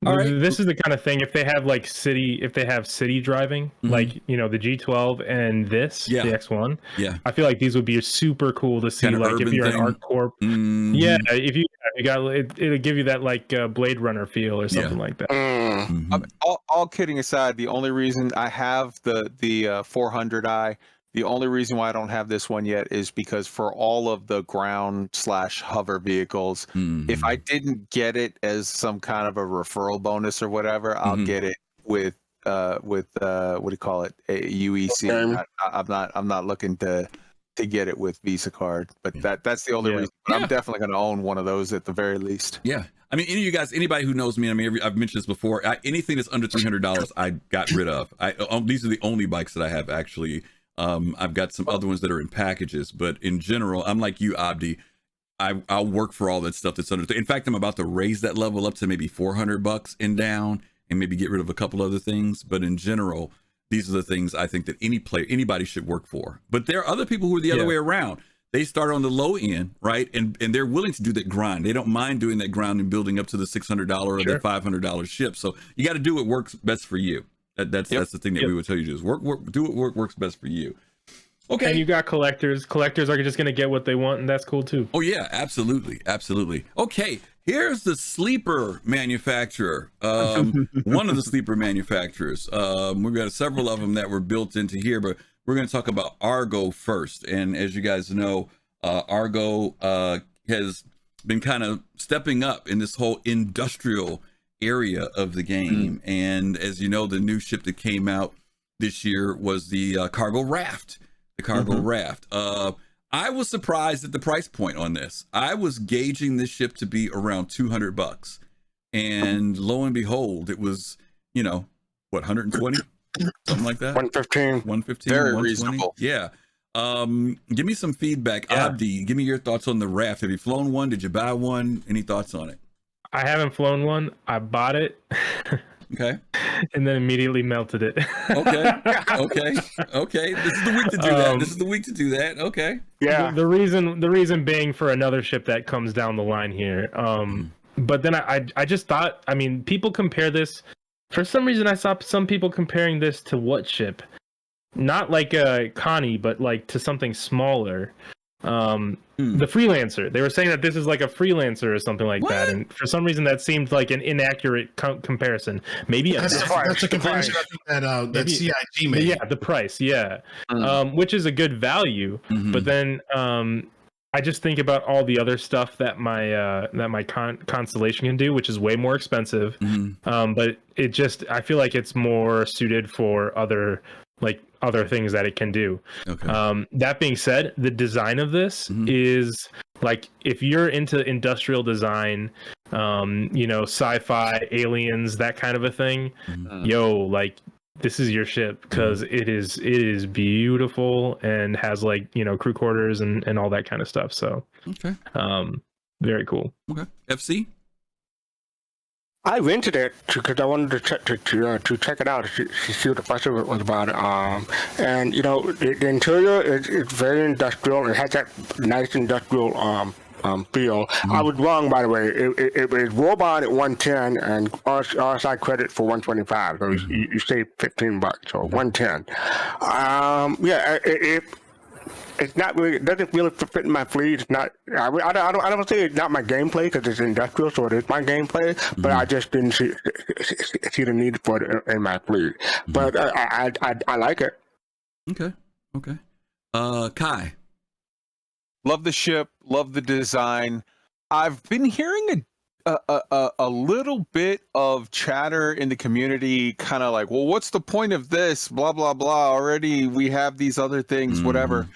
All right. This is the kind of thing if they have city driving, like the G12 and the X1. Yeah. I feel like these would be super cool to see. Kind of like if you're thing. an Art Corp. Mm-hmm. Yeah, if you got it'll give you that like Blade Runner feel or something like that. Mm-hmm. All kidding aside, the only reason I have the 400i, the only reason why I don't have this one yet is because for all of the ground/hover vehicles, if I didn't get it as some kind of a referral bonus or whatever, I'll get it with what do you call it, a UEC. I'm not looking to get it with Visa card, but that's the only reason. But I'm definitely going to own one of those at the very least. Yeah. I mean, any of you guys, anybody who knows me, I mean, I've mentioned this before. Anything that's under $300, I got rid of. These are the only bikes that I have actually. I've got some other ones that are in packages, but in general, I'm like you, Abdi. I'll work for all that stuff that's under. In fact, I'm about to raise that level up to maybe $400 and down, and maybe get rid of a couple other things. But in general, these are the things I think that anybody should work for. But there are other people who are the other way around. They start on the low end, right? And they're willing to do that grind. They don't mind doing that grind and building up to the $600 or the $500 ship. So you got to do what works best for you. That's the thing that we would tell you to do is do what works best for you. Okay. And you got collectors. Collectors are just going to get what they want, and that's cool too. Oh yeah, absolutely. Okay, here's the sleeper manufacturer. One of the sleeper manufacturers. We've got several of them that were built into here, but we're going to talk about Argo first. And as you guys know, Argo has been kind of stepping up in this whole industrial area of the game. And as you know, the new ship that came out this year was the cargo raft. The cargo raft. I was surprised at the price point on this. I was gauging this ship to be around $200, and lo and behold, it was, what, 120, something like that. 115. Very 120. reasonable. Yeah. Give me some feedback, Abdi. Give me your thoughts on the raft. Have you flown one? Did you buy one? Any thoughts on it? I haven't flown one. I bought it. Okay. And then immediately melted it. Okay. This is the week to do that. This is the week to do that. Okay. Yeah. The reason being for another ship that comes down the line here. But then I just thought, I mean, people compare this. For some reason, I saw some people comparing this to what ship? Not like a Connie, but like to something smaller. The Freelancer. They were saying that this is like a Freelancer or something like that, and for some reason that seemed like an inaccurate comparison. Maybe that's a comparison that CIG made. Yeah, the price. Yeah, which is a good value. But then I just think about all the other stuff that my Constellation can do, which is way more expensive. But I feel like it's more suited for other other things that it can do. Okay. That being said, the design of this is like, if you're into industrial design, sci-fi, aliens, that kind of a thing, like, this is your ship, because it is beautiful and has like, crew quarters and all that kind of stuff. So Okay. very cool. Okay. FC. I rented it because I wanted to check it out to see what the fuss was about. And the interior is very industrial. It has that nice industrial feel. I was wrong, by the way. It was robot at 110 and RSI credit for 125. So you save $15, so 110. It's not really. It doesn't really fit in my fleet. It's not. I don't say it's not my gameplay because it's industrial, so it is my gameplay. But I just didn't see the need for it in my fleet. But I like it. Okay. Kai. Love the ship. Love the design. I've been hearing a little bit of chatter in the community, kind of like, well, what's the point of this? Blah blah blah. Already we have these other things. Whatever.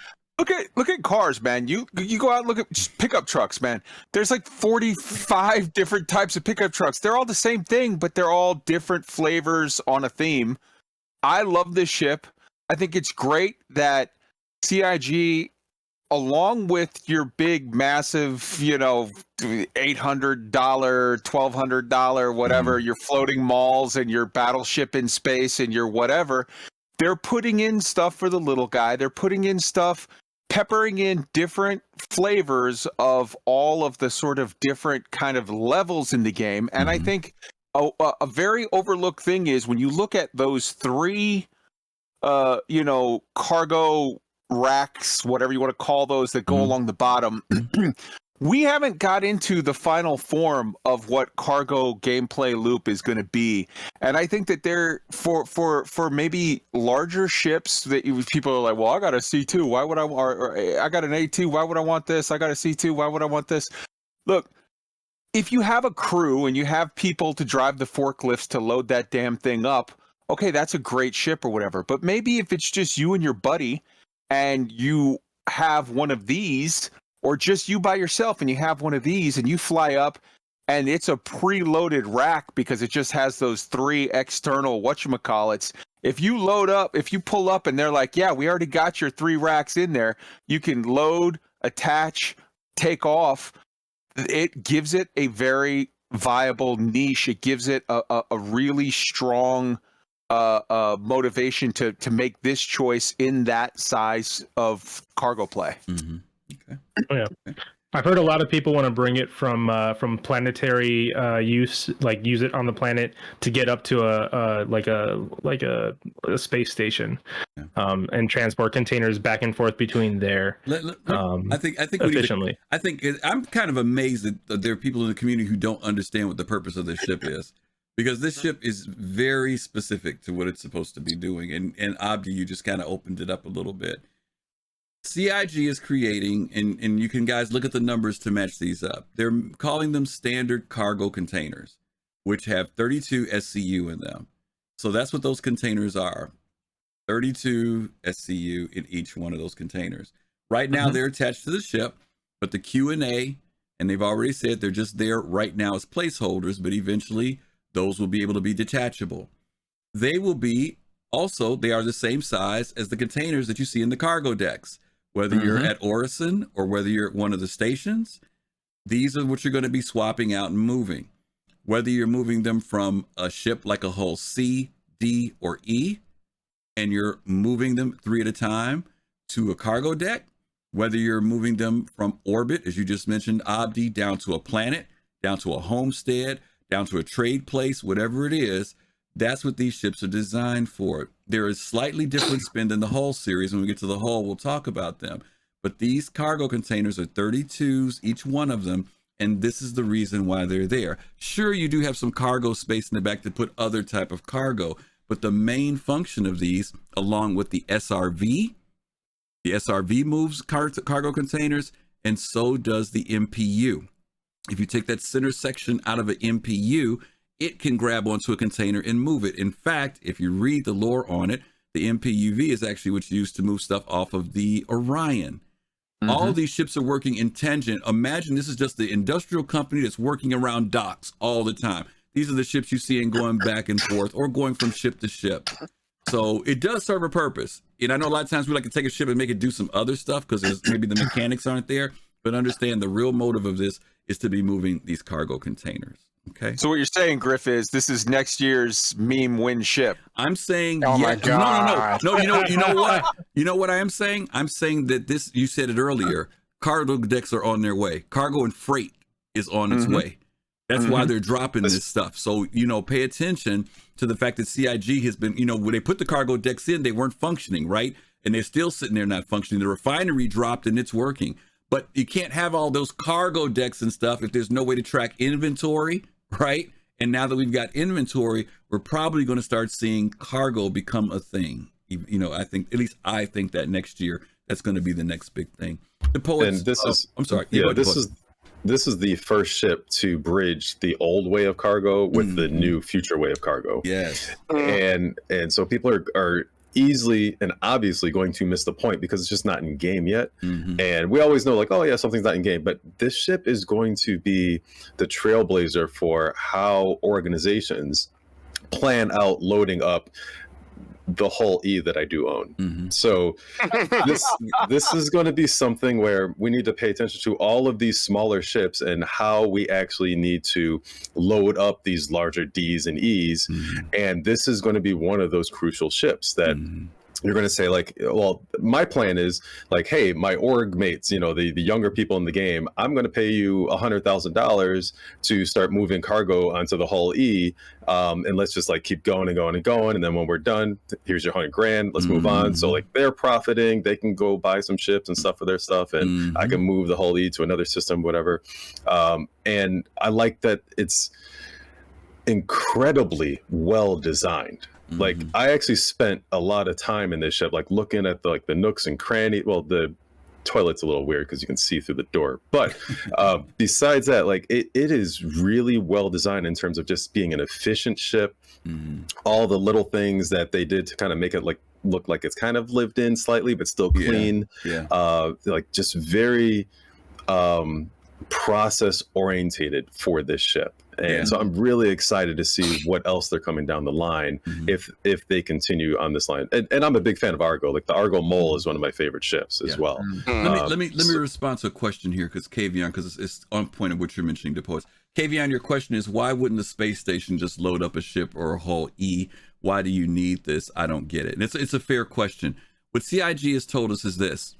Look at cars, man. You go out and look at just pickup trucks, man. There's like 45 different types of pickup trucks. They're all the same thing, but they're all different flavors on a theme. I love this ship. I think it's great that CIG, along with your big, massive, $800, $1,200, whatever, your floating malls and your battleship in space and your whatever, they're putting in stuff for the little guy. They're putting in stuff, peppering in different flavors of all of the sort of different kind of levels in the game. And I think a very overlooked thing is when you look at those three, cargo racks, whatever you want to call those, that go along the bottom. We haven't got into the final form of what cargo gameplay loop is going to be, and I think that they're for maybe larger ships that people are like, well, I got a C2, why would or I got an A2, why would I want this? I got a C2, why would I want this? Look, if you have a crew and you have people to drive the forklifts to load that damn thing up, okay, that's a great ship or whatever. But maybe if it's just you and your buddy, and you have one of these, or just you by yourself and you have one of these and you fly up and it's a preloaded rack because it just has those three external whatchamacallits. If you pull up and they're like, yeah, we already got your 3 racks in there, you can load, attach, take off. It gives it a very viable niche. It gives it a really strong motivation to make this choice in that size of cargo play. Okay. Yeah. I've heard a lot of people want to bring it from planetary use, like use it on the planet to get up to a space station, and transport containers back and forth between there. I think efficiently. I'm kind of amazed that there are people in the community who don't understand what the purpose of this ship is, because this ship is very specific to what it's supposed to be doing. And Abdi, you just kind of opened it up a little bit. CIG is creating, and you can guys look at the numbers to match these up. They're calling them standard cargo containers, which have 32 SCU in them. So that's what those containers are. 32 SCU in each one of those containers. Right now they're attached to the ship, but the Q&A, and they've already said they're just there right now as placeholders, but eventually those will be able to be detachable. They will be also, they are the same size as the containers that you see in the cargo decks. Whether you're at Orison or whether you're at one of the stations, these are what you're going to be swapping out and moving. Whether you're moving them from a ship like a hull C, D, or E, and you're moving them 3 at a time to a cargo deck, whether you're moving them from orbit, as you just mentioned, Abdi, down to a planet, down to a homestead, down to a trade place, whatever it is, that's what these ships are designed for. There is slightly different spin than the hull series. When we get to the hull, we'll talk about them. But these cargo containers are 32s, each one of them, and this is the reason why they're there. Sure, you do have some cargo space in the back to put other type of cargo, but the main function of these, along with the SRV moves cargo containers, and so does the MPU. If you take that center section out of an MPU, it can grab onto a container and move it. In fact, if you read the lore on it, The MPUV is actually what's used to move stuff off of the Orion. All these ships are working in tangent. Imagine this is just the industrial company that's working around docks all the time. These are the ships you see and going back and forth or going from ship to ship. So it does serve a purpose. And I know a lot of times we like to take a ship and make it do some other stuff because maybe the mechanics aren't there. But understand the real motive of this is to be moving these cargo containers. Okay. So what you're saying, Griff, is this is next year's meme win ship. I'm saying, Oh my no. God. You know what? You know what I am saying? I'm saying that this. You said it earlier. Cargo decks are on their way. Cargo and freight is on its way. That's why they're dropping this stuff. So pay attention to the fact that CIG has been. When they put the cargo decks in, they weren't functioning right, and they're still sitting there not functioning. The refinery dropped and it's working. But you can't have all those cargo decks and stuff if there's no way to track inventory, right? And now that we've got inventory, we're probably going to start seeing cargo become a thing. I think that next year that's going to be the next big thing. The poets. And this is. I'm sorry. Yeah, this is the first ship to bridge the old way of cargo with the new future way of cargo. Yes. And so people are easily and obviously going to miss the point because it's just not in game yet. And we always know, like, oh yeah, something's not in game, but this ship is going to be the trailblazer for how organizations plan out loading up the whole E that I do own. So this is going to be something where we need to pay attention to all of these smaller ships and how we actually need to load up these larger Ds and Es. And this is going to be one of those crucial ships that you're going to say, like, well, my plan is like, hey, my org mates, the younger people in the game, I'm going to pay you $100,000 to start moving cargo onto the hull E. And let's just like keep going and going and going. And then when we're done, here's your $100,000. Let's move on. So like they're profiting, they can go buy some ships and stuff for their stuff. And I can move the hull E to another system, whatever. And I like that it's incredibly well designed. Like I actually spent a lot of time in this ship, like looking at the nooks and crannies. Well, the toilet's a little weird because you can see through the door. But besides that, like it is really well designed in terms of just being an efficient ship. All the little things that they did to kind of make it look like it's kind of lived in slightly, but still clean. Like just very process orientated for this ship. And so I'm really excited to see what else they're coming down the line if they continue on this line. And I'm a big fan of Argo. Like the Argo Mole is one of my favorite ships as well. Let me respond to a question here because it's on point of what you're mentioning, DaPoets. Kavion, your question is, why wouldn't the space station just load up a ship or a hull E? Why do you need this? I don't get it. And it's a fair question. What CIG has told us is this: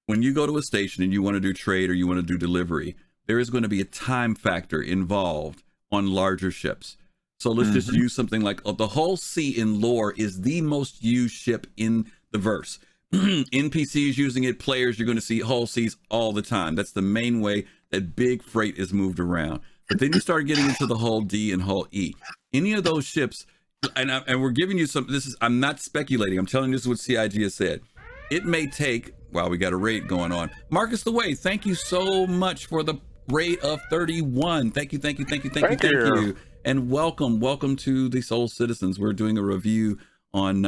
when you go to a station and you want to do trade or you want to do delivery, there is going to be a time factor involved on larger ships. So let's just use something like the Hull C in lore is the most used ship in the verse. NPCs using it, players, you're going to see Hull Cs all the time. That's the main way that big freight is moved around. But then you start getting into the Hull D and Hull E. Any of those ships, and we're giving you some, I'm not speculating, I'm telling you this is what CIG has said. It may take, wow, we got a raid going on. Marcus the Way, thank you so much for the rate of 31. Thank you. And welcome to the Soul Citizens. We're doing a review on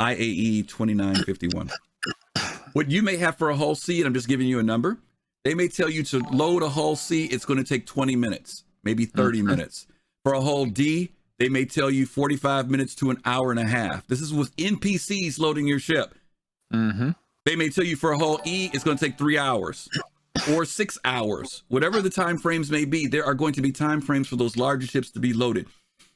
IAE 2951. What you may have for a hull C, and I'm just giving you a number, they may tell you to load a hull C, it's going to take 20 minutes, maybe 30 minutes. For a hull D, they may tell you 45 minutes to an hour and a half. This is with NPCs loading your ship. They may tell you for a hull E, it's going to take 3 hours. Or 6 hours, whatever the time frames may be. There are going to be time frames for those larger ships to be loaded.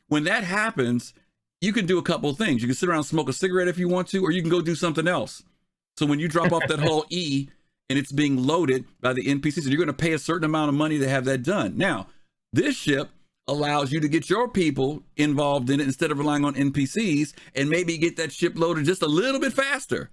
When that happens, you can do a couple of things. You can sit around and smoke a cigarette if you want to, or you can go do something else. So when you drop off that hull E and it's being loaded by the NPCs, you're going to pay a certain amount of money to have that done. Now, this ship allows you to get your people involved in it instead of relying on NPCs and maybe get that ship loaded just a little bit faster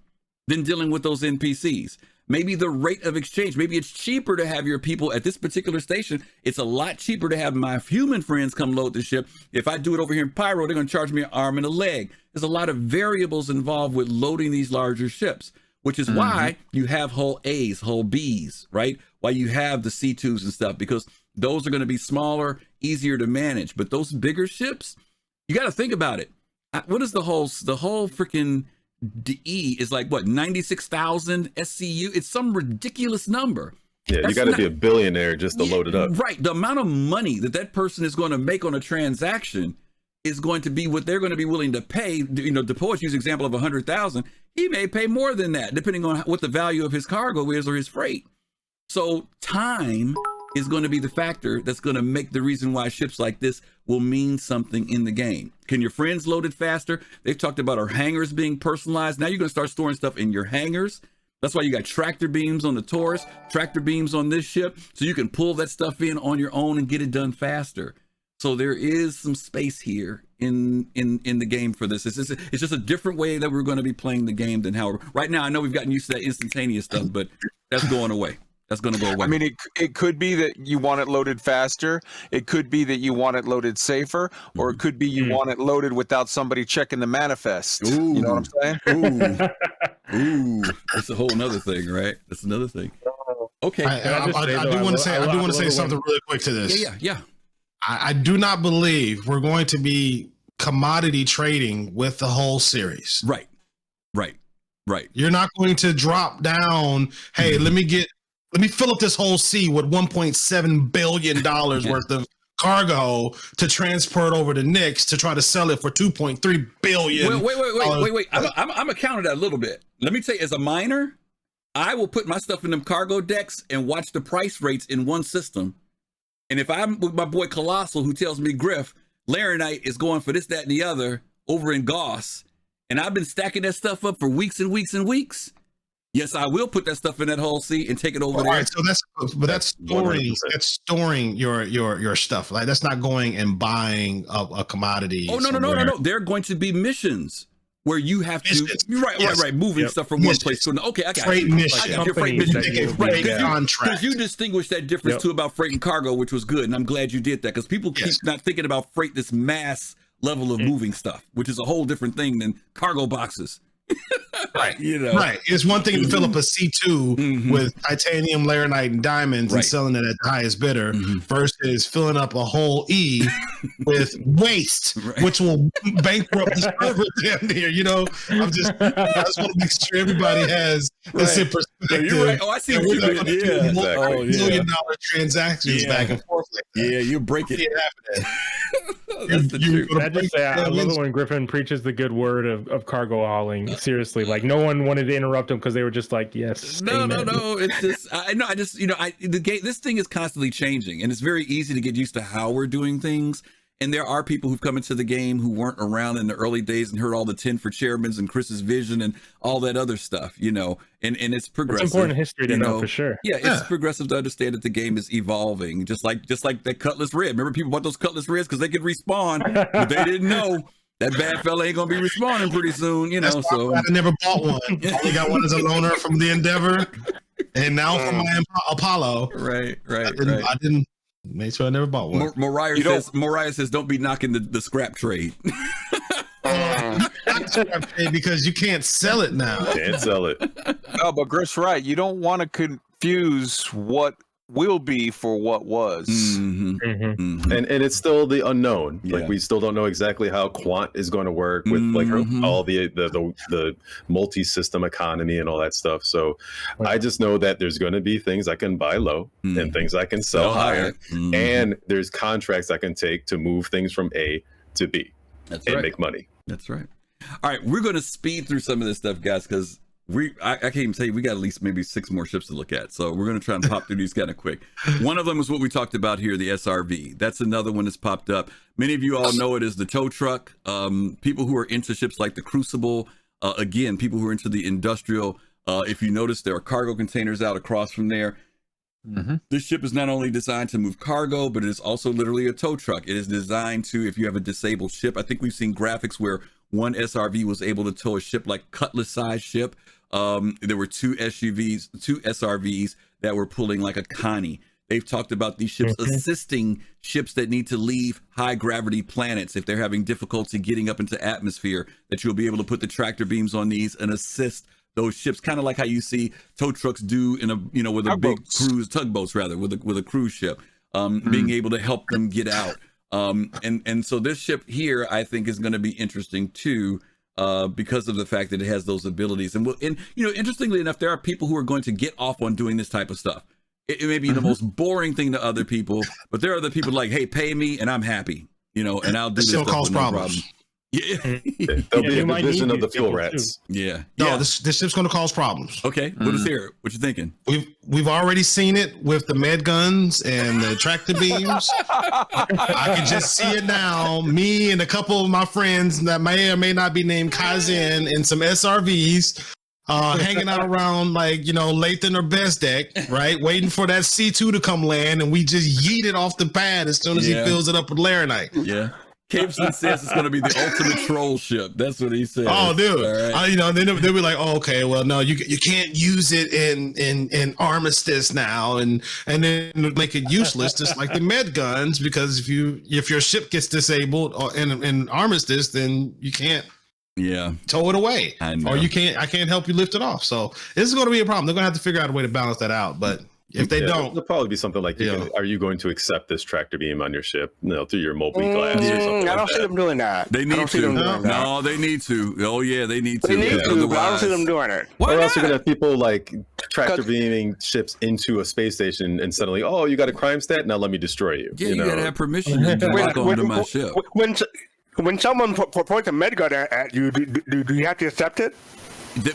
than dealing with those NPCs. Maybe the rate of exchange, maybe it's cheaper to have your people at this particular station. It's a lot cheaper to have my human friends come load the ship. If I do it over here in Pyro, they're going to charge me an arm and a leg. There's a lot of variables involved with loading these larger ships, which is why you have hull A's, hull B's, right? Why you have the C2s and stuff, because those are going to be smaller, easier to manage. But those bigger ships, you got to think about it. What is the whole freaking DE is like what, 96,000 SCU? It's some ridiculous number. Yeah, That's you got to not- be a billionaire just to load it up. Right. The amount of money that person is going to make on a transaction is going to be what they're going to be willing to pay. You know, DaPoets use example of 100,000. He may pay more than that, depending on what the value of his cargo is or his freight. So time is going to be the factor that's going to make the reason why ships like this will mean something in the game. Can your friends load it faster? They've talked about our hangars being personalized. Now you're going to start storing stuff in your hangars. That's why you got tractor beams on the Taurus, tractor beams on this ship, so you can pull that stuff in on your own and get it done faster. So there is some space here in the game for this. It's just a different way that we're going to be playing the game than how right now. I know we've gotten used to that instantaneous stuff, but that's going away. That's going to go away. I mean, it could be that you want it loaded faster. It could be that you want it loaded safer, or it could be you want it loaded without somebody checking the manifest. Ooh. You know what I'm saying? Ooh, that's a whole nother thing, right? That's another thing. Okay. I do want to say something really quick to this. Yeah. I do not believe we're going to be commodity trading with the whole series. Right. You're not going to drop down, hey, let me fill up this whole sea with $1.7 billion worth of cargo to transport over to Nyx to try to sell it for $2.3 billion. Wait. I'm gonna counter that a little bit. Let me tell you, as a miner, I will put my stuff in them cargo decks and watch the price rates in one system. And if I'm with my boy Colossal, who tells me, Griff, Laranite is going for this, that, and the other over in Goss, and I've been stacking that stuff up for weeks and weeks and weeks, yes, I will put that stuff in that whole sea and take it over there. All right, so that's storing your stuff. Like, that's not going and buying a commodity. Oh, no. There are going to be missions where you have to moving stuff from one place to another. Okay, I got freight you. mission. I got your freight mission. Right, contract. Because you distinguished that difference too about freight and cargo, which was good, and I'm glad you did that, because people keep not thinking about freight, this mass level of moving stuff, which is a whole different thing than cargo boxes. Right. It's one thing to fill up a C2 with titanium, laranite, and diamonds and selling it at the highest bidder versus filling up a whole E with waste, which will bankrupt the server damn near. You know, I just want to make sure everybody has this in perspective. You're right. Oh, I see what you mean. Yeah, $1 million transactions back and forth like that. Yeah, you break it. That's the truth. I just say I love it when Griffin preaches the good word of cargo hauling. Seriously, like no one wanted to interrupt him because they were just like, yes. No. It's just the game. This thing is constantly changing, and it's very easy to get used to how we're doing things. And there are people who've come into the game who weren't around in the early days and heard all the 10 for chairmans and Chris's vision and all that other stuff, you know, and it's progressive. It's important history to know for sure. Yeah, it's progressive to understand that the game is evolving, just like that Cutlass Red. Remember, people bought those Cutlass Reds because they could respawn, but they didn't know that bad fella ain't gonna be respawning pretty soon, you know. So I never bought one. Only got one as a loaner from the Endeavor, and now from my Apollo. Right. I didn't. Make sure I never bought one. Mariah says, "Don't be knocking the scrap trade." Because you can't sell it now. Can't sell it. No, but Griff's right. You don't want to confuse what will be for what was. And it's still the unknown. Like, we still don't know exactly how quant is going to work with like all the multi-system economy and all that stuff. So I just know that there's going to be things I can buy low and things I can sell higher, and there's contracts I can take to move things from A to B and make money. That's right. All right, we're going to speed through some of this stuff, guys, because I can't even tell you, we got at least maybe 6 more ships to look at. So we're going to try and pop through these kind of quick. One of them is what we talked about here, the SRV. That's another one that's popped up. Many of you all know it as the tow truck. People who are into ships like the Crucible, again, people who are into the industrial, if you notice, there are cargo containers out across from there. This ship is not only designed to move cargo, but it is also literally a tow truck. It is designed to, if you have a disabled ship, I think we've seen graphics where one SRV was able to tow a ship like Cutlass-sized ship. There were 2 SRVs that were pulling like a Connie. They've talked about these ships assisting ships that need to leave high gravity planets if they're having difficulty getting up into atmosphere, that you'll be able to put the tractor beams on these and assist those ships, kind of like how you see tow trucks do in a, you know, with a big cruise, tugboats rather, with a cruise ship, being able to help them get out. And so this ship here, I think, is going to be interesting too. because of the fact that it has those abilities. And interestingly enough, there are people who are going to get off on doing this type of stuff. It may be the most boring thing to other people, but there are other people like, hey, pay me and I'm happy, and I'll do this stuff cause with no problems. problem. Yeah. There'll be a division of the fuel rats. Yeah. No, this ship's going to cause problems. Okay, let's hear it. What you thinking? We've already seen it with the med guns and the tractor beams. I can just see it now. Me and a couple of my friends that may or may not be named Kai Zen and some SRVs hanging out around Lathan or Best Deck, right? Waiting for that C2 to come land, and we just yeet it off the pad as soon as he fills it up with Laranite. Yeah. Caveson says it's going to be the ultimate troll ship. That's what he said. Oh, dude. Right. Then they'll be like, oh, okay, well, no, you can't use it in Armistice now, and then make it useless, just like the med guns, because if your ship gets disabled or in Armistice, then you can't tow it away, or I can't help you lift it off. So this is going to be a problem. They're going to have to figure out a way to balance that out, but. If they don't, there'll probably be something like, are you going to accept this tractor beam on your ship? Through your Moby glass or something. I don't see them doing that. They need to. No, they need to. Oh yeah, they need to. They need to, but I don't see them doing it. Or else you're gonna have people like tractor beaming ships into a space station and suddenly, oh, you got a crime stat? Now let me destroy you. Yeah, you gotta have permission to walk onto my ship. When someone points a med gun at you, do you have to accept it?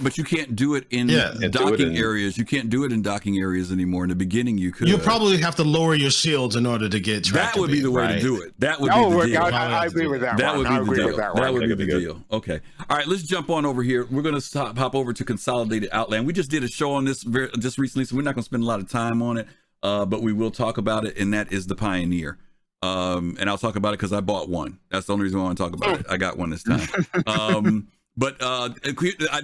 But you can't do it in docking areas. You can't do it in docking areas anymore. In the beginning, you could. You probably have to lower your shields in order to get tractor. That would be the way to do it. That would be the deal. I agree with that. That would be the deal. That would be the deal. Okay. All right. Let's jump on over here. We're going to hop over to Consolidated Outland. We just did a show on this just recently, so we're not going to spend a lot of time on it. But we will talk about it, and that is the Pioneer. And I'll talk about it because I bought one. That's the only reason I want to talk about it. I got one this time. But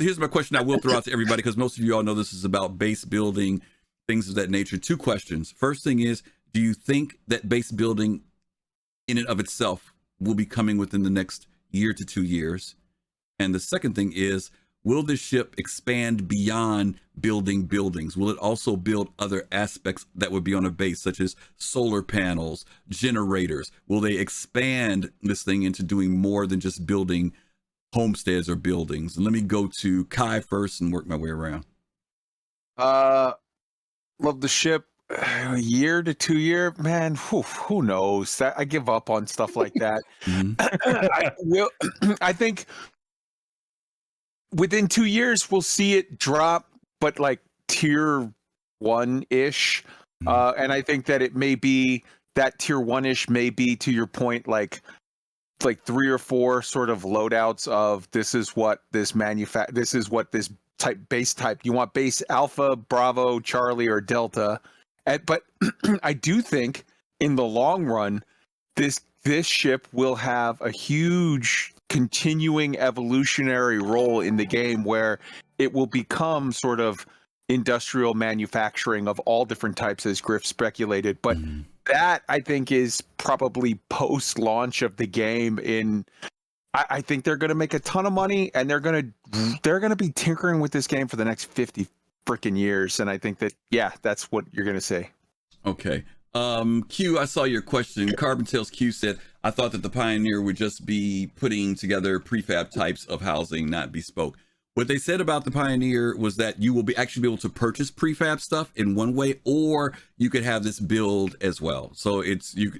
here's my question I will throw out to everybody, because most of you all know this is about base building, things of that nature. 2 questions. First thing is, do you think that base building in and of itself will be coming within the next year to 2 years? And the second thing is, will this ship expand beyond building buildings? Will it also build other aspects that would be on a base, such as solar panels, generators? Will they expand this thing into doing more than just building homesteads or buildings? And let me go to Kai first and work my way around. Love the ship. A year to 2 year, man. Who knows? I give up on stuff like that. I think within 2 years we'll see it drop, but like tier 1-ish. And I think that it may be that tier 1-ish may be, to your point, like 3 or 4 sort of loadouts of this is what this base type you want: base Alpha, Bravo, Charlie, or Delta. But I do think in the long run, this ship will have a huge continuing evolutionary role in the game, where it will become sort of industrial manufacturing of all different types, as Griff speculated. But that, I think, is probably post-launch of the game. I think they're going to make a ton of money, and they're going to be tinkering with this game for the next 50 freaking years. And I think that, that's what you're going to say. Okay. Q, I saw your question. Carbon Tales Q said, I thought that the Pioneer would just be putting together prefab types of housing, not bespoke. What they said about the Pioneer was that you will actually be able to purchase prefab stuff in one way, or you could have this build as well. So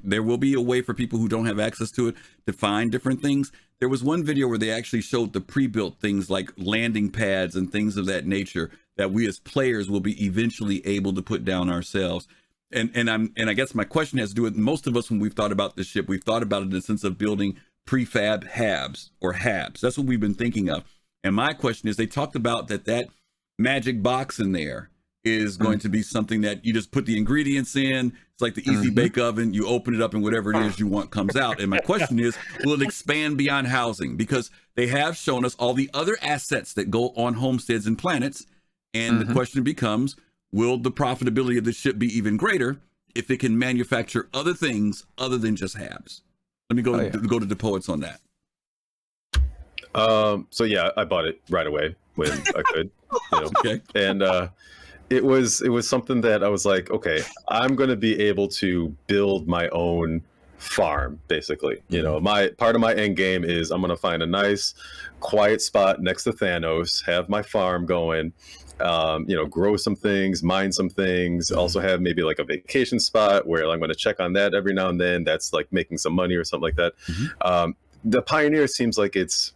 there will be a way for people who don't have access to it to find different things. There was one video where they actually showed the pre-built things like landing pads and things of that nature that we as players will be eventually able to put down ourselves. And I guess my question has to do with, most of us, when we've thought about this ship, we've thought about it in the sense of building prefab habs or habs. That's what we've been thinking of. And my question is, they talked about that magic box in there is going to be something that you just put the ingredients in. It's like the easy bake oven. You open it up and whatever it is you want comes out. And my question is, will it expand beyond housing? Because they have shown us all the other assets that go on homesteads and planets. And the question becomes, will the profitability of the ship be even greater if it can manufacture other things other than just habs? Let me go to DaPoets on that. So yeah, I bought it right away when I could. Okay. And it was something that I was like, okay, I'm going to be able to build my own farm, basically. You know, my part of my end game is I'm gonna find a nice quiet spot next to Thanos, have my farm going, you know, grow some things, mine some things, also have maybe like a vacation spot where I'm going to check on that every now and then. That's like making some money or something like that. The Pioneer seems like it's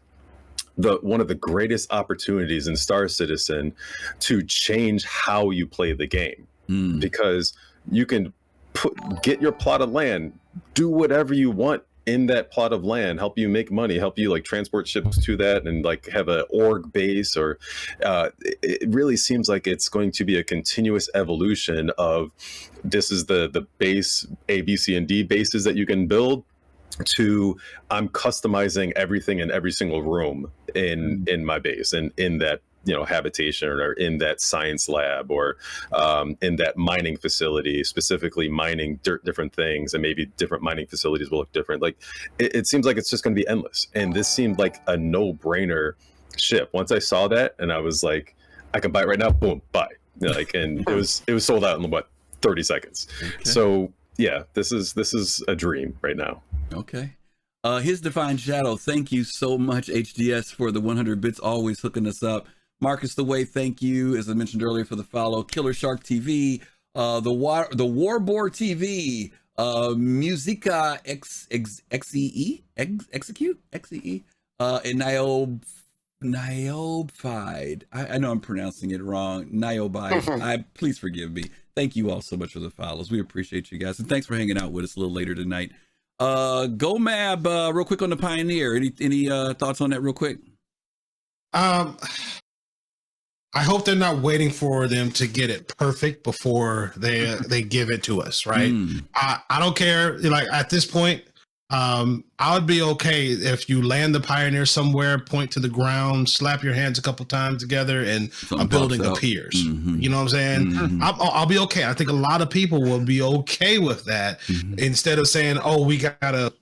one of the greatest opportunities in Star Citizen to change how you play the game, because you can get your plot of land, do whatever you want in that plot of land, help you make money, help you like transport ships to that, and like have a org base, or it really seems like it's going to be a continuous evolution of this is the base A, B, C, and D bases that you can build, to I'm customizing everything in every single room in my base, and in that, you know, habitation, or in that science lab, or in that mining facility, specifically mining different things, and maybe different mining facilities will look different. Like it seems like it's just going to be endless, and this seemed like a no-brainer ship. Once I saw that, and I was like, I can buy it right now, boom, buy. You know, like, and it was sold out in what, 30 seconds. Okay. So yeah, this is a dream right now. Okay. His Defined Shadow, thank you so much, HDS, for the 100 bits, always hooking us up. Marcus the Way, thank you, as I mentioned earlier, for the follow. Killer Shark TV, the Warboard TV, Musica XEE, and Niobide. I know I'm pronouncing it wrong. Niobide. Please forgive me. Thank you all so much for the follows. We appreciate you guys, and thanks for hanging out with us a little later tonight. Gomab, real quick on the Pioneer. Any thoughts on that, real quick? I hope they're not waiting for them to get it perfect before they give it to us, right? I don't care. Like at this point, I would be okay if you land the Pioneer somewhere, point to the ground, slap your hands a couple times together, and a building appears. You know what I'm saying? I'll be okay. I think a lot of people will be okay with that, instead of saying, "Oh, we gotta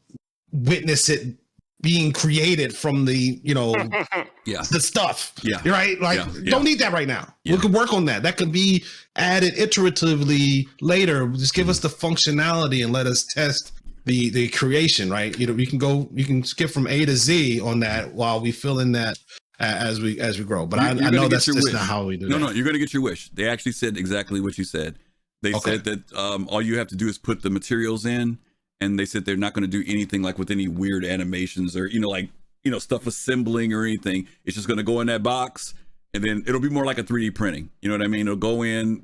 witness it being created from the, you know, the stuff." You're right. Like, don't need that right now. We could work on that. That could be added iteratively later. Just give us the functionality and let us test the creation, right? You know, you can skip from A to Z on that while we fill in that as we grow. But I know that's just not how we do that. No, you're going to get your wish. They actually said exactly what you said. They said that all you have to do is put the materials in, and they said they're not going to do anything like with any weird animations or, stuff assembling or anything. It's just going to go in that box, and then it'll be more like a 3D printing. You know what I mean? It'll go in,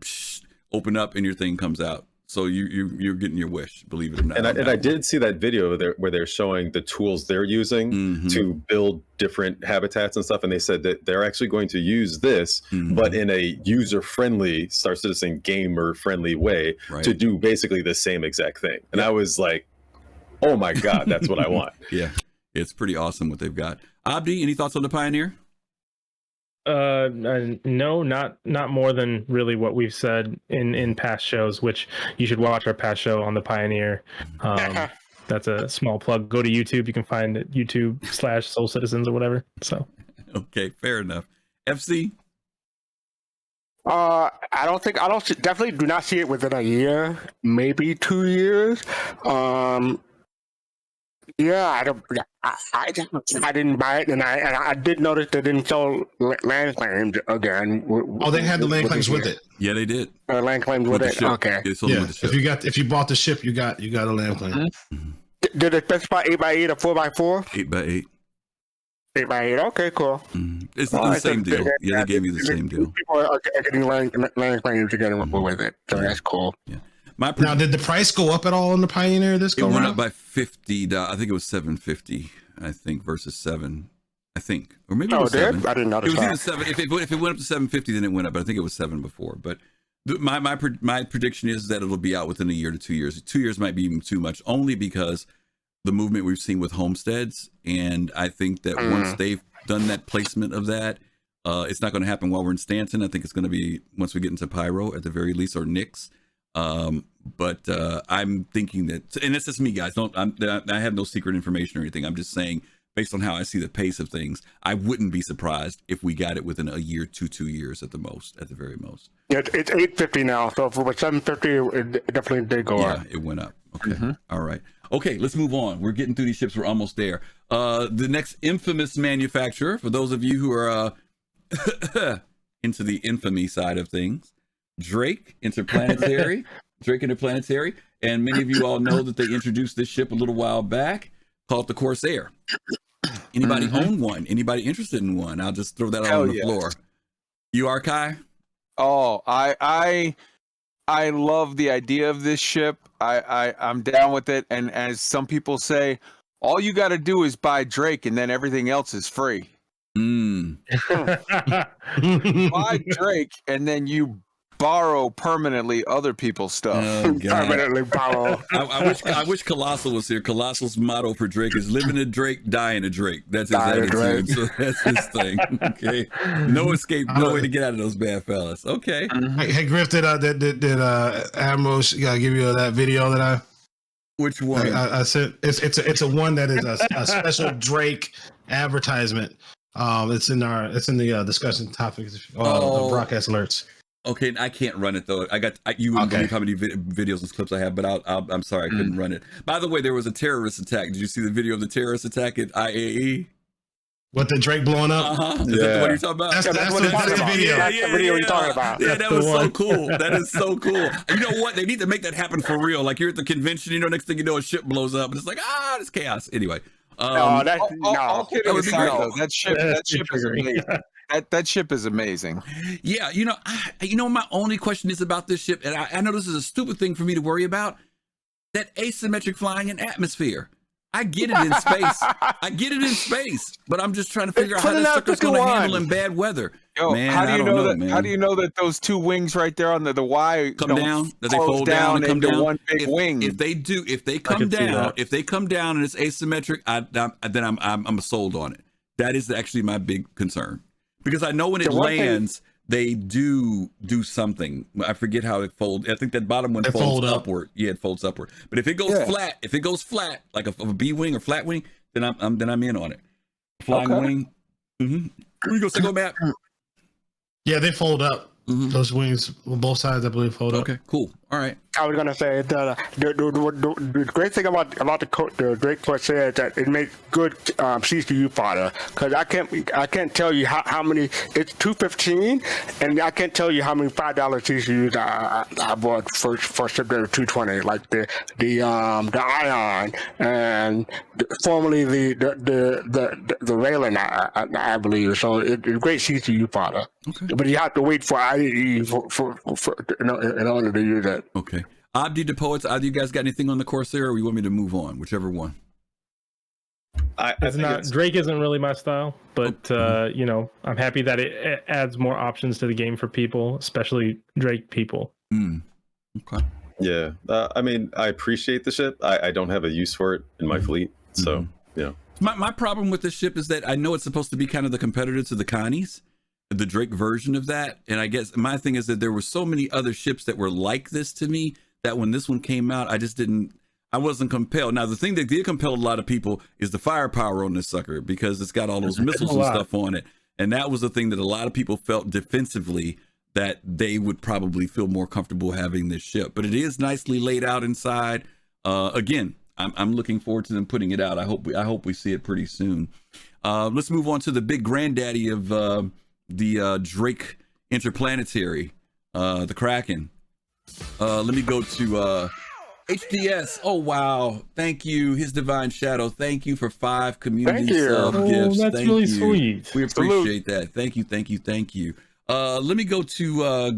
open up, and your thing comes out. So you're getting your wish, believe it or not. And I did see that video where they're showing the tools they're using to build different habitats and stuff. And they said that they're actually going to use this, but in a user-friendly, Star Citizen gamer-friendly way, to do basically the same exact thing. And I was like, oh my God, that's what I want. Yeah, it's pretty awesome what they've got. Abdi, any thoughts on the Pioneer? No, not more than really what we've said in past shows, which you should watch our past show on the Pioneer. That's a small plug. Go to YouTube. You can find it, YouTube/Soul Citizens or whatever. So okay, fair enough. FC? Definitely do not see it within a year, maybe 2 years. I didn't buy it, and I did notice they didn't sell land claims again. They had the land claims with it. Yeah, they did. Land claims with it. Okay. Yeah. If you bought the ship, you got a land claim. Did it specify 8x8 or 4x4? 8x8. 8x8. Okay, cool. It's the same deal. Yeah, they gave you the same deal. People are getting land claims together with it, so that's cool. Yeah. Now, did the price go up at all on the Pioneer this go around? It went up by $50. I think it was $750. I think versus $7. I think, or maybe it was $7. I didn't notice. It was either $7. If it went up to $750, then it went up. But I think it was $7 before. But my prediction is that it'll be out within a year to 2 years. 2 years might be even too much, only because the movement we've seen with homesteads, and I think that once they've done that placement of that, it's not going to happen while we're in Stanton. I think it's going to be once we get into Pyro at the very least, or Nix. But I'm thinking that, and it's just me, guys. I have no secret information or anything. I'm just saying based on how I see the pace of things, I wouldn't be surprised if we got it within a year to 2 years at the very most. Yeah, it's 850 now. So for 750, it definitely did go up. Yeah, it went up. Okay. All right. Okay, let's move on. We're getting through these ships. We're almost there. The next infamous manufacturer, for those of you who are into the infamy side of things, Drake Interplanetary. And many of you all know that they introduced this ship a little while back called the Corsair. Anybody own one? Anybody interested in one? I'll just throw that on the floor. You are, Kai? Oh, I love the idea of this ship. I'm down with it. And as some people say, all you got to do is buy Drake, and then everything else is free. Buy Drake, and then you borrow permanently other people's stuff. Permanently borrow. I wish Colossal was here. Colossal's motto for Drake is live in a Drake, die in a Drake. That's his attitude. So that's his thing. Okay. No escape, no way to get out of those bad fellas. Okay. Hey Griff, did Admiral give you that video that I? Which one? I said it's a one that is a special Drake advertisement. It's in the discussion topics, the broadcast alerts. Okay, I can't run it though. You wouldn't believe how many videos and clips I have, but I'm sorry I couldn't run it. By the way, there was a terrorist attack. Did you see the video of the terrorist attack at IAE? What, the Drake blowing up? Is that what you're talking about? That's the video. That's the video you're talking about. Yeah, that was so cool. That is so cool. You know what? They need to make that happen for real. Like you're at the convention, next thing you know, a ship blows up, and it's like, it's chaos. Anyway. All kidding aside, though, that ship is amazing. That ship is amazing. Yeah, my only question is about this ship, and I know this is a stupid thing for me to worry about, that asymmetric flying in atmosphere. I get it in space. But I'm just trying to figure out how that sucker's going to handle in bad weather. Yo, man, how do you know that those two wings right there on the Y come down? That they fold down and come down. One big wing. If they come down and it's asymmetric, then I'm sold on it. That is actually my big concern. Because I know when it lands, they do something. I forget how it folds. I think that bottom one folds upward. Yeah, it folds upward. But if it goes flat, like a B wing or flat wing, then I'm in on it. Flying wing. Where you go, Go Matt? Yeah, they fold up. Those wings, both sides, I believe, fold up. Okay, cool. All right. I was gonna say the great thing about the Drake Corsair is that it makes good CCU fodder. Because I can't tell you how many. It's 215, and I can't tell you how many $5 CCUs I bought for ship that 220, like the Ion and formerly the Raylan, I believe. So it's great CCU fodder. Okay. But you have to wait for IAE in order to use it. Okay. Abdi, DaPoets, either you guys got anything on the Corsair, or you want me to move on? Whichever one. Drake isn't really my style, but I'm happy that it adds more options to the game for people, especially Drake people. Okay. Yeah. I appreciate the ship. I don't have a use for it in my fleet. So, My problem with this ship is that I know it's supposed to be kind of the competitor to the Connies, the Drake version of that. And I guess my thing is that there were so many other ships that were like this to me that when this one came out, I wasn't compelled. Now, the thing that did compel a lot of people is the firepower on this sucker, because it's got all those missiles and stuff on it. And that was the thing that a lot of people felt defensively that they would probably feel more comfortable having this ship. But it is nicely laid out inside. Again, I'm looking forward to them putting it out. I hope we see it pretty soon. Let's move on to the big granddaddy of the Drake Interplanetary, the Kraken. Let me go to HDS. Oh wow, thank you, His Divine Shadow. Thank you for 5 community sub gifts. That's really sweet. We appreciate that. Thank you. Let me go to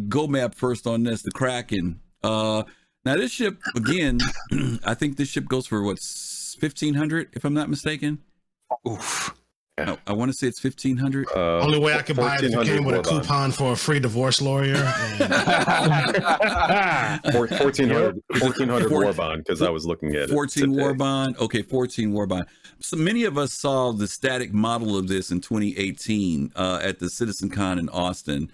GoMap first on this, the Kraken. Now this ship, again, I think this ship goes for what, 1,500 if I'm not mistaken. Oof. No, I want to say it's 1,500. Only way I could buy it is if it came with a coupon for a free divorce lawyer. 1,400 war bond, because I was looking at 14 war bond. Okay, 14 war bond. So many of us saw the static model of this in 2018 at the CitizenCon in Austin.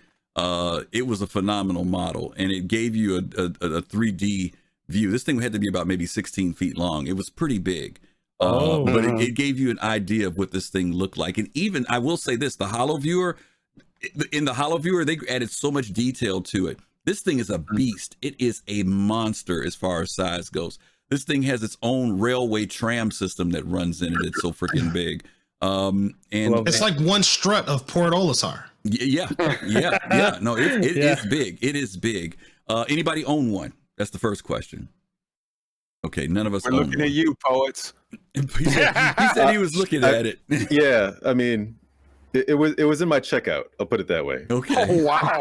It was a phenomenal model, and it gave you a 3D view. This thing had to be about maybe 16 feet long. It was pretty big. But it gave you an idea of what this thing looked like. And even, I will say this, the Holo Viewer, in the Holo Viewer, they added so much detail to it. This thing is a beast. It is a monster as far as size goes. This thing has its own railway tram system that runs in it. It's so freaking big. And it's like one strut of Port Olisar. Yeah. No, it is big. It is big. Anybody own one? That's the first question. Okay, none of us. We're looking at you, poets. he said he was looking at it. Yeah, I mean, it was in my checkout. I'll put it that way. Okay. Oh, wow.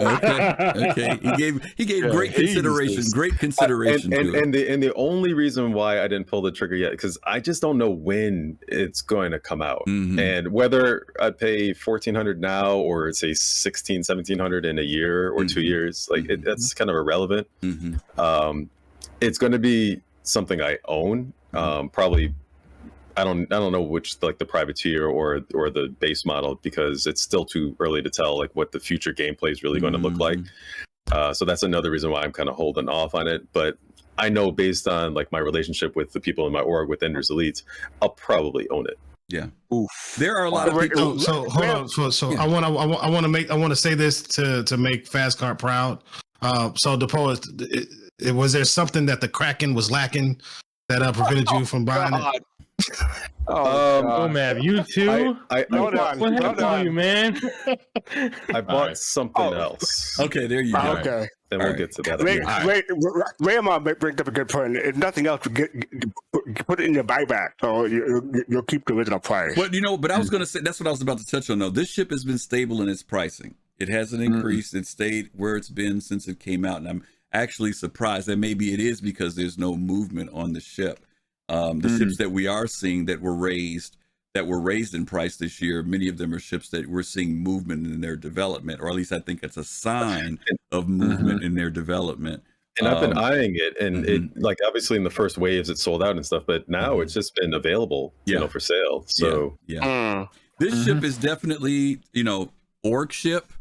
Okay. He gave great consideration. Great consideration. And the only reason why I didn't pull the trigger yet, because I just don't know when it's going to come out, and whether I pay $1,400 now or say $1,600, $1,700 in a year or 2 years, like that's kind of irrelevant. It's going to be something I own, probably. I don't know which, like the privateer or the base model, because it's still too early to tell like what the future gameplay is really going to look like. So that's another reason why I'm kind of holding off on it. But I know based on like my relationship with the people in my org with Ender's Elites, I'll probably own it. Yeah. Oof. There are a lot of people. So hold on. So I want to say this to make Fastcart proud. So DaPoets, was there something that the Kraken was lacking that prevented you from buying it? Man, you too? Hold on. What happened to you, man? I bought something else. Okay, there you go. Okay. Then we'll get to that. Raymond brings up a good point. If nothing else, put it in your buyback, so you'll keep the original price. But but I was going to say, that's what I was about to touch on though. This ship has been stable in its pricing. It hasn't increased. It stayed where it's been since it came out, and I'm actually surprised that maybe it is because there's no movement on the ship. The ships that we are seeing that were raised in price this year, many of them are ships that we're seeing movement in their development, or at least I think it's a sign of movement in their development. And I've been eyeing it, and it, like, obviously in the first waves it sold out and stuff, but now it's just been available, for sale. So this ship is definitely, org ship,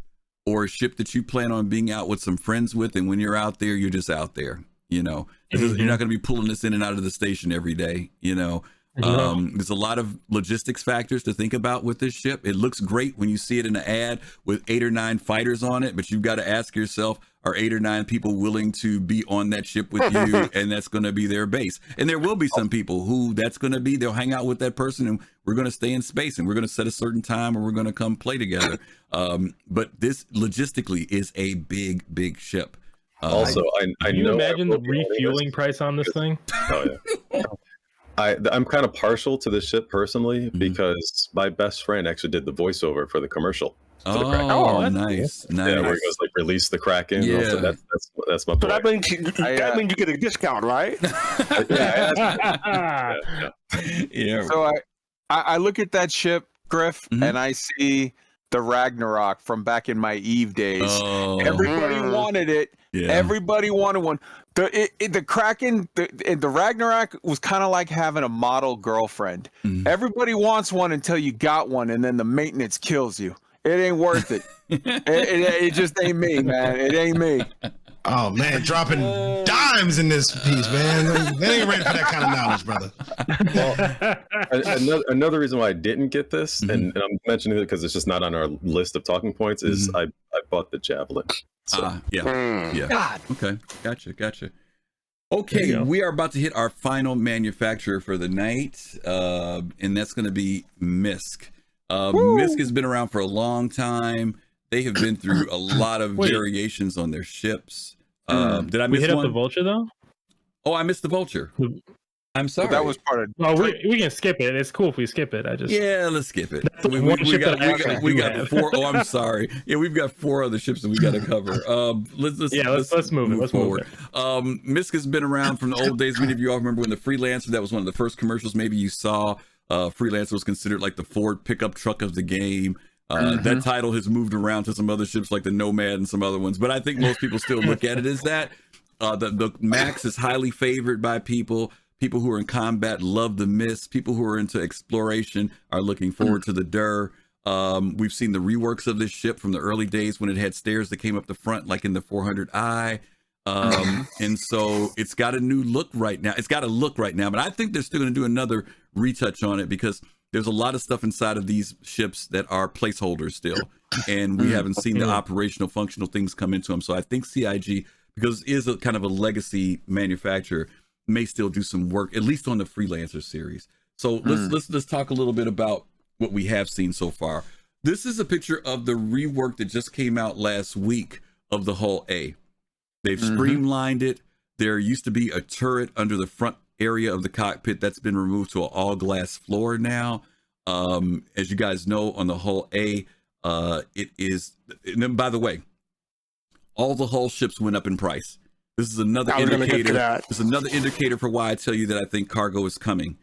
or a ship that you plan on being out with some friends with, and when you're out there, you're just out there. You're not going to be pulling this in and out of the station every day. There's a lot of logistics factors to think about with this ship. It looks great when you see it in an ad with 8 or 9 fighters on it, but you've got to ask yourself, are 8 or 9 people willing to be on that ship with you? And that's going to be their base. And there will be some people who they'll hang out with that person, and we're going to stay in space, and we're going to set a certain time, or we're going to come play together. But this logistically is a big, big ship. Also, I can you know imagine the refueling price on this thing? Oh yeah. I'm kind of partial to this ship personally because my best friend actually did the voiceover for the commercial. For the Kraken. Nice. Yeah, where he goes like, release the Kraken. Yeah. So that's my boy. So that means you get a discount, right? Yeah. So I look at that ship, Griff, and I see the Ragnarok from back in my Eve days. Everybody wanted it. Yeah. Everybody wanted one. The Kraken, the Ragnarok was kind of like having a model girlfriend. Everybody wants one until you got one, and then the maintenance kills you. It ain't worth it. It just ain't me, man. It ain't me. Oh man, dropping dimes in this piece, man. They ain't ready for that kind of knowledge, brother. Well, another reason why I didn't get this, and I'm mentioning it because it's just not on our list of talking points, is I bought the Javelin. So. Yeah. God. Okay. Gotcha. Okay, we are about to hit our final manufacturer for the night, and that's going to be Misk. Misk has been around for a long time. They have been through a lot of variations on their ships. Did I miss hit one? up the Vulture though? Oh, I missed the Vulture. I'm sorry. But that was part of. Well, we can skip it. It's cool if we skip it. Let's skip it. We got 4. Oh, I'm sorry. Yeah, we've got 4 other ships that we got to cover. Let's move forward. Misk has been around from the old days. Many of you all remember when the Freelancer, that was one of the first commercials maybe you saw. Freelancer was considered like the Ford pickup truck of the game. That title has moved around to some other ships like the Nomad and some other ones, but I think most people still look at it as that. The Max is highly favored by people. People who are in combat love the Mist. People who are into exploration are looking forward to the Der. We've seen the reworks of this ship from the early days when it had stairs that came up the front, like in the 400i. And so it's got a new look right now. It's got a look right now, but I think they're still going to do another retouch on it because there's a lot of stuff inside of these ships that are placeholders still, and we haven't seen the operational, functional things come into them. So I think CIG, because it is a kind of a legacy manufacturer, may still do some work, at least on the Freelancer series. So let's talk a little bit about what we have seen so far. This is a picture of the rework that just came out last week of the Hull A. They've streamlined it. There used to be a turret under the front area of the cockpit that's been removed to an all glass floor now. As you guys know, on the Hull A, it is, and then by the way, all the Hull ships went up in price. This is another indicator. This is another indicator for why I tell you that I think cargo is coming.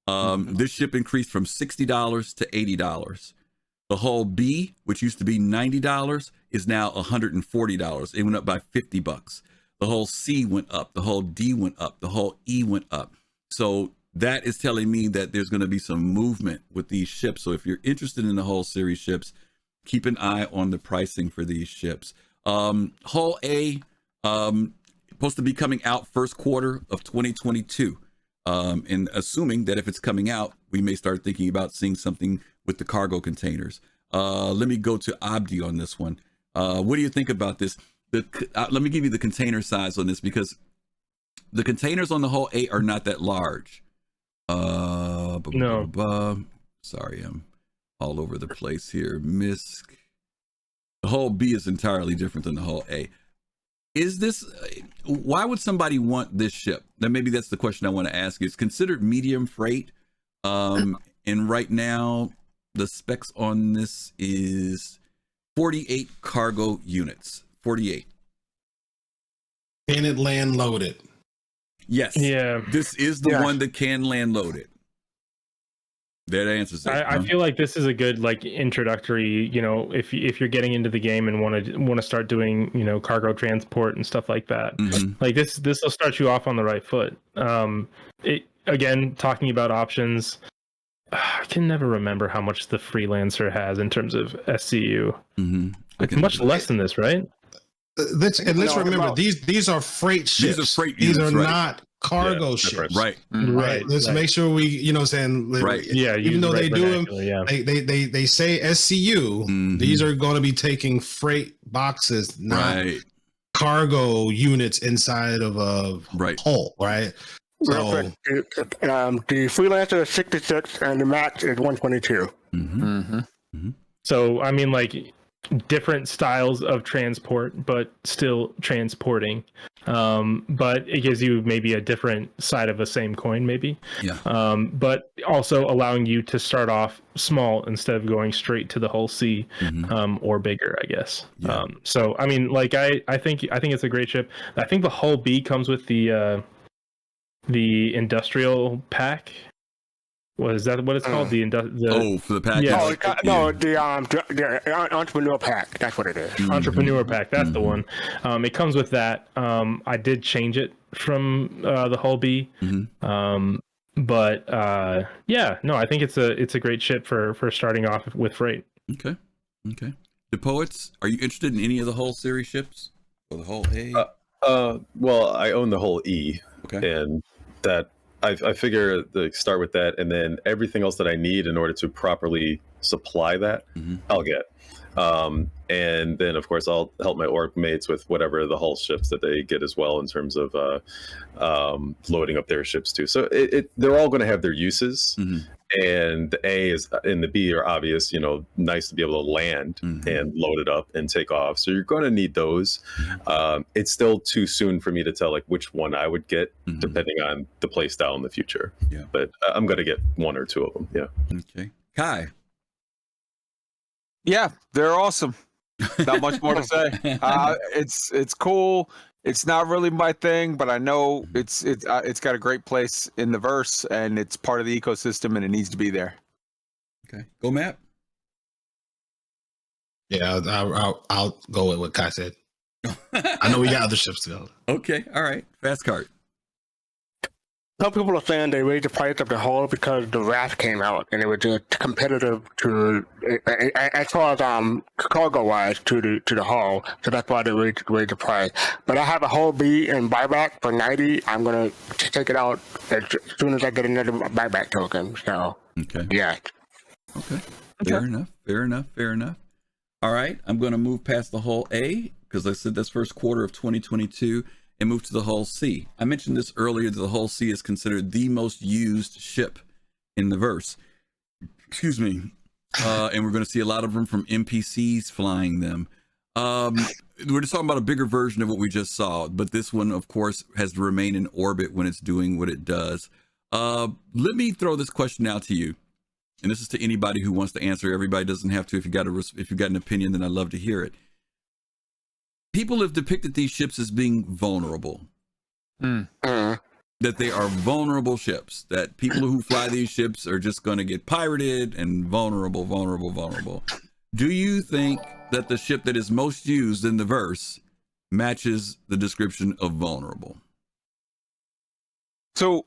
This ship increased from $60 to $80. The Hull B, which used to be $90, is now $140. It went up by $50. The Hull C went up. The Hull D went up. The Hull E went up. So that is telling me that there's going to be some movement with these ships. So if you're interested in the Hull series ships, keep an eye on the pricing for these ships. Hull A, supposed to be coming out first quarter of 2022. And assuming that if it's coming out, we may start thinking about seeing something with the cargo containers. Let me go to Abdi on this one. What do you think about this? Let me give you the container size on this, because the containers on the Hull A are not that large. No. Sorry, I'm all over the place here. MISC. The Hull B is entirely different than the Hull A. Is this, why would somebody want this ship? Then maybe that's the question I want to ask you. It's considered medium freight. And right now, the specs on this is 48 cargo units. 48. Can it land loaded? Yes. Yeah. This is the one that can land loaded. That answers it. I feel like this is a good introductory, if you're getting into the game and want to start doing, cargo transport and stuff like that. Like this will start you off on the right foot. Again, talking about options, I can never remember how much the Freelancer has in terms of SCU. It's much less than this, right? Let's remember these are freight ships. These are freight These units, are right? not cargo ships. Right. Right. Let's make sure we, Right. Yeah. Even though they do them, they say SCU. These are going to be taking freight boxes, not cargo units inside of a hull. Right. Real quick, the Freelancer is 66 and the Max is 122. So I mean, different styles of transport, but still transporting. But it gives you maybe a different side of the same coin, maybe. Yeah. But also allowing you to start off small instead of going straight to the Hull C, or bigger, I guess. Yeah. So I mean, I think it's a great ship. I think the Hull B comes with the industrial pack. Is that what it's called? For the pack. Yeah. The entrepreneur pack. That's what it is. Entrepreneur pack. That's the one. It comes with that. I did change it from the Hull B. But yeah, no, I think it's a great ship for starting off with freight. Okay. DaPoets, are you interested in any of the Hull series ships or the Hull A? Well, I own the Hull E. Okay. And that I figure to start with that, and then everything else that I need in order to properly supply that, I'll get. And then, of course, I'll help my org mates with whatever the Hull ships that they get as well in terms of loading up their ships too. So they're all going to have their uses. And the A and the B are obvious, nice to be able to land and load it up and take off. So you're going to need those. It's still too soon for me to tell which one I would get, depending on the play style in the future. Yeah. But I'm going to get one or two of them. Yeah. Okay. Kai. Yeah, they're awesome. Not much more to say. It's cool. It's not really my thing, but I know it's got a great place in the verse, and it's part of the ecosystem, and it needs to be there. Okay, go Matt. Yeah, I'll go with what Kai said. I know we got other ships to go. Okay, all right. Fastcart. Some people are saying they raised the price of the hull because the Wrath came out and it was just competitive to, as far as cargo wise to the hull. So that's why they raised the price. But I have a hull B in buyback for 90. I'm gonna take it out as soon as I get another buyback token. So Okay. yeah. Okay. Fair enough. Fair enough. Fair enough. All right. I'm going to move past the hull A because I said that's first quarter of 2022 and move to the hull C. I mentioned this earlier that the hull C is considered the most used ship in the verse. Excuse me. And we're going to see a lot of them from NPCs flying them. We're just talking about a bigger version of what we just saw, but this one, of course, has to remain in orbit when it's doing what it does. Let me throw this question out to you. And this is to anybody who wants to answer. Everybody doesn't have to. If you got an opinion, then I'd love to hear it. People have depicted these ships as being vulnerable. That they are vulnerable ships. That people who fly these ships are just going to get pirated and vulnerable. Do you think that the ship that is most used in the verse matches the description of vulnerable? So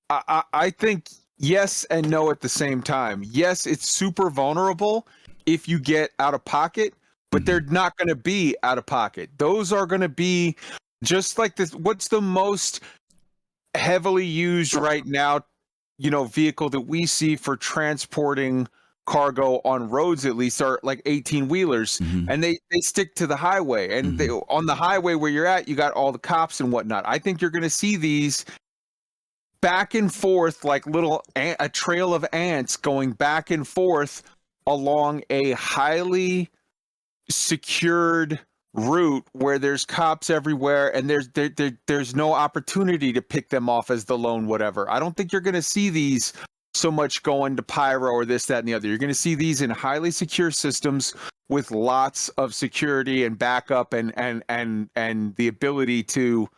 I think yes and no at the same time. Yes, it's super vulnerable if you get out of pocket, but they're not going to be out of pocket. Those are going to be just like this. What's the most heavily used right now, vehicle that we see for transporting cargo on roads, at least, are like 18-wheelers, and they stick to the highway. And they, on the highway where you're at, you got all the cops and whatnot. I think you're going to see these back and forth like a trail of ants going back and forth along a highly secured route where there's cops everywhere and there's no opportunity to pick them off as the lone whatever. I don't think you're going to see these so much going to pyro or this, that, and the other. You're going to see these in highly secure systems with lots of security and backup and the ability to,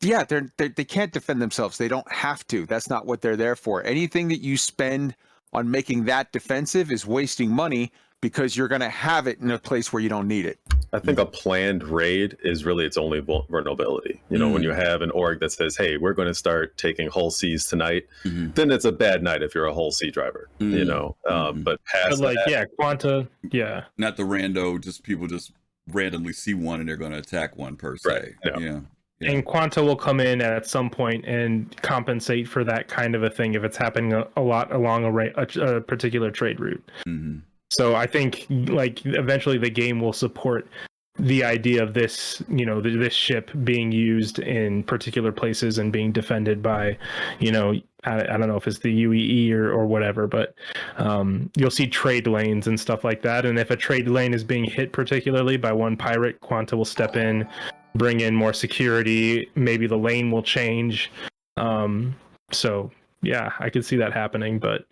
they can't defend themselves. They don't have to. That's not what they're there for. Anything that you spend on making that defensive is wasting money because you're going to have it in a place where you don't need it. I think a planned raid is really its only vulnerability. When you have an org that says, hey, we're going to start taking hull C's tonight, then it's a bad night if you're a hull C driver, but past Quanta, not the rando, just people just randomly see one and they're going to attack one per se. Right. Yeah. And Quanta will come in at some point and compensate for that kind of a thing if it's happening a lot along a particular trade route. So I think eventually the game will support the idea of this, this ship being used in particular places and being defended by, I don't know if it's the UEE or whatever, but you'll see trade lanes and stuff like that. And if a trade lane is being hit particularly by one pirate, Quanta will step in, bring in more security. Maybe the lane will change. So yeah, I could see that happening, but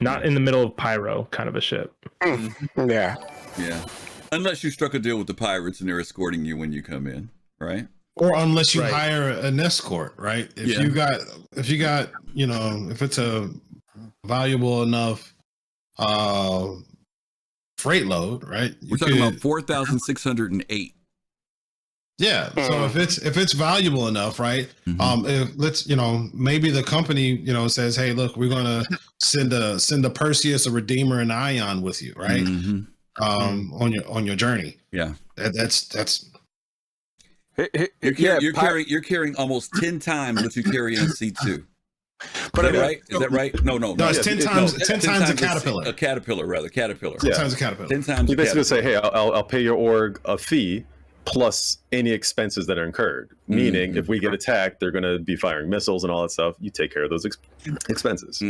not in the middle of pyro kind of a ship. Yeah. Unless you struck a deal with the pirates and they're escorting you when you come in, right? Or unless you hire an escort, right? If you got, if it's a valuable enough freight load, right? We're talking about 4,608. Yeah. So if it's valuable enough, right? Maybe the company, says, hey, look, we're gonna send a Perseus, a Redeemer, and Ion with you, right? On your journey. Yeah. That's You're carrying almost 10 times what you carry in C2. But right? Is that right? No. It's 10 times a caterpillar. A caterpillar. 10 times a caterpillar. 10 times. You basically say, hey, I'll pay your org a fee plus any expenses that are incurred. Meaning, if we get attacked, they're going to be firing missiles and all that stuff. You take care of those expenses.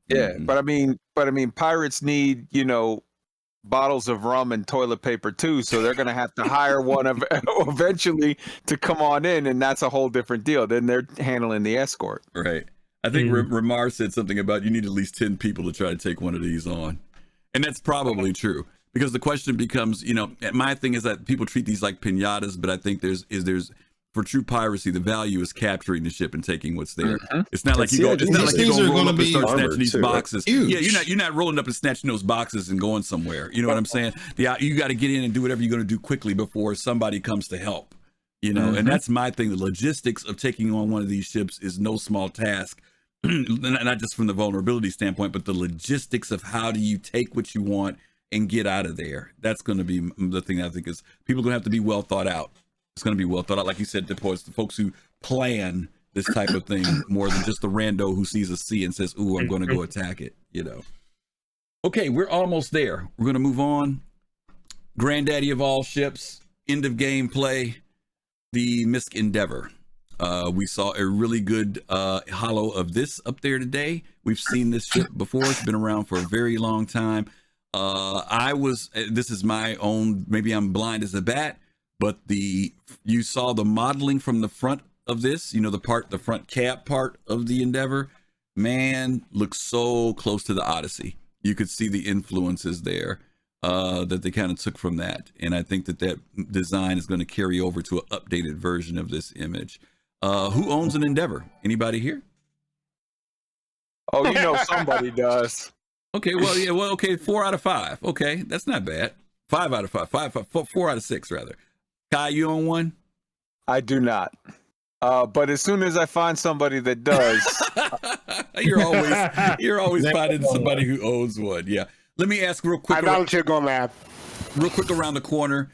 Yeah, but I mean, pirates need bottles of rum and toilet paper too, so they're going to have to hire one eventually to come on in, and that's a whole different deal. Then they're handling the escort. Right. I think Ramar said something about you need at least 10 people to try to take one of these on, and that's probably true. Because the question becomes, my thing is that people treat these like piñatas, but I think there's for true piracy, the value is capturing the ship and taking what's there. It's not like you go. It's not like you go roll up and start snatching these boxes. Yeah, you're not rolling up and snatching those boxes and going somewhere. You know what I'm saying? Yeah, you got to get in and do whatever you're going to do quickly before somebody comes to help. You know, and that's my thing. The logistics of taking on one of these ships is no small task, not just from the vulnerability standpoint, but the logistics of how do you take what you want and get out of there. That's going to be the thing I think is people are going to have to be well thought out. It's going to be well thought out. Like you said, the folks who plan this type of thing more than just the rando who sees a sea and says, ooh, I'm going to go attack it, you know. Okay, we're almost there. We're going to move on. Granddaddy of all ships, end of game play. The Misk Endeavor. We saw a really good holo of this up there today. We've seen this ship before. It's been around for a very long time. This is my own, maybe I'm blind as a bat, but you saw the modeling from the front of this, you know, the front cab part of the Endeavor, man, looks so close to the Odyssey. You could see the influences there. That they kind of took from that. And I think that design is going to carry over to an updated version of this image. Who owns an Endeavor? Anybody here? Oh, you know somebody does. Okay, okay, 4 out of 5. Okay, that's not bad. 5 out of 5. 4 out of 6, rather. Kai, you own one? I do not. But as soon as I find somebody that does, you're always finding somebody who owns one. Yeah. Let me ask real quick. I volunteer GomabATL. Real quick around the corner.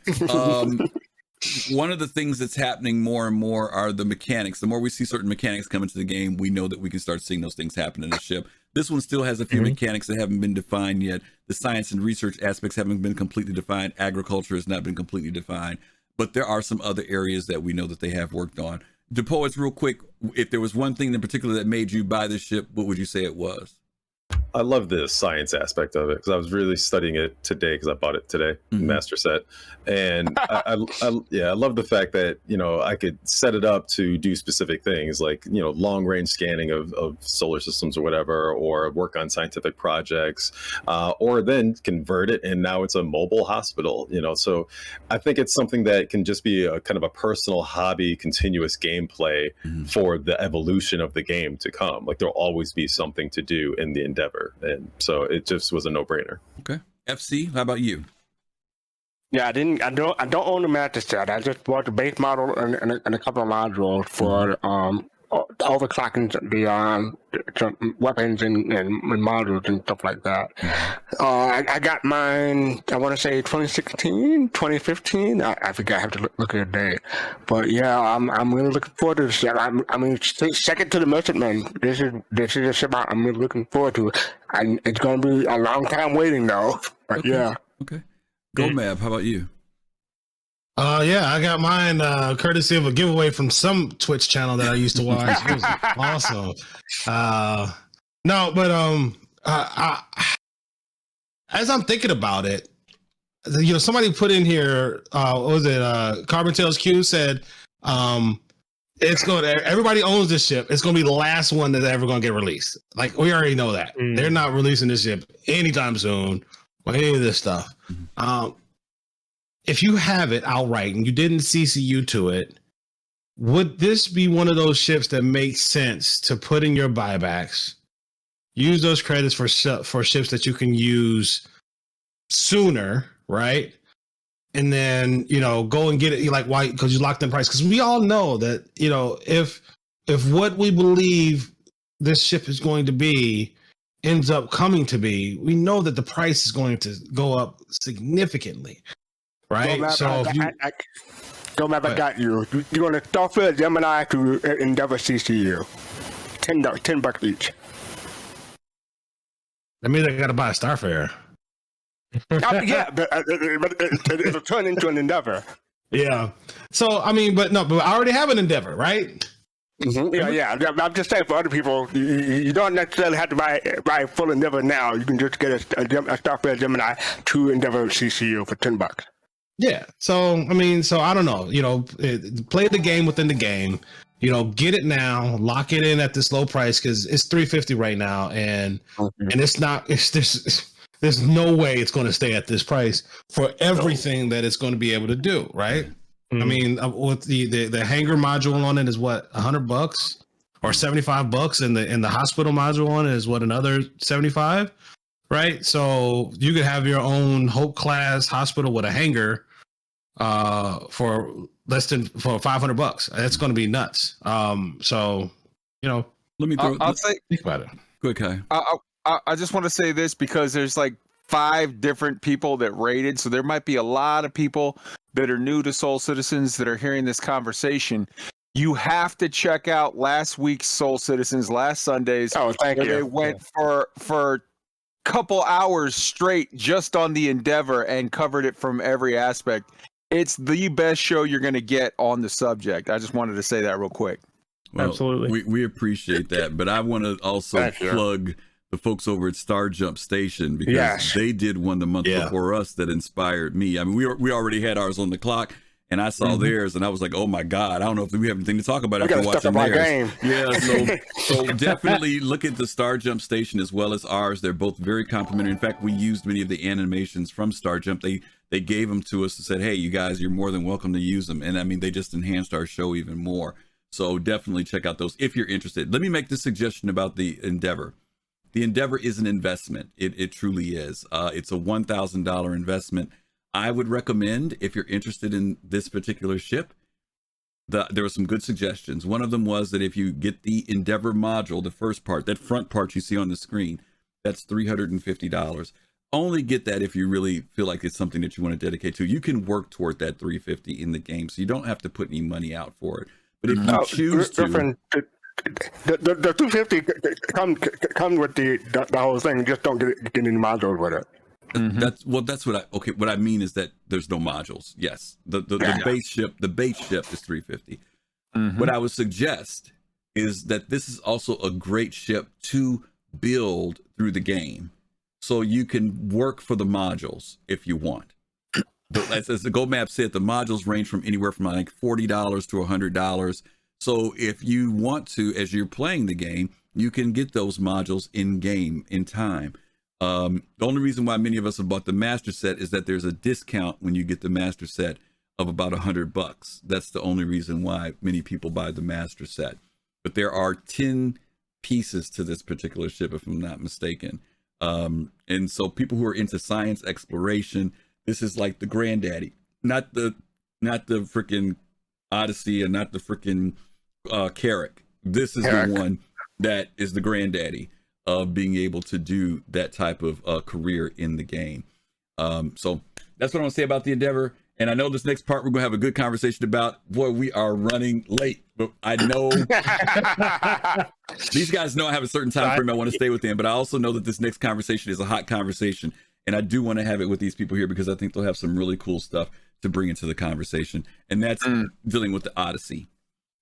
One of the things that's happening more and more are the mechanics. The more we see certain mechanics come into the game, we know that we can start seeing those things happen in the ship. This one still has a few mechanics that haven't been defined yet. The science and research aspects haven't been completely defined. Agriculture has not been completely defined. But there are some other areas that we know that they have worked on. DaPoets, real quick, if there was one thing in particular that made you buy this ship, what would you say it was? I love the science aspect of it because I was really studying it today because I bought it today, master set, and I love the fact that, you know, I could set it up to do specific things like, you know, long range scanning of solar systems or whatever, or work on scientific projects, or then convert it and now it's a mobile hospital, you know. So I think it's something that can just be a kind of a personal hobby, continuous gameplay for the evolution of the game to come. Like there'll always be something to do in the Endeavor, and so it just was a no-brainer. Okay. FC, how about you? Yeah, I don't own the master set. I just bought the base model and a couple of modules for overclocking the weapons and modules and stuff like that. I got mine, I want to say 2016, 2015. I forget, I have to look at the date. But yeah, I'm really looking forward to this ship. I mean, second to the Merchantman. This is a ship I'm really looking forward to. It's going to be a long time waiting though. But okay. Yeah. Okay. Gomab, how about you? Yeah, I got mine courtesy of a giveaway from some Twitch channel that I used to watch. It was awesome. As I'm thinking about it, you know, somebody put in here, what was it? Carbon Tales Q said, it's going to, everybody owns this ship. It's going to be the last one that's ever going to get released. Like, we already know that. They're not releasing this ship anytime soon or any of this stuff. If you have it outright and you didn't CCU to it, would this be one of those ships that makes sense to put in your buybacks, use those credits for ships that you can use sooner, right? And then, you know, go and get it, like, why? Because you locked in price. Because we all know that, you know, if what we believe this ship is going to be ends up coming to be, we know that the price is going to go up significantly. Right, GomabATL, I got you. You're going to Starfield Gemini to Endeavor CCU. $10 each. That means I got to buy a Starfare. Yeah, but it'll turn into an Endeavor. Yeah. So I mean, but I already have an Endeavor, right? Yeah. I'm just saying for other people, you don't necessarily have to buy a full Endeavor now. You can just get a Starfield Gemini to Endeavor CCU for $10. Yeah. So, I mean, I don't know, you know, play the game within the game, you know, get it now, lock it in at this low price because it's $350 right now. And it's not, there's no way it's going to stay at this price for everything that it's going to be able to do. Right. I mean, with the hangar module on it is what, $100 or $75, and the hospital module on it is what, another $75. Right. So you could have your own Hope class hospital with a hangar for less than for $500. That's going to be nuts. So, let me I'll say, think about it. Quick, Kai. I just want to say this because there's like 5 different people that rated, so there might be a lot of people that are new to Soul Citizens that are hearing this conversation. You have to check out last week's Soul Citizens, last Sunday's. Oh, thank you. They went for a couple hours straight just on the Endeavor and covered it from every aspect. It's the best show you're going to get on the subject. I just wanted to say that real quick. Well, absolutely. We appreciate that, but I want to also plug the folks over at Star Jump Station because they did one the month before us that inspired me. I mean, we already had ours on the clock, and I saw theirs, and I was like, "Oh my God, I don't know if we have anything to talk about after watching theirs." Yeah, so definitely look at the Star Jump Station as well as ours. They're both very complimentary. In fact, we used many of the animations from Star Jump. They gave them to us and said, "Hey, you guys, you're more than welcome to use them." And I mean, they just enhanced our show even more. So definitely check out those if you're interested. Let me make this suggestion about the Endeavor. The Endeavor is an investment. It truly is. It's a $1,000 investment. I would recommend, if you're interested in this particular ship, there were some good suggestions. One of them was that if you get the Endeavor module, the first part, that front part you see on the screen, that's $350. Only get that if you really feel like it's something that you want to dedicate to. You can work toward that $350 in the game, so you don't have to put any money out for it. But if you choose to... The 250 come with the whole thing. Just don't get any modules with it. That's what I mean is that there's no modules. Yes, the base ship is 350. What I would suggest is that this is also a great ship to build through the game, so you can work for the modules if you want. As the GomabATL said, the modules range from anywhere from like $40 to $100. So if you want to, as you're playing the game, you can get those modules in game in time. The only reason why many of us have bought the master set is that there's a discount when you get the master set of about $100. That's the only reason why many people buy the master set. But there are 10 pieces to this particular ship, if I'm not mistaken. And so people who are into science exploration, this is like the granddaddy, not the freaking Odyssey and not the freaking Carrack. This is the one that is the granddaddy of being able to do that type of career in the game. So that's what I want to say about the Endeavor. And I know this next part we're going to have a good conversation about. Boy, we are running late, but I know these guys know I have a certain time frame I want to stay with them, but I also know that this next conversation is a hot conversation. And I do want to have it with these people here because I think they'll have some really cool stuff to bring into the conversation. And that's dealing with the Odyssey.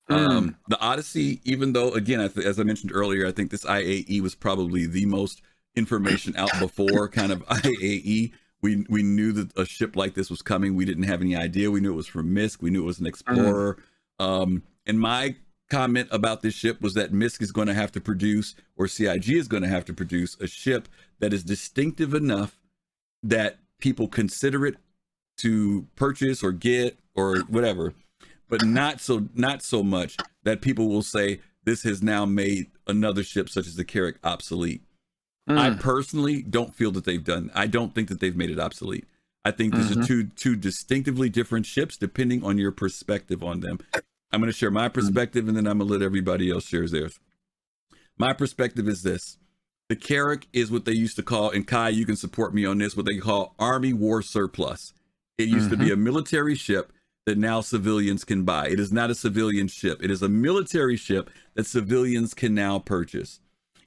The Odyssey, even though, again, as I mentioned earlier, I think this IAE was probably the most information out before kind of IAE. We knew that a ship like this was coming. We didn't have any idea. We knew it was from MISC. We knew it was an explorer. And my comment about this ship was that MISC is going to have to produce, or CIG is going to have to produce, a ship that is distinctive enough that people consider it to purchase or get or whatever, but not so much that people will say this has now made another ship such as the Carrack obsolete. I personally don't feel that I don't think that they've made it obsolete. I think these are two distinctively different ships depending on your perspective on them. I'm going to share my perspective and then I'm going to let everybody else share theirs. My perspective is this. The Carrack is what they used to call, and Kai, you can support me on this, what they call Army War Surplus. It used to be a military ship that now civilians can buy. It is not a civilian ship. It is a military ship that civilians can now purchase.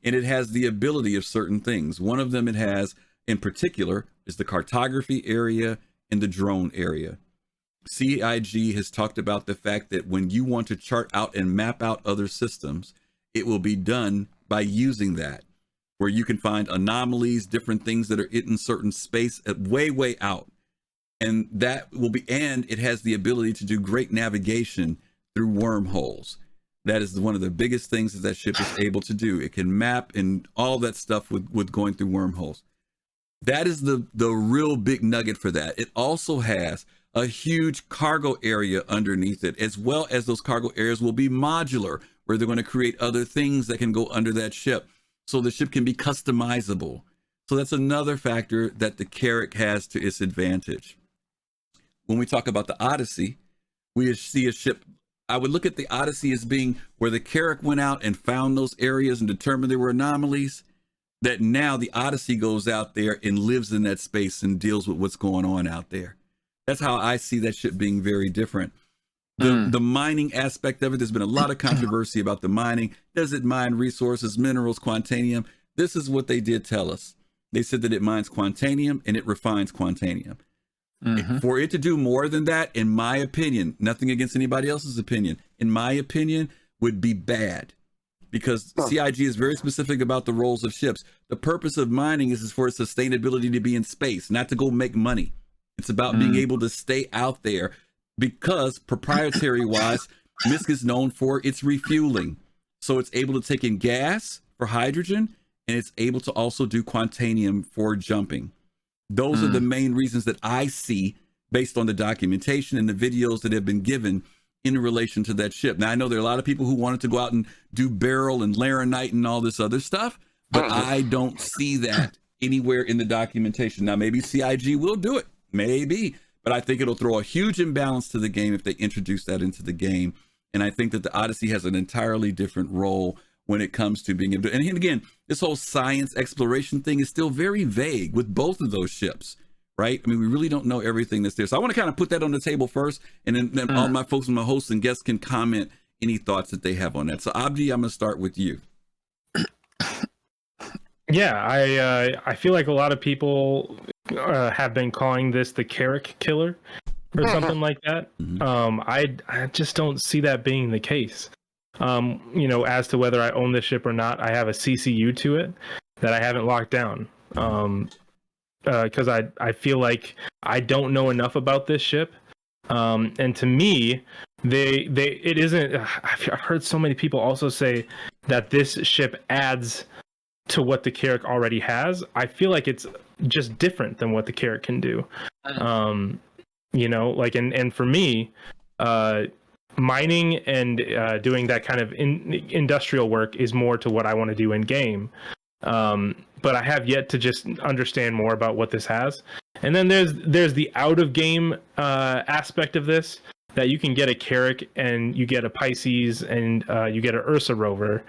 And it has the ability of certain things. One of them it has in particular is the cartography area and the drone area. CIG has talked about the fact that when you want to chart out and map out other systems, it will be done by using that, where you can find anomalies, different things that are in certain space at way out. And that will be, and it has the ability to do great navigation through wormholes. That is one of the biggest things that ship is able to do. It can map and all that stuff with going through wormholes. That is the real big nugget for that. It also has a huge cargo area underneath it, as well as those cargo areas will be modular, where they're going to create other things that can go under that ship. So the ship can be customizable. So that's another factor that the Carrack has to its advantage. When we talk about the Odyssey, we see a ship. I would look at the Odyssey as being where the Carrack went out and found those areas and determined there were anomalies, that now the Odyssey goes out there and lives in that space and deals with what's going on out there. That's how I see that ship being very different. The mining aspect of it, there's been a lot of controversy about the mining. Does it mine resources, minerals, quantanium? This is what they did tell us. They said that it mines quantanium and it refines quantanium. For it to do more than that, in my opinion, nothing against anybody else's opinion, in my opinion, would be bad. Because CIG is very specific about the roles of ships. The purpose of mining is for its sustainability to be in space, not to go make money. It's about being able to stay out there, because proprietary wise, MISC is known for its refueling. So it's able to take in gas for hydrogen, and it's able to also do quantanium for jumping. Those are the main reasons that I see based on the documentation and the videos that have been given in relation to that ship. Now, I know there are a lot of people who wanted to go out and do beryl and laranite and all this other stuff, but I don't see that anywhere in the documentation. Now, maybe CIG will do it, maybe, but I think it'll throw a huge imbalance to the game if they introduce that into the game. And I think that the Odyssey has an entirely different role when it comes to being able to, and again, this whole science exploration thing is still very vague with both of those ships, right? I mean, we really don't know everything that's there. So I want to kind of put that on the table first, and then all my folks and my hosts and guests can comment any thoughts that they have on that. So Abdi, I'm going to start with you. Yeah, I feel like a lot of people have been calling this the Carrack killer or something like that. I just don't see that being the case. As to whether I own this ship or not, I have a CCU to it that I haven't locked down. Because I feel like I don't know enough about this ship. And to me, it isn't. I've heard so many people also say that this ship adds to what the Carrack already has. I feel like it's just different than what the Carrack can do. And for me, mining and doing that kind of industrial work is more to what I want to do in game. But I have yet to just understand more about what this has. And then there's the out of game aspect of this, that you can get a Carrack and you get a Pisces and you get an Ursa rover,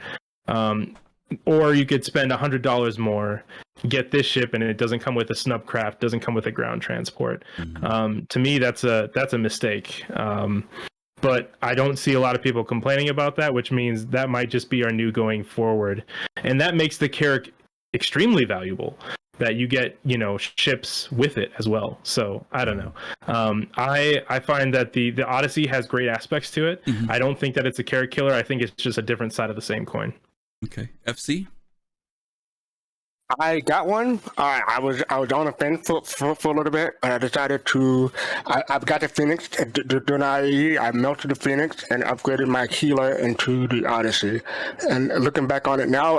or you could spend $100 more, get this ship, and it doesn't come with a snubcraft, doesn't come with a ground transport. To me, that's a mistake. But I don't see a lot of people complaining about that, which means that might just be our new going forward. And that makes the Carrack extremely valuable, that you get, ships with it as well. So I don't know. I find that the Odyssey has great aspects to it. I don't think that it's a Carrack killer. I think it's just a different side of the same coin. Okay. FC? I got one. I was on the fence for a little bit, but I decided to. I've got the Phoenix. During IAE, I melted the Phoenix and upgraded my healer into the Odyssey. And looking back on it now,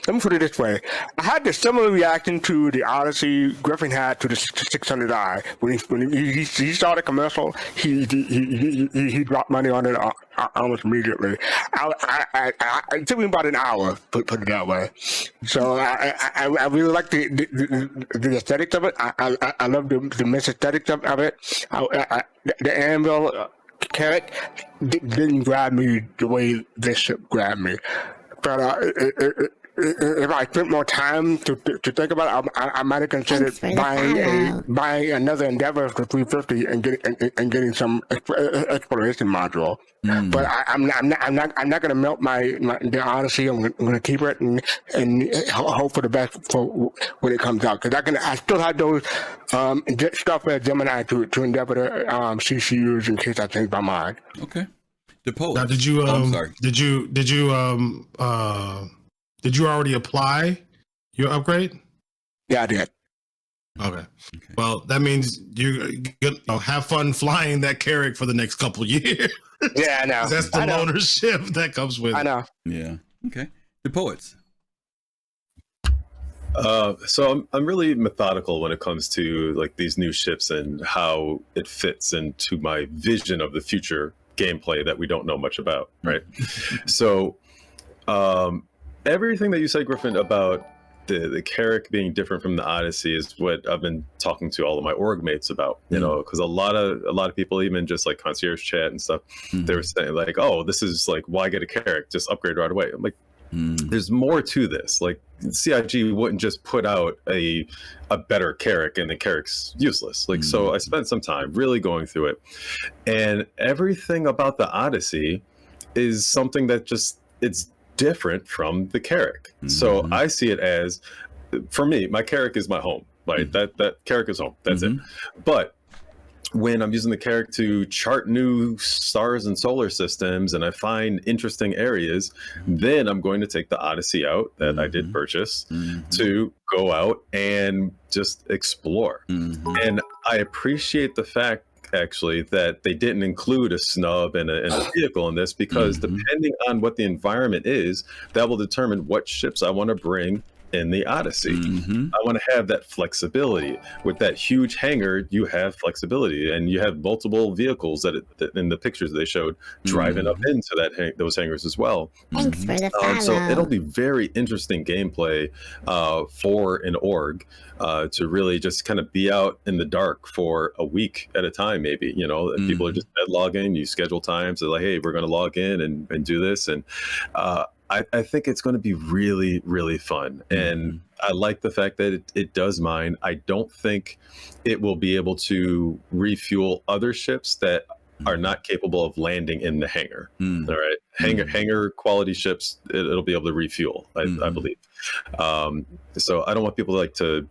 let me put it this way. I had the similar reaction to the Odyssey Griffin had to the 600i. When he saw the commercial, he dropped money on it almost immediately. It took me about an hour, put it that way. So I really like the aesthetics of it. I love the mix aesthetics of it. The anvil Carrack didn't grab me the way this ship grabbed me. But if I spent more time to think about it, I might have considered buying another Endeavor for $350 and getting some exploration module. But I'm not going to melt the Odyssey. I'm going to keep it and hope for the best for when it comes out, because I still have those stuff as Gemini to Endeavor to CCUs in case I change my mind. Okay. DaPoets. Now, did you I'm sorry. Did you already apply your upgrade? Yeah, I did. Okay. Well, that means you're gonna have fun flying that Carrack for the next couple years. Yeah, I know. That's the ownership that comes with it. I know. Yeah. Okay. DaPoets. So I'm really methodical when it comes to like these new ships and how it fits into my vision of the future gameplay that we don't know much about, right? So everything that you said, Griffin, about the Carrack being different from the Odyssey is what I've been talking to all of my org mates about, you know, because a lot of people, even just like concierge chat and stuff, they were saying like, oh, this is like, why get a Carrack? Just upgrade right away. I'm like, there's more to this. Like CIG wouldn't just put out a better Carrack and the Carrack's useless. Like, so I spent some time really going through it, and everything about the Odyssey is something that just, it's different from the Carrack. So I see it as, for me, my Carrack is my home, right? That Carrack is home. That's it. But when I'm using the Carrack to chart new stars and solar systems and I find interesting areas, then I'm going to take the Odyssey out that I did purchase to go out and just explore. And I appreciate the fact, actually, that they didn't include a snub and a vehicle in this, because depending on what the environment is, that will determine what ships I want to bring in the Odyssey. I want to have that flexibility. With that huge hangar, you have flexibility, and you have multiple vehicles that in the pictures they showed driving up into those hangars as well. Thanks for the follow. So it'll be very interesting gameplay for an org to really just kind of be out in the dark for a week at a time, maybe. You know, people are just logging, you schedule times, they're like, hey, we're going to log in and do this. And I think it's going to be really, really fun. And I like the fact that it does mine. I don't think it will be able to refuel other ships that are not capable of landing in the hangar. All right. Hangar quality ships, it'll be able to refuel, I believe. So I don't want people to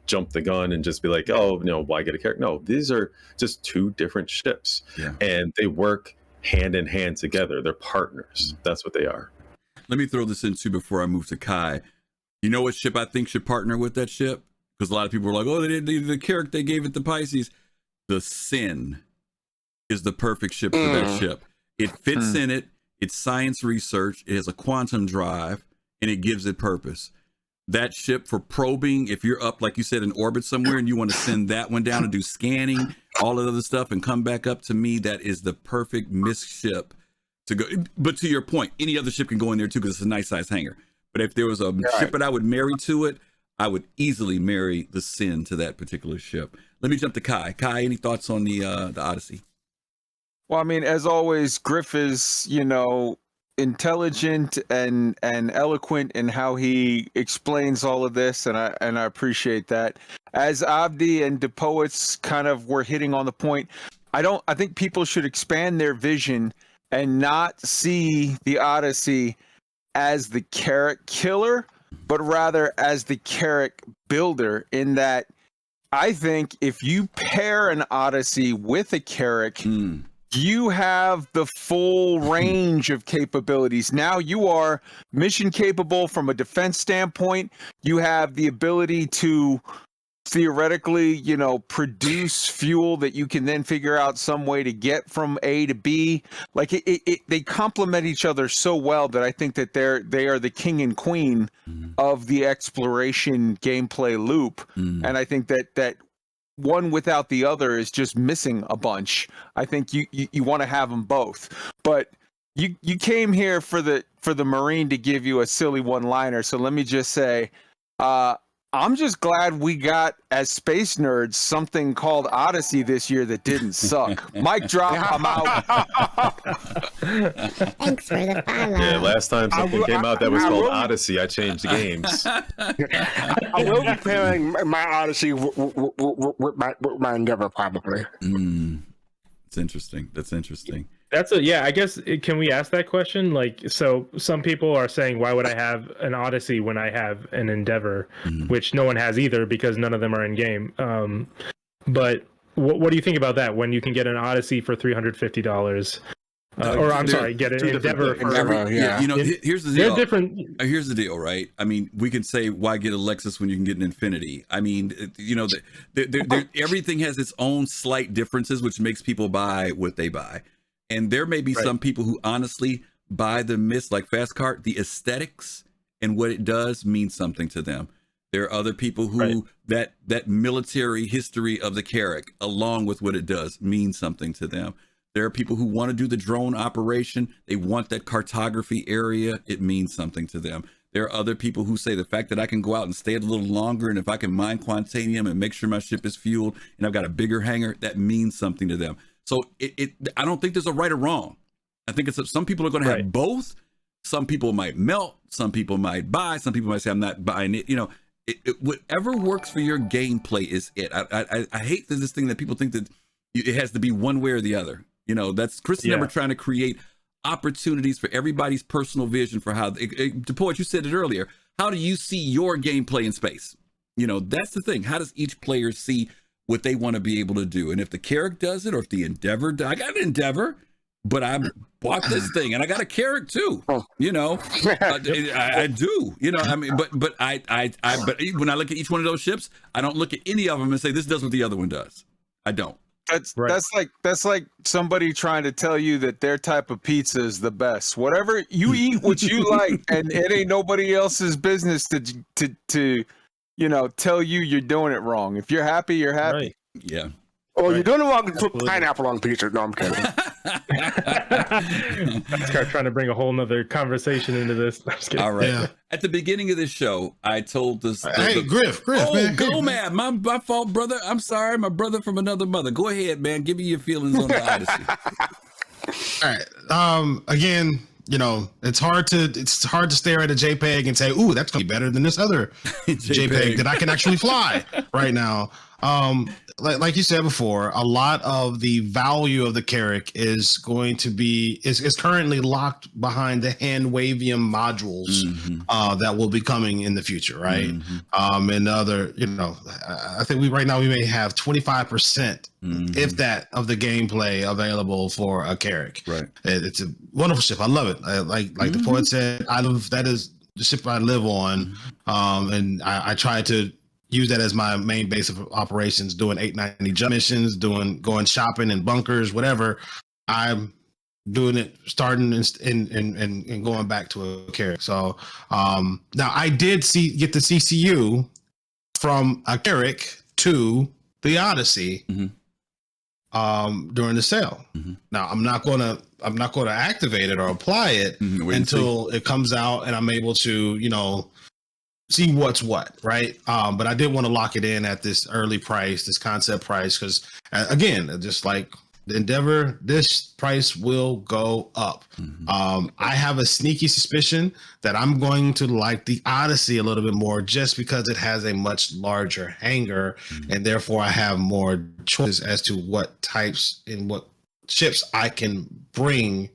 jump the gun and just be like, oh, no, why get a character? No, these are just two different ships, and they work hand in hand together. They're partners. That's what they are. Let me throw this in too before I move to Kai. You know what ship I think should partner with that ship? Because a lot of people are like, oh, the character they gave it to Pisces. The Sin is the perfect ship for that ship. It fits in it. It's science research. It has a quantum drive, and it gives it purpose. That ship for probing, if you're up, like you said, in orbit somewhere and you want to send that one down and do scanning, all that other stuff, and come back up, to me, that is the perfect MISC ship to go. But to your point, any other ship can go in there too, because it's a nice size hangar. But if there was a ship that I would marry to it, I would easily marry the Sin to that particular ship. Let me jump to Kai. Kai, any thoughts on the Odyssey? Well, I mean, as always, Griff is, you know, intelligent and eloquent in how he explains all of this, and I appreciate that. As Abdi and DaPoets kind of were hitting on the point, I think people should expand their vision and not see the Odyssey as the Carrack killer, but rather as the Carrack builder, in that I think if you pair an Odyssey with a Carrack, you have the full range of capabilities. Now you are mission capable from a defense standpoint. You have the ability to theoretically, you know, produce fuel that you can then figure out some way to get from A to B. Like they complement each other so well that I think that they are the king and queen of the exploration gameplay loop. And I think that one without the other is just missing a bunch. I think you want to have them both. But you came here for the Marine to give you a silly one-liner. So let me just say, I'm just glad we got, as space nerds, something called Odyssey this year that didn't suck. Mic drop, I'm out. Thanks for the follow. Yeah, last time something came out that was called Odyssey, I changed the games. I will be pairing my Odyssey with my Endeavor, probably. It's interesting. That's interesting. Yeah, I guess, can we ask that question? Like, so some people are saying, why would I have an Odyssey when I have an Endeavor, which no one has either, because none of them are in game. But what do you think about that, when you can get an Odyssey for $350? Or I'm sorry, get an Endeavor for You know, here's the deal. They're different. Here's the deal, right? I mean, we can say, why get a Lexus when you can get an Infinity? I mean, you know, everything has its own slight differences, which makes people buy what they buy. And there may be some people who honestly buy the MISC, like Fastcart, the aesthetics and what it does means something to them. There are other people who that military history of the Carrack, along with what it does, means something to them. There are people who want to do the drone operation. They want that cartography area. It means something to them. There are other people who say the fact that I can go out and stay a little longer, and if I can mine Quantanium and make sure my ship is fueled and I've got a bigger hangar, that means something to them. So I don't think there's a right or wrong. I think some people are going to have both. Some people might melt. Some people might buy. Some people might say, I'm not buying it. You know, whatever works for your gameplay is it. I hate this thing that people think that it has to be one way or the other. You know, that's Chris and I were trying to create opportunities for everybody's personal vision for how DaPoets, you said it earlier. How do you see your gameplay in space? You know, that's the thing. How does each player see what they want to be able to do? And if the Carrack does it, or if the Endeavor does, I got an Endeavor, but I bought this thing, and I got a Carrack too. You know, I do. You know, I mean, but when I look at each one of those ships, I don't look at any of them and say this does what the other one does. I don't. That's like somebody trying to tell you that their type of pizza is the best. Whatever you eat, what you like, and it ain't nobody else's business to you know, tell you you're doing it wrong. If you're happy, you're happy. Right. Yeah. Oh, you're doing it wrong to put pineapple on pizza. No, I'm kidding. Start trying to bring a whole nother conversation into this. I'm just kidding. All right. Yeah. At the beginning of this show, I told this. Griff, oh, man. Gomab, my fault, brother. I'm sorry, my brother from another mother. Go ahead, man. Give me your feelings on the Odyssey. All right. Again, you know, it's hard to stare at a JPEG and say, "Ooh, that's gonna be better than this other JPEG that I can actually fly right now." Like you said before, a lot of the value of the Carrack is going to be is currently locked behind the Handwavium modules that will be coming in the future, right? And other, you know, I think we may have 25%, if that, of the gameplay available for a Carrack. Right. It's a wonderful ship. I love it. Like the poet said, that is the ship I live on, and I try to use that as my main base of operations, doing 890 jump missions, going shopping in bunkers, whatever. I'm doing it, starting and going back to a Carrack. So now I did get the CCU from a Carrack to the Odyssey during the sale. Now I'm not gonna activate it or apply it until it comes out and I'm able to, you know, see what's what, right? But I did want to lock it in at this early price, this concept price, because again, just like the Endeavor, this price will go up. I have a sneaky suspicion that I'm going to like the Odyssey a little bit more, just because it has a much larger hangar, and therefore I have more choices as to what types and what ships I can bring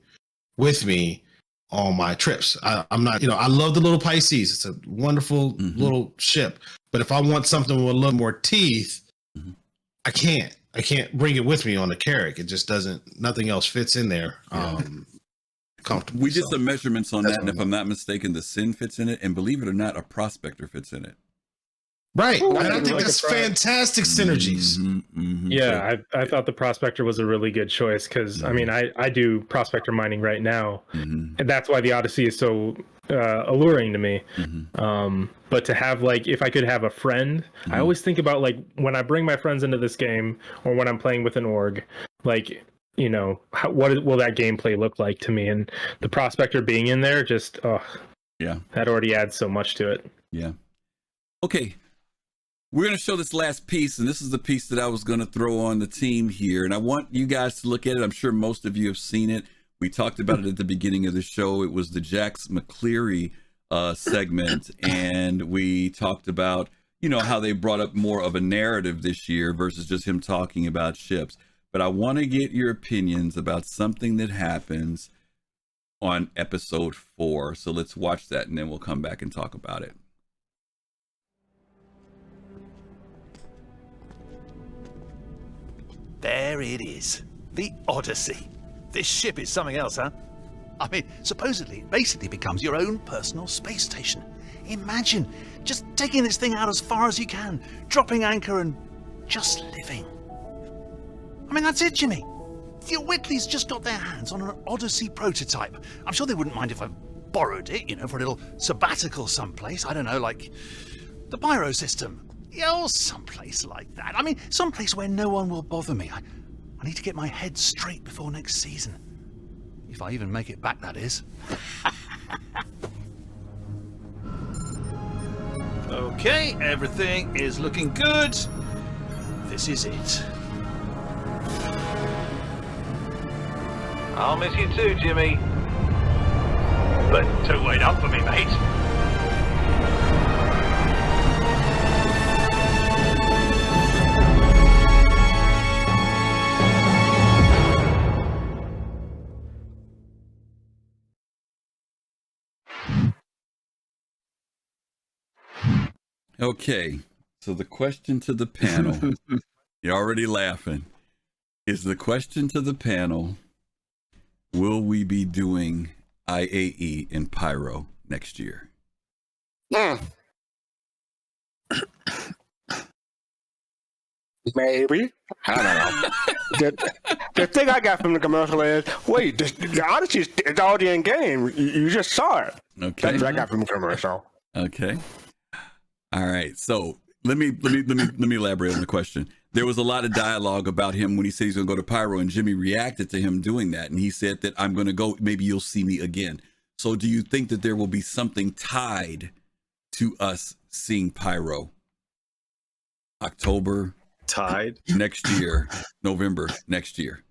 with me on my trips. I'm not, you know, I love the little Pisces. It's a wonderful little ship. But if I want something with a little more teeth, I can't bring it with me on the Carrack. It just doesn't, nothing else fits in there. Comfortable. We did some measurements on that, and if I'm not mistaken, the Sin fits in it, and believe it or not, a Prospector fits in it. Right. And I think that's fantastic synergies. Yeah, I thought the Prospector was a really good choice because, I mean, I do Prospector mining right now, and that's why the Odyssey is so alluring to me. But to have, like, if I could have a friend, I always think about, like, when I bring my friends into this game or when I'm playing with an org, like, you know, what will that gameplay look like to me? And the Prospector being in there, just, that already adds so much to it. Yeah. Okay. We're going to show this last piece, and this is the piece that I was going to throw on the team here. And I want you guys to look at it. I'm sure most of you have seen it. We talked about it at the beginning of the show. It was the Jax McCleary segment, and we talked about, you know, how they brought up more of a narrative this year versus just him talking about ships. But I want to get your opinions about something that happens on episode 4. So let's watch that, and then we'll come back and talk about it. There it is. The Odyssey. This ship is something else, huh? I mean, supposedly it basically becomes your own personal space station. Imagine just taking this thing out as far as you can, dropping anchor and just living. I mean, that's it, Jimmy. The Whitleys just got their hands on an Odyssey prototype. I'm sure they wouldn't mind if I borrowed it, you know, for a little sabbatical someplace. I don't know, like the Pyro system. Yeah, or someplace like that. I mean, someplace where no one will bother me. I need to get my head straight before next season. If I even make it back, that is. Okay, everything is looking good. This is it. I'll miss you too, Jimmy. But don't wait up for me, mate. Okay, so the question to the panel, you're already laughing, is the question to the panel, will we be doing IAE in Pyro next year? Maybe. I don't know. the thing I got from the commercial is, wait, the Odyssey is already in game. You just saw it. Okay. That's what I got from the commercial. Okay. All right. So let me elaborate on the question. There was a lot of dialogue about him when he said he's going to go to Pyro, and Jimmy reacted to him doing that, and he said that I'm going to go. Maybe you'll see me again. So do you think that there will be something tied to us seeing Pyro? October Tied next year, November next year.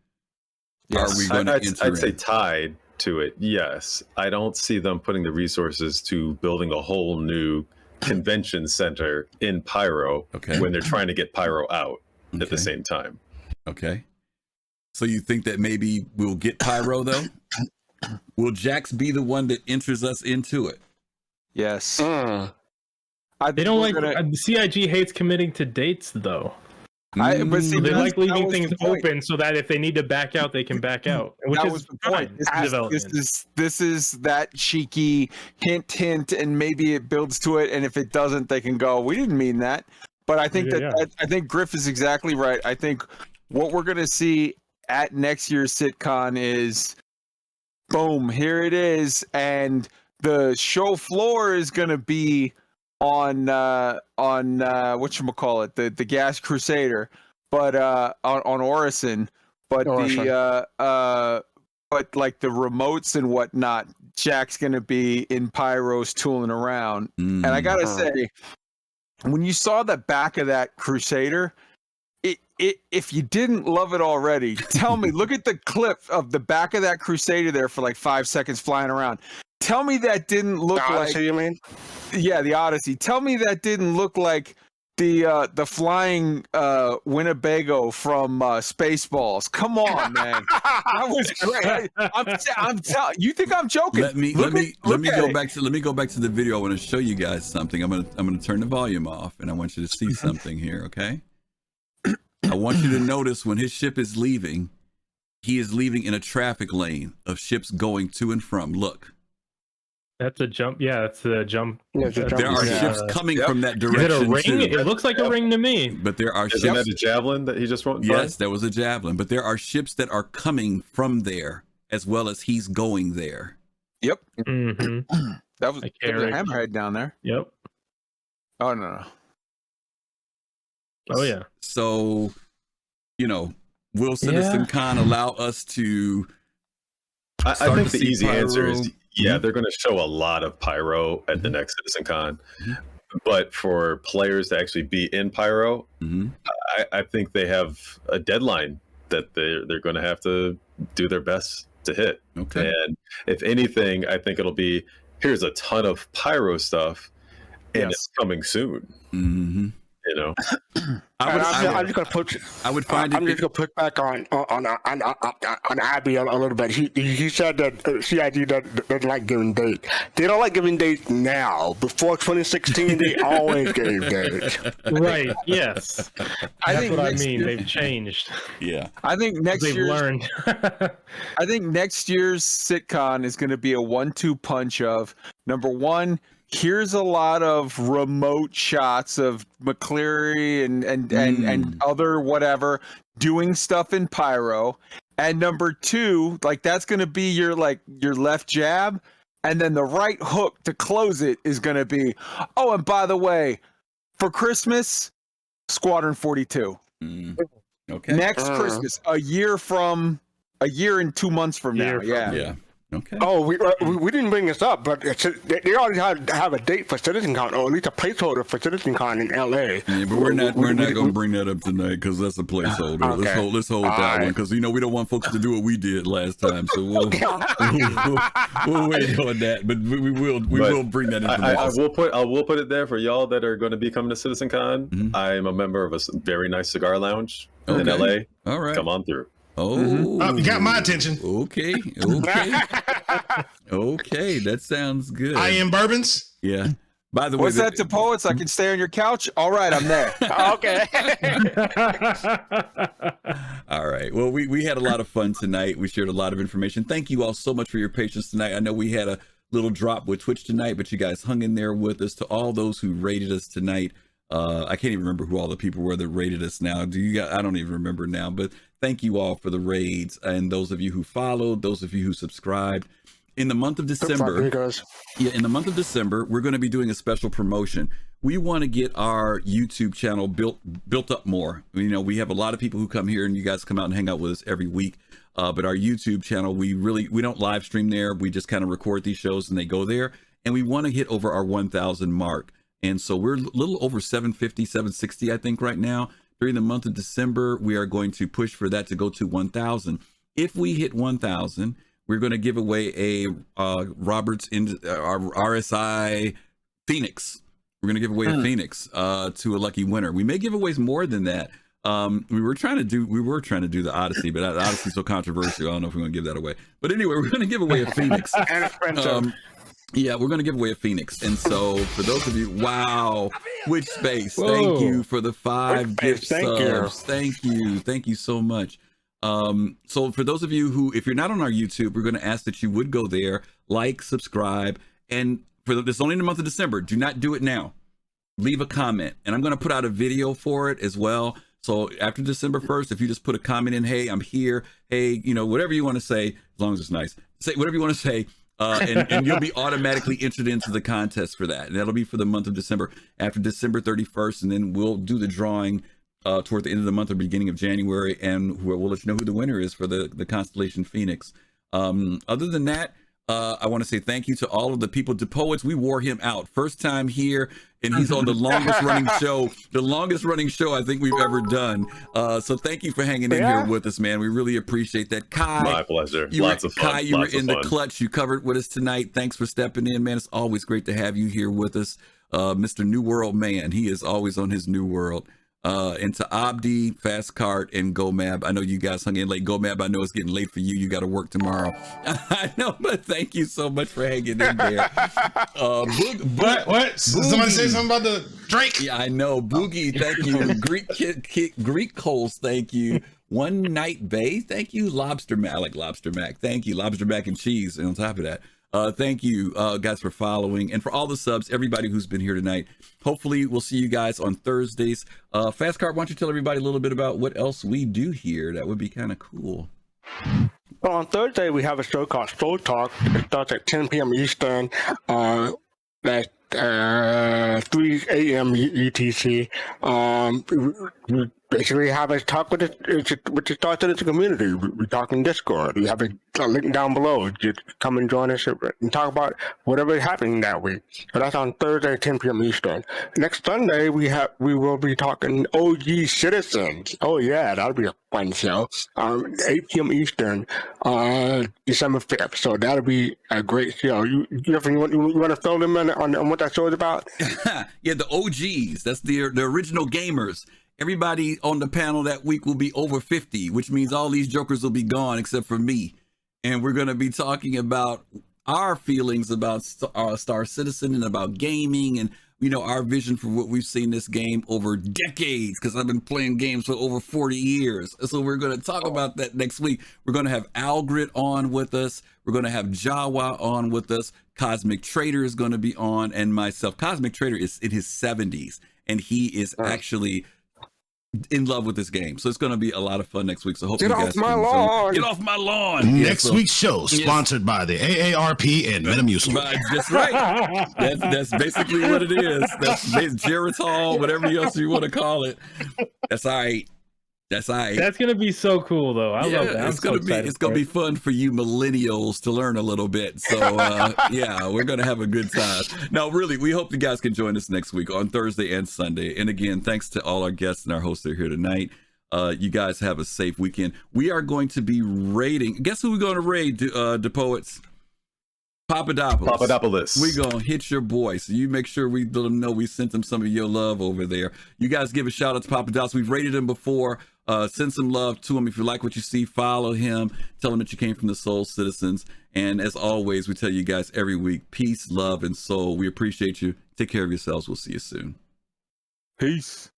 Yes. Are we going to enter? I'd say tied to it. Yes. I don't see them putting the resources to building a whole new convention center in Pyro when they're trying to get Pyro out at the same time. Okay. So you think that maybe we'll get Pyro though? Will Jax be the one that enters us into it? Yes. They don't like CIG hates committing to dates though. But see, they like leaving was things the point. open so that if they need to back out, they can back out. Which That is was the fine. point. It's development. This is that cheeky hint, and maybe it builds to it. And if it doesn't, they can go, "We didn't mean that." But I think I think Griff is exactly right. I think what we're gonna see at next year's SitCon is, boom, here it is, and the show floor is gonna be on whatchamacallit, the Gas Crusader, but on Orison, but but like the remotes and whatnot, Jack's gonna be in Pyros tooling around. And I gotta say, when you saw the back of that Crusader, if you didn't love it already, tell me, look at the clip of the back of that Crusader there for like 5 seconds flying around. Tell me that didn't look the Odyssey, you mean? Yeah, the Odyssey. Tell me that didn't look like the flying Winnebago from Spaceballs. Come on, man. That was great. I'm telling you, think I'm joking? Let me go back to the video. I want to show you guys something. I'm gonna turn the volume off, and I want you to see something here. Okay. I want you to notice when his ship is leaving, he is leaving in a traffic lane of ships going to and from. Look. That's a jump. Yeah, that's a jump. There are ships coming from that direction. Is it a ring? Too. It looks like a ring to me. But there are Isn't ships. that a javelin that he just wrote? Yes, that was a javelin. But there are ships that are coming from there as well as he's going there. Yep. Mm-hmm. That was a hammerhead down there. Yep. Oh no. Oh yeah. So, will Citizen Con allow us to? I think the easy Pyro? answer is they're going to show a lot of Pyro at the next Citizen Con. But for players to actually be in Pyro, I think they have a deadline that they're going to have to do their best to hit. Okay. And if anything, I think it'll be, here's a ton of Pyro stuff, and it's coming soon. Mm-hmm. I'm just gonna put. I would find I'm just gonna put back on Abby a little bit. He said that CIG doesn't like giving dates. They don't like giving dates now. Before 2016, they always gave dates. Right. Yes. That's what I mean. They've changed. Yeah. I think next they've learned. I think next year's SitCon is going to be a 1-2 punch of, number one, here's a lot of remote shots of McCleary and other whatever doing stuff in Pyro. And number two, like that's going to be your left jab. And then the right hook to close it is going to be, oh, and by the way, for Christmas, Squadron 42. Okay. Next Christmas, a year and 2 months from now. Yeah. Okay. Oh, we didn't bring this up, but they already have a date for CitizenCon, or at least a placeholder for CitizenCon in LA. Yeah, but we're not going to bring that up tonight because that's a placeholder. Okay. Let's hold that one because we don't want folks to do what we did last time. So we'll wait on that, but we will bring that information. I will put it there for y'all that are going to be coming to CitizenCon. Mm-hmm. I am a member of a very nice cigar lounge in LA. All right, come on through. Oh, you got my attention. Okay. Okay, that sounds good. I am bourbons. Yeah. By the way, what's that to poets? I can stay on your couch. All right, I'm there. Okay. All right. Well, we had a lot of fun tonight. We shared a lot of information. Thank you all so much for your patience tonight. I know we had a little drop with Twitch tonight, but you guys hung in there with us. To all those who rated us tonight, I can't even remember who all the people were that rated us now. I don't even remember now, but thank you all for the raids, and those of you who followed, those of you who subscribed. In the month of December, we're going to be doing a special promotion. We want to get our YouTube channel built up more. We have a lot of people who come here, and you guys come out and hang out with us every week. But our YouTube channel, we don't live stream there. We just kind of record these shows and they go there. And we want to hit over our 1,000 mark. And so we're a little over 750, 760, I think, right now. During the month of December, we are going to push for that to go to 1,000. If we hit 1,000, we're going to give away a Roberts our RSI Phoenix. We're going to give away a Phoenix to a lucky winner. We may give away more than that. We were trying to do the Odyssey, but that Odyssey's so controversial. I don't know if we're going to give that away. But anyway, we're going to give away a Phoenix. And expensive. Yeah, we're going to give away a Phoenix. And so for those of you, wow, Witch Space, thank you for the 5 gift subs. Thank you so much. So for those of you who, if you're not on our YouTube, we're going to ask that you would go there, like, subscribe, and this only in the month of December. Do not do it now. Leave a comment, and I'm going to put out a video for it as well. So after December 1st, if you just put a comment in, hey, I'm here, hey, whatever you want to say, as long as it's nice, say whatever you want to say. And you'll be automatically entered into the contest for that. And that'll be for the month of December, after December 31st. And then we'll do the drawing toward the end of the month or beginning of January. And we'll let you know who the winner is for the Constellation Phoenix. Other than that, I want to say thank you to all of the people. DaPoets, we wore him out. First time here, and he's on the longest running show I think we've ever done. So thank you for hanging in here with us, man. We really appreciate that. Kai, my pleasure. Lots of fun. Kai, you were in the clutch. You covered with us tonight. Thanks for stepping in, man. It's always great to have you here with us. Mr. New World Man, he is always on his new world. And to Abdi, Fastcart, and Gomab. I know you guys hung in late. Gomab, I know it's getting late for you. You got to work tomorrow. I know, but thank you so much for hanging in there. What? Somebody say something about the Drake? Yeah, I know. Boogie, thank you. Greek Coles, thank you. One Night Bay, thank you. Lobster Mac, I like Lobster Mac. Thank you. Lobster Mac and cheese. And on top of that, thank you guys for following, and for all the subs, everybody who's been here tonight. Hopefully we'll see you guys on Thursdays. Fastcart, why don't you tell everybody a little bit about what else we do here? That would be kind of cool. Well, on Thursday we have a show called Soul Talk. It starts at 10 p.m. Eastern. That's 3 a.m. UTC. We basically have a talk with the Star Citizen community. We talk in Discord. We have a link down below. Just come and join us and talk about whatever is happening that week. So that's on Thursday, 10 p.m. Eastern. Next Sunday, we will be talking OG Citizens. Oh yeah, that'll be a fun show. 8 p.m. Eastern, December 5th. So that'll be a great show. You want to fill them in on what that show is about? Yeah, the OGs. That's the original gamers. Everybody on the panel that week will be over 50, which means all these jokers will be gone except for me. And we're going to be talking about our feelings about Star Citizen and about gaming and, our vision for what we've seen this game over decades, because I've been playing games for over 40 years. So we're going to talk about that next week. We're going to have Algrid on with us. We're going to have Jawa on with us. Cosmic Trader is going to be on, and myself. Cosmic Trader is in his 70s, and he is actually in love with this game, so it's going to be a lot of fun next week. So hopefully get you guys off my lawn. Get off my lawn. Next week's show sponsored by the AARP and Metamucil. That's right. That's basically what it is. That's Geritol, whatever else you want to call it. That's all right. That's all right. That's gonna be so cool, though. I love that. It's gonna be fun for you millennials to learn a little bit. So yeah, we're gonna have a good time. Now, really, we hope you guys can join us next week on Thursday and Sunday. And again, thanks to all our guests and our hosts that are here tonight. You guys have a safe weekend. We are going to be raiding. Guess who we're going to raid? DaPoets. Papadopoulos. We gonna hit your boy, so you make sure we let them know we sent them some of your love over there. You guys give a shout out to Papadopoulos. We've rated him before. Send some love to him. If you like what you see, follow him. Tell him that you came from the Soul Citizens. And as always, we tell you guys every week, peace, love, and soul. We appreciate you. Take care of yourselves. We'll see you soon. Peace.